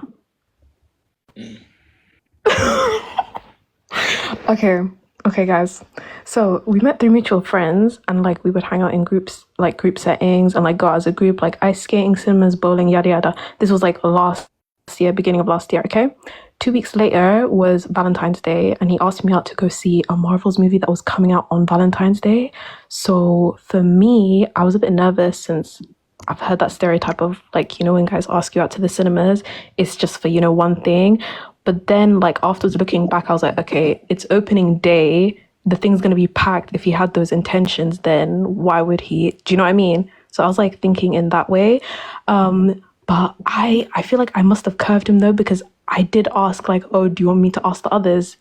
Okay, guys. So we met through mutual friends and like we would hang out in groups, like group settings and like go out as a group, like ice skating, cinemas, bowling, yada yada. This was like last year, beginning of last year, okay? 2 weeks later was Valentine's Day and he asked me out to go see a Marvel's movie that was coming out on Valentine's Day. So for me, I was a bit nervous since I've heard that stereotype of like, you know, when guys ask you out to the cinemas, it's just for, you know, one thing. But then like afterwards looking back, I was like, okay, it's opening day. The thing's going to be packed. If he had those intentions, then why would he? Do you know what I mean? So I was like thinking in that way. But I feel like I must have curved him though, because I did ask like, oh, do you want me to ask the others?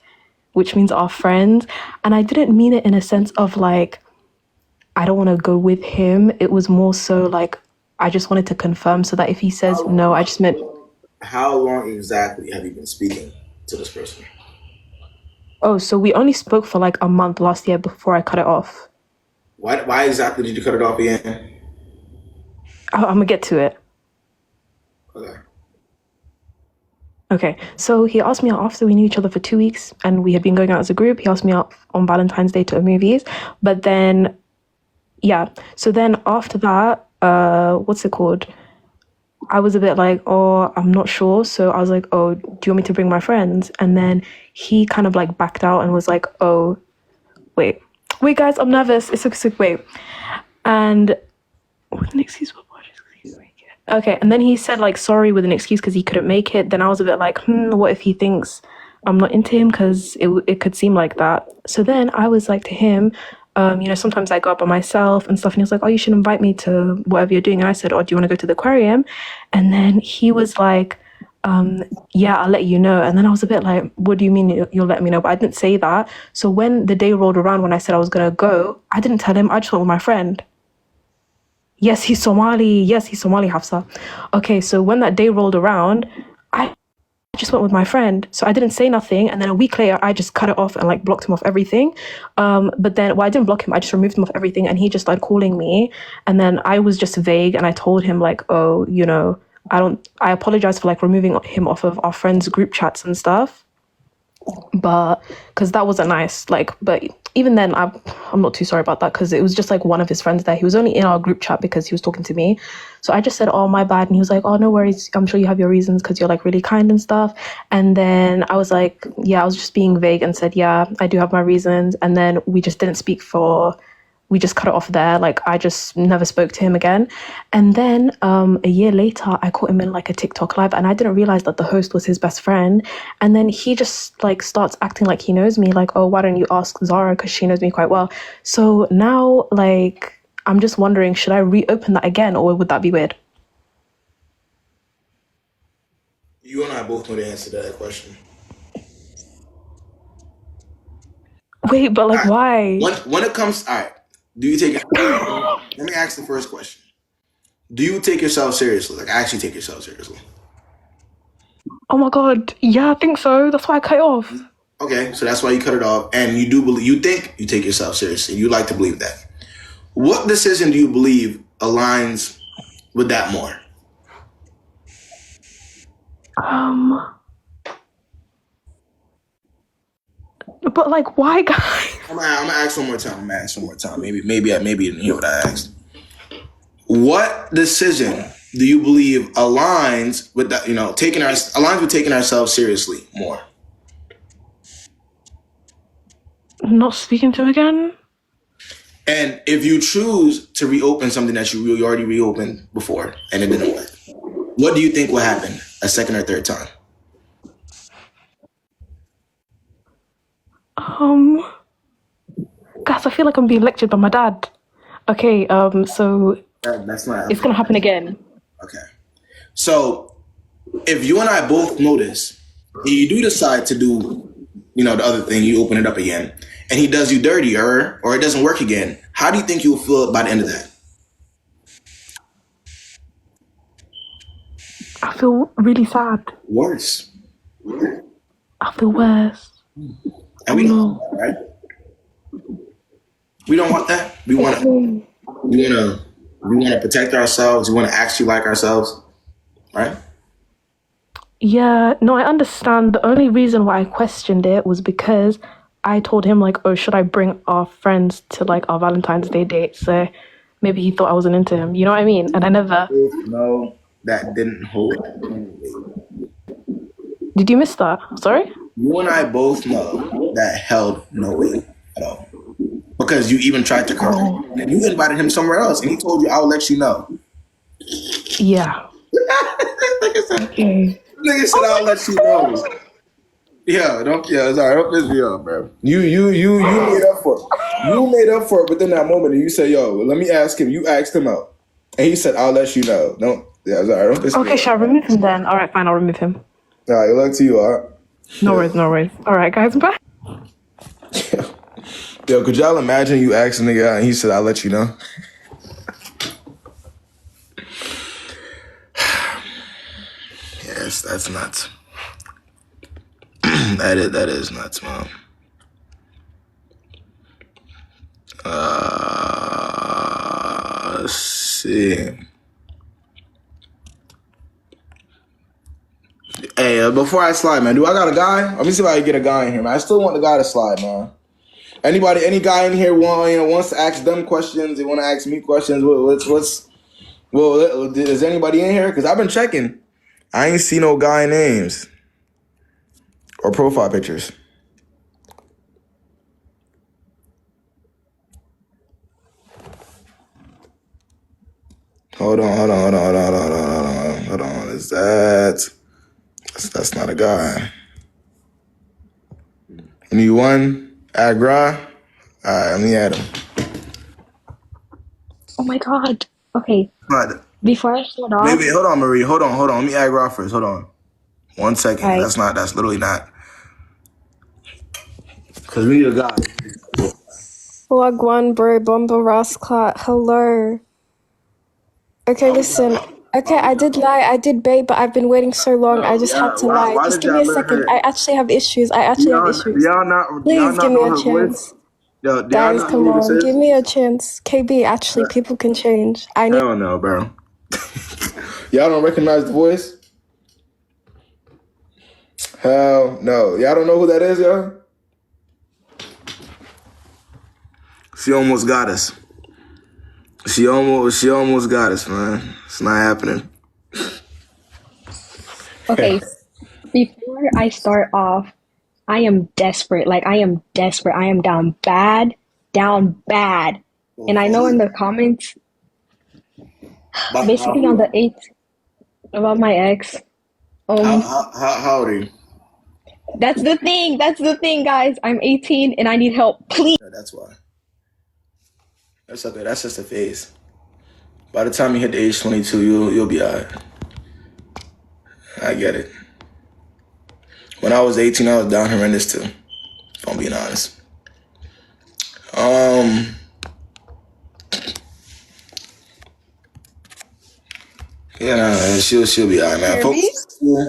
Which means our friends. And I didn't mean it in a sense of like, I don't want to go with him. It was more so like, I just wanted to confirm so that if he says no, I just meant. How long exactly have you been speaking to this person? Oh, so we only spoke for like a month last year before I cut it off. Why exactly did you cut it off again? I'm gonna get to it. Okay, so he asked me out after we knew each other for 2 weeks and we had been going out as a group. He asked me out on Valentine's Day to movies. But then, yeah. So then after that, what's it called? I was a bit like, oh, I'm not sure. So I was like, oh, do you want me to bring my friends? And then he kind of like backed out and was like, oh, wait, guys, I'm nervous. It's so wait. And with an excuse, okay. And then he said like, sorry with an excuse because he couldn't make it. Then I was a bit like, what if he thinks I'm not into him? Because it could seem like that. So then I was like to him, you know, sometimes I go out by myself and stuff. And he was like, oh, you should invite me to whatever you're doing. And I said, oh, do you want to go to the aquarium? And then he was like, yeah, I'll let you know. And then I was a bit like, what do you mean you'll let me know? But I didn't say that. So when the day rolled around, when I said I was going to go, I didn't tell him. I just went with my friend. Yes, he's Somali, Hafsa. Okay, so when that day rolled around, I just went with my friend. So I didn't say nothing. And then a week later, I just cut it off and like blocked him off everything. But then, I didn't block him. I just removed him off everything. And he just started calling me. And then I was just vague. And I told him like, oh, you know, I apologize for like removing him off of our friends' group chats and stuff. But because that wasn't nice, like, but even then I'm not too sorry about that because it was just like one of his friends there. He was only in our group chat because he was talking to me. So I just said, oh, my bad. And he was like, oh, no worries, I'm sure you have your reasons because you're like really kind and stuff. And then I was like, yeah, I was just being vague and said, yeah, I do have my reasons. And then we just didn't speak we just cut it off there. Like I just never spoke to him again. And then a year later, I caught him in like a TikTok live and I didn't realize that the host was his best friend. And then he just like starts acting like he knows me, like, oh, why don't you ask Zara? Because she knows me quite well. So now like, I'm just wondering, should I reopen that again or would that be weird? You and I both know the answer to that question. Wait, but like, why? When it comes, all right, do you take it? Let me ask the first question. Do you take yourself seriously? Like, actually take yourself seriously? Oh my God. Yeah, I think so. That's why I cut it off. Okay, so that's why you cut it off. And you think you take yourself seriously. You like to believe that. What decision do you believe aligns with that more? But like, why, guys? I'm gonna ask one more time. Maybe I didn't hear what I asked. What decision do you believe aligns with that? You know, aligns with taking ourselves seriously more. Not speaking to him again. And if you choose to reopen something that you already reopened before and it didn't work, what do you think will happen a second or third time? Guys, Yes, I feel like I'm being lectured by my dad. Okay, so That's not. it's gonna happen again. Okay. So if you and I both notice, and you do decide to do, the other thing, you open it up again, and he does you dirty, or it doesn't work again, how do you think you'll feel by the end of that? I feel really sad. Worse. I feel worse. And we don't want that, right? We don't want that. We want to protect ourselves. We want to actually like ourselves, right? Yeah, no, I understand. The only reason why I questioned it was because I told him like, oh, should I bring our friends to like our Valentine's Day date? So maybe he thought I wasn't into him. You know what I mean? And I never. No, that didn't hold. Did you miss that? Sorry? You and I both know that held no weight at all. Because you even tried to correct him. And you invited him somewhere else, and he told you, I'll let you know. Yeah. Okay. Nigga said, I'll let you know. Yeah, it's all right. Don't piss me off, bro. You made up for it. You made up for it within that moment, and you said, yo, let me ask him. You asked him out. And he said, I'll let you know. It's all right. Don't piss me Okay, off. shall I remove him then? All right, fine, I'll remove him. All right, good luck to you, all right? No worries. All right, guys, bye. Yo, could y'all imagine you asking the guy and he said, I'll let you know? Yes, that's nuts. that is nuts, mom. Let's see. Hey, before I slide, man, do I got a guy? Let me see if I can get a guy in here, man. I still want the guy to slide, man. Any guy in here wants to ask them questions? They want to ask me questions? Is anybody in here? Because I've been checking. I ain't see no guy names or profile pictures. Hold on. Is that's not a guy. You need one? Agra? Alright, let me add him. Oh my god. Okay. But Before I start off. wait, hold on, Marie. Hold on. Let me Agra first. Hold on. 1 second. Alright. That's literally not. Because we need a guy. Wagwan bro, Bomba Rasclat, hello. Okay, listen. Okay, I did lie, I did bait, but I've been waiting so long, I just had to lie. Why Just did give me y'all a let second. her? I actually have issues. Do Please y'all not give me know a her voice? chance. Yo, do y'all Guys, not know come who this on, give is? me a chance. KB, actually, people can change. I need. Hell no, bro. Y'all don't recognize the voice? Hell no. Y'all don't know who that is, y'all? She almost got us. She almost got us, man. It's not happening. Okay. Before I start off, I am desperate. Like, I am desperate. I am down bad. And I know in the comments, basically on the 8th, about my ex. How old are you? That's the thing. That's the thing, guys. I'm 18 and I need help. Please. Yeah, that's why. That's okay. That's just a phase. By the time you hit the age 22, you'll be alright. I get it. When I was 18, I was down horrendous too. If I'm being honest. Yeah, nah, she'll be alright, man. Hear Folks, me?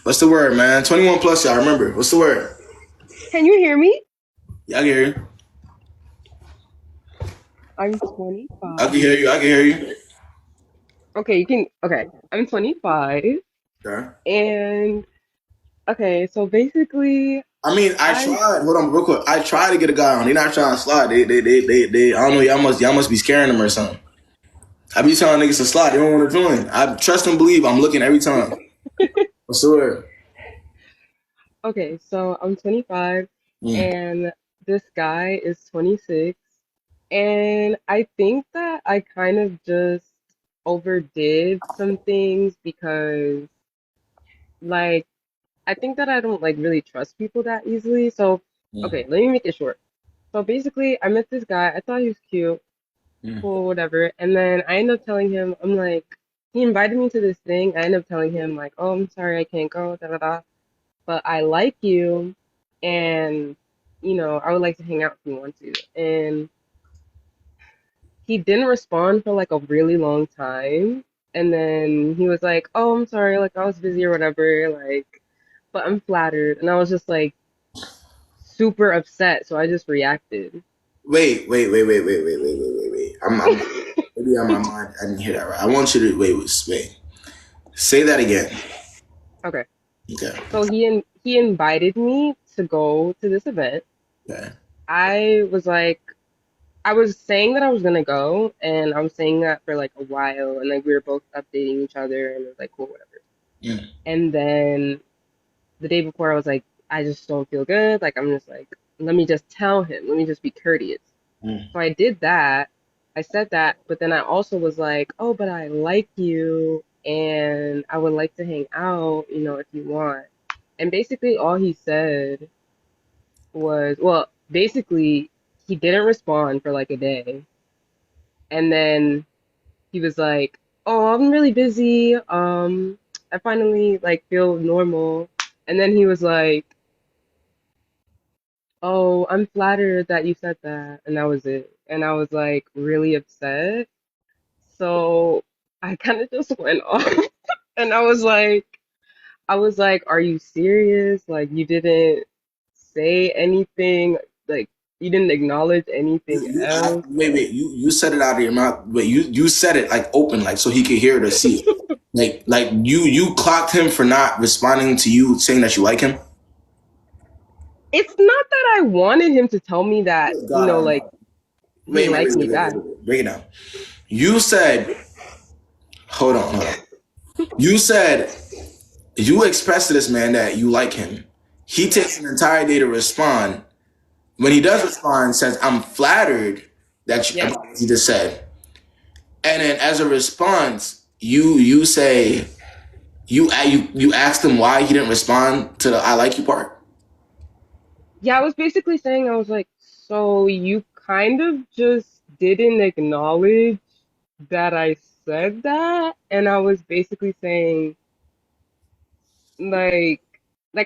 what's the word, man? 21 plus, y'all. Remember, what's the word? Can you hear me? Yeah, I can hear you. I'm I can 25. hear you. I can hear you. Okay, you can. Okay, I'm 25. Okay. And okay, so basically, I mean, I I. tried. Hold on, real quick. I tried to get a guy on. They not trying to slide. They I don't know. Y'all must be scaring them or something. I be telling niggas to slide. They don't want to join. I trust and believe. I'm looking every time. What's the word? Okay, so I'm 25, Mm. and this guy is 26. And I think that I kind of just overdid some things because, like, I think that I don't like really trust people that easily. So, Mm. okay, let me make it short. So basically, I met this guy. I thought he was cute, cool, whatever. And then I ended up telling him, I'm like, he invited me to this thing. I ended up telling him, like, oh, I'm sorry, I can't go, da da da. But I like you, and I would like to hang out if you want to. And he didn't respond for like a really long time. And then he was like, oh, I'm sorry, like I was busy or whatever, like, but I'm flattered. And I was just like super upset, so I just reacted. Wait. Maybe on my mind, I didn't hear that right. I want you to wait. Say that again. Okay. Okay. So he invited me to go to this event. Okay. I was like, I was saying that I was gonna go, and I was saying that for like a while, and like we were both updating each other, and it was like cool, whatever. Mm. And then the day before, I was like, I just don't feel good. Like I'm just like, let me just tell him. Let me just be courteous. Mm. So I did that. I said that, but then I also was like, oh, but I like you, and I would like to hang out, if you want. And basically, all he said was, well, basically, he didn't respond for like a day. And then he was like, "Oh, I'm really busy. I finally like feel normal." And then he was like, "Oh, I'm flattered that you said that." And that was it. And I was like really upset. So I kind of just went off and I was like, "Are you serious? Like you didn't say anything, like you didn't acknowledge anything You asked, else?" wait. You said it out of your mouth. Wait, you said it like open, like so he could hear it or see it. Like you clocked him for not responding to you saying that you like him. It's not that I wanted him to tell me that, God like Almighty. he liked me back. Break it down. You said, hold on. You said you expressed to this man that you like him. He takes an entire day to respond. When he does Yeah. respond, says, "I'm flattered that you," Yeah. about what you just said. And then as a response, you say you asked him why he didn't respond to the "I like you" part. Yeah, I was basically saying, I was like, so you kind of just didn't acknowledge that I said that? And I was basically saying, like,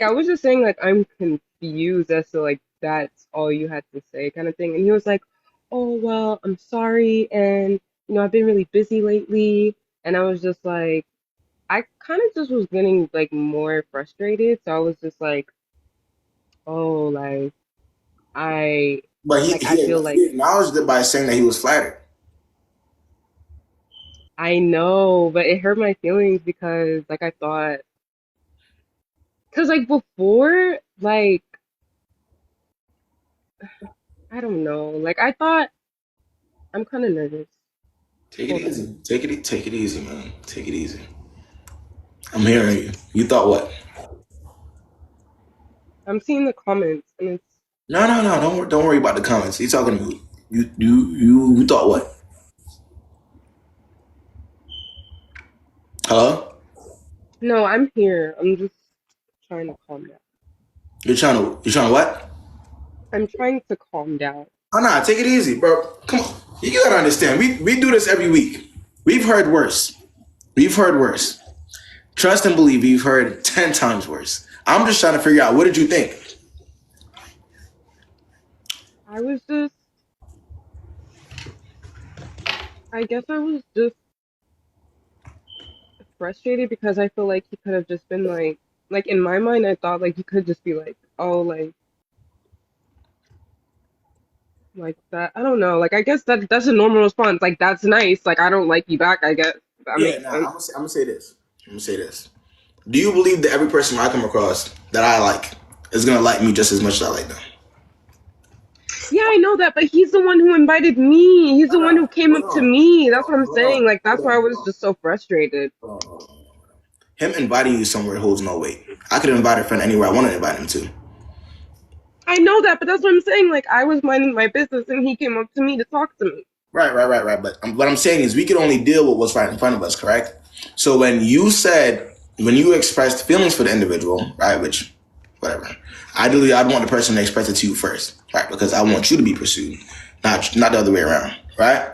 I was just saying, like, I'm confused as to, like, that's all you had to say, kind of thing. And he was like, oh, well, I'm sorry. And, I've been really busy lately. And I was just like, I kind of just was getting, like, more frustrated. So I was just like, oh, like, I, But I feel like, he acknowledged it by saying that he was flattered. I know, but it hurt my feelings because, like, I thought, because, like, before, like, I don't know, like, I thought, I'm kind of nervous. Take it Hold on. easy. Take it easy, man. Take it easy. I'm hearing you. You thought what? I'm seeing the comments, and it's, No. Don't worry about the comments. You talking to me. You thought what? Hello? no, I'm here. I'm just trying to calm down. You're trying to what? I'm trying to calm down. Oh nah, take it easy, bro. Come on. You gotta understand. We do this every week. We've heard worse. We've heard worse. Trust and believe you've heard 10 times worse. I'm just trying to figure out what did you think? I was just, I guess I was just frustrated because I feel like he could have just been like in my mind, I thought like he could just be like, oh, like that. I don't know. Like I guess that's a normal response. Like that's nice. Like I don't like you back. I guess that Yeah, makes nah, sense. I'm gonna say this. I'm gonna say this. Do you believe that every person I come across that I like is gonna like me just as much as I like them? Yeah, I know that, but he's the one who invited me. He's No, the one no. who came Hold up to on. me. That's what I'm Hold on. saying. Like Hold that's why I on. was just so frustrated. Hold on. Him inviting you somewhere holds no weight. I could invite a friend anywhere I want to invite him to. I know that, but that's what I'm saying. Like I was minding my business, and he came up to me to talk to me. Right. But what I'm saying is we can only deal with what's right in front of us, correct? So when you expressed feelings for the individual, right, which whatever. Ideally, I'd want the person to express it to you first, right? Because I want you to be pursued, not the other way around, right?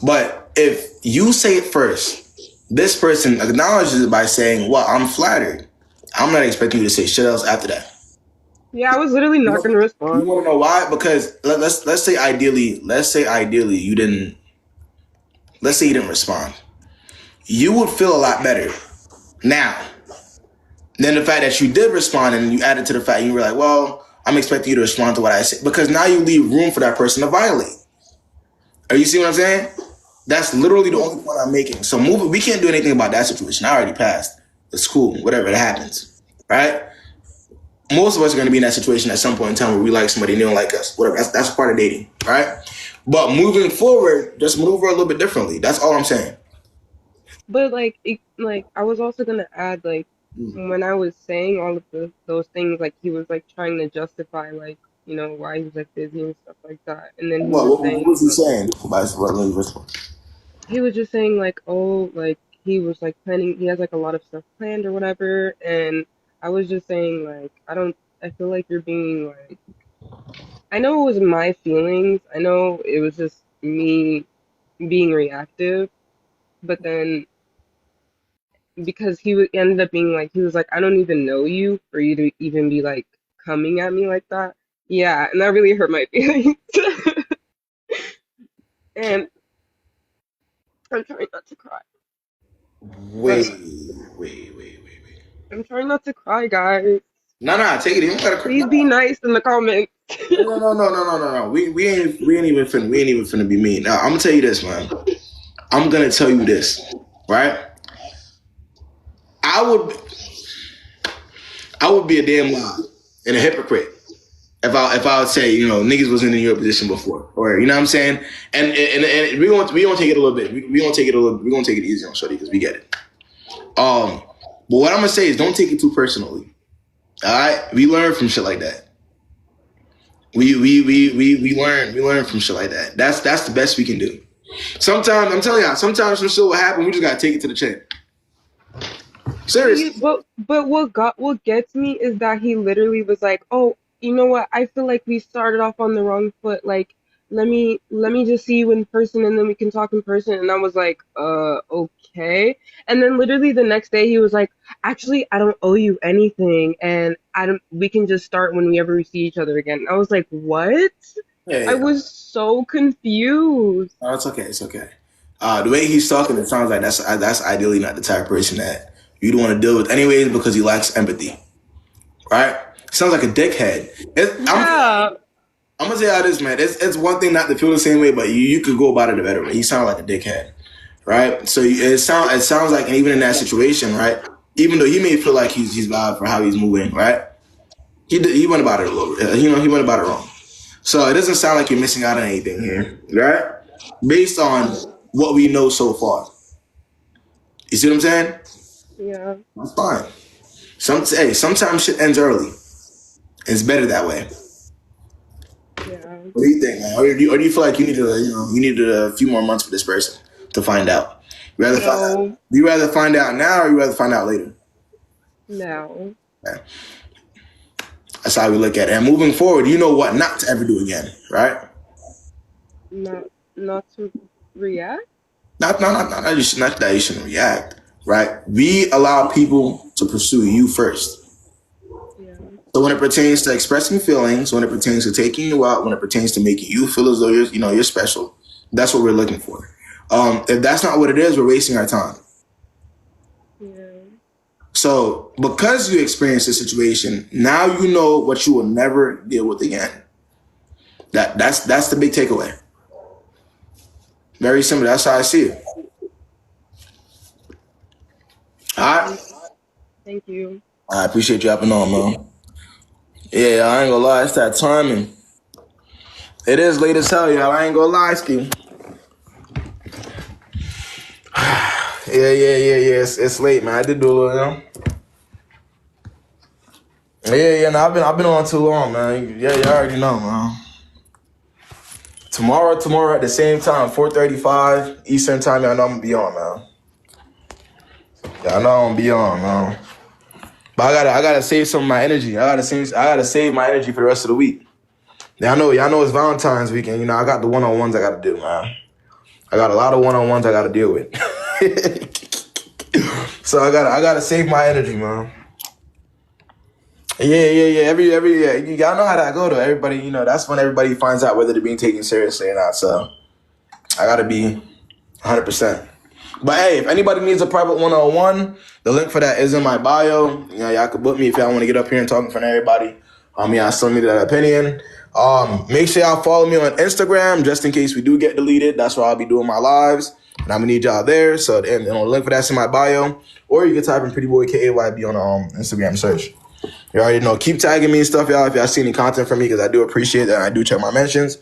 But if you say it first, this person acknowledges it by saying, well, I'm flattered. I'm not expecting you to say shit else after that. Yeah, I was literally not gonna You respond. want to know why? Because let's say ideally you didn't. Let's say you didn't respond. You would feel a lot better now than the fact that you did respond and you added to the fact and you were like, well, I'm expecting you to respond to what I said, because now you leave room for that person to violate. Are you see what I'm saying? That's literally the only point I'm making. So we can't do anything about that situation. I already passed. It's cool. Whatever, it happens. Right? Most of us are going to be in that situation at some point in time where we like somebody and they don't like us. Whatever. That's part of dating. Right? But moving forward, just maneuver a little bit differently. That's all I'm saying. But like, I was also gonna add, like, when I was saying all of those things, like he was like trying to justify, like, why he was like busy and stuff like that, and then he was What was saying, he saying? he was just saying like, oh, like he was like planning, he has like a lot of stuff planned or whatever, and I was just saying like, I feel like you're being like, I know it was my feelings, I know it was just me being reactive, but then because ended up being like, he was like, I don't even know you for you to even be like coming at me like that. Yeah, and that really hurt my feelings. And I'm trying not to cry. Wait. I'm trying not to cry, guys. No, take it. You don't gotta cry. Please be nice in the comments. No. We ain't even finna be mean. Now I'm gonna tell you this, man. I'm gonna tell you this, right? I would be a damn lie and a hypocrite if I would say, niggas wasn't in your position before, or you know what I'm saying. And we gonna take it a little bit. We gonna take it easy on Shorty because we get it. But what I'm gonna say is don't take it too personally. All right, we learn from shit like that. We learn from shit like that. That's the best we can do. Sometimes I'm telling y'all, sometimes some shit will happen. We just gotta take it to the chin. Seriously. But what gets me is that he literally was like, "Oh, you know what? I feel like we started off on the wrong foot. Like, let me just see you in person, and then we can talk in person." And I was like, okay." And then literally the next day, he was like, "Actually, I don't owe you anything, and we can just start whenever we see each other again." And I was like, "What?" I Yeah. was so confused. Oh, it's okay. It's okay. The way he's talking, it sounds like that's ideally not the type of person that you'd want to deal with, anyways, because he lacks empathy. Right? Sounds like a dickhead. Yeah. I'm gonna say how this, man. It's one thing not to feel the same way, but you could go about it a better way. He sounded like a dickhead, right? So it sounds like, and even in that situation, right? Even though he may feel like he's valid for how he's moving, right? He went about it a little, he went about it wrong. So it doesn't sound like you're missing out on anything here, right? Based on what we know so far. You see what I'm saying? Yeah. That's fine. Sometimes shit ends early. It's better that way. Yeah. What do you think, man? Or do you feel like you needed a few more months for this person to find out? No. Do you rather find out now or you rather find out later? No. Okay. That's how we look at it. And moving forward, you know what not to ever do again, right? Not to react. Not that you shouldn't react, right? We allow people to pursue you first. Yeah. So when it pertains to expressing feelings, when it pertains to taking you out, when it pertains to making you feel as though you're special, that's what we're looking for. If that's not what it is, we're wasting our time. Yeah. So because you experienced this situation, now you know what you will never deal with again. That's the big takeaway. Very simple. That's how I see it. All right. Thank you. I appreciate you hopping on, man. Yeah, I ain't gonna lie, it's that timing. It is late as hell, y'all. I ain't gonna lie, Ski. Yeah. It's late, man. I did do a little, Yeah. No, I've been on too long, man. Yeah, you already know, man. Tomorrow at the same time, 4:35 Eastern time. Y'all know I'm gonna be on, man. Y'all know I'm gonna be on, man. But I gotta save some of my energy. I gotta save my energy for the rest of the week. Y'all know it's Valentine's weekend. You know, I got the one-on-ones I gotta do, man. I got a lot of one-on-ones I gotta deal with. So I gotta save my energy, man. Yeah. Every yeah, y'all know how that go though. Everybody, you know, that's when everybody finds out whether they're being taken seriously or not. So I gotta be 100%. But hey, if anybody needs a private one-on-one, the link for that is in my bio. You know, y'all can book me if y'all want to get up here and talk in front of everybody. I still need that opinion. Make sure y'all follow me on Instagram just in case we do get deleted. That's where I'll be doing my lives, and I'm gonna need y'all there. So the link for that's in my bio, or you can type in PrettyBoyKayB on Instagram search. You already know. Keep tagging me and stuff, y'all. If y'all see any content from me, because I do appreciate that. I do check my mentions.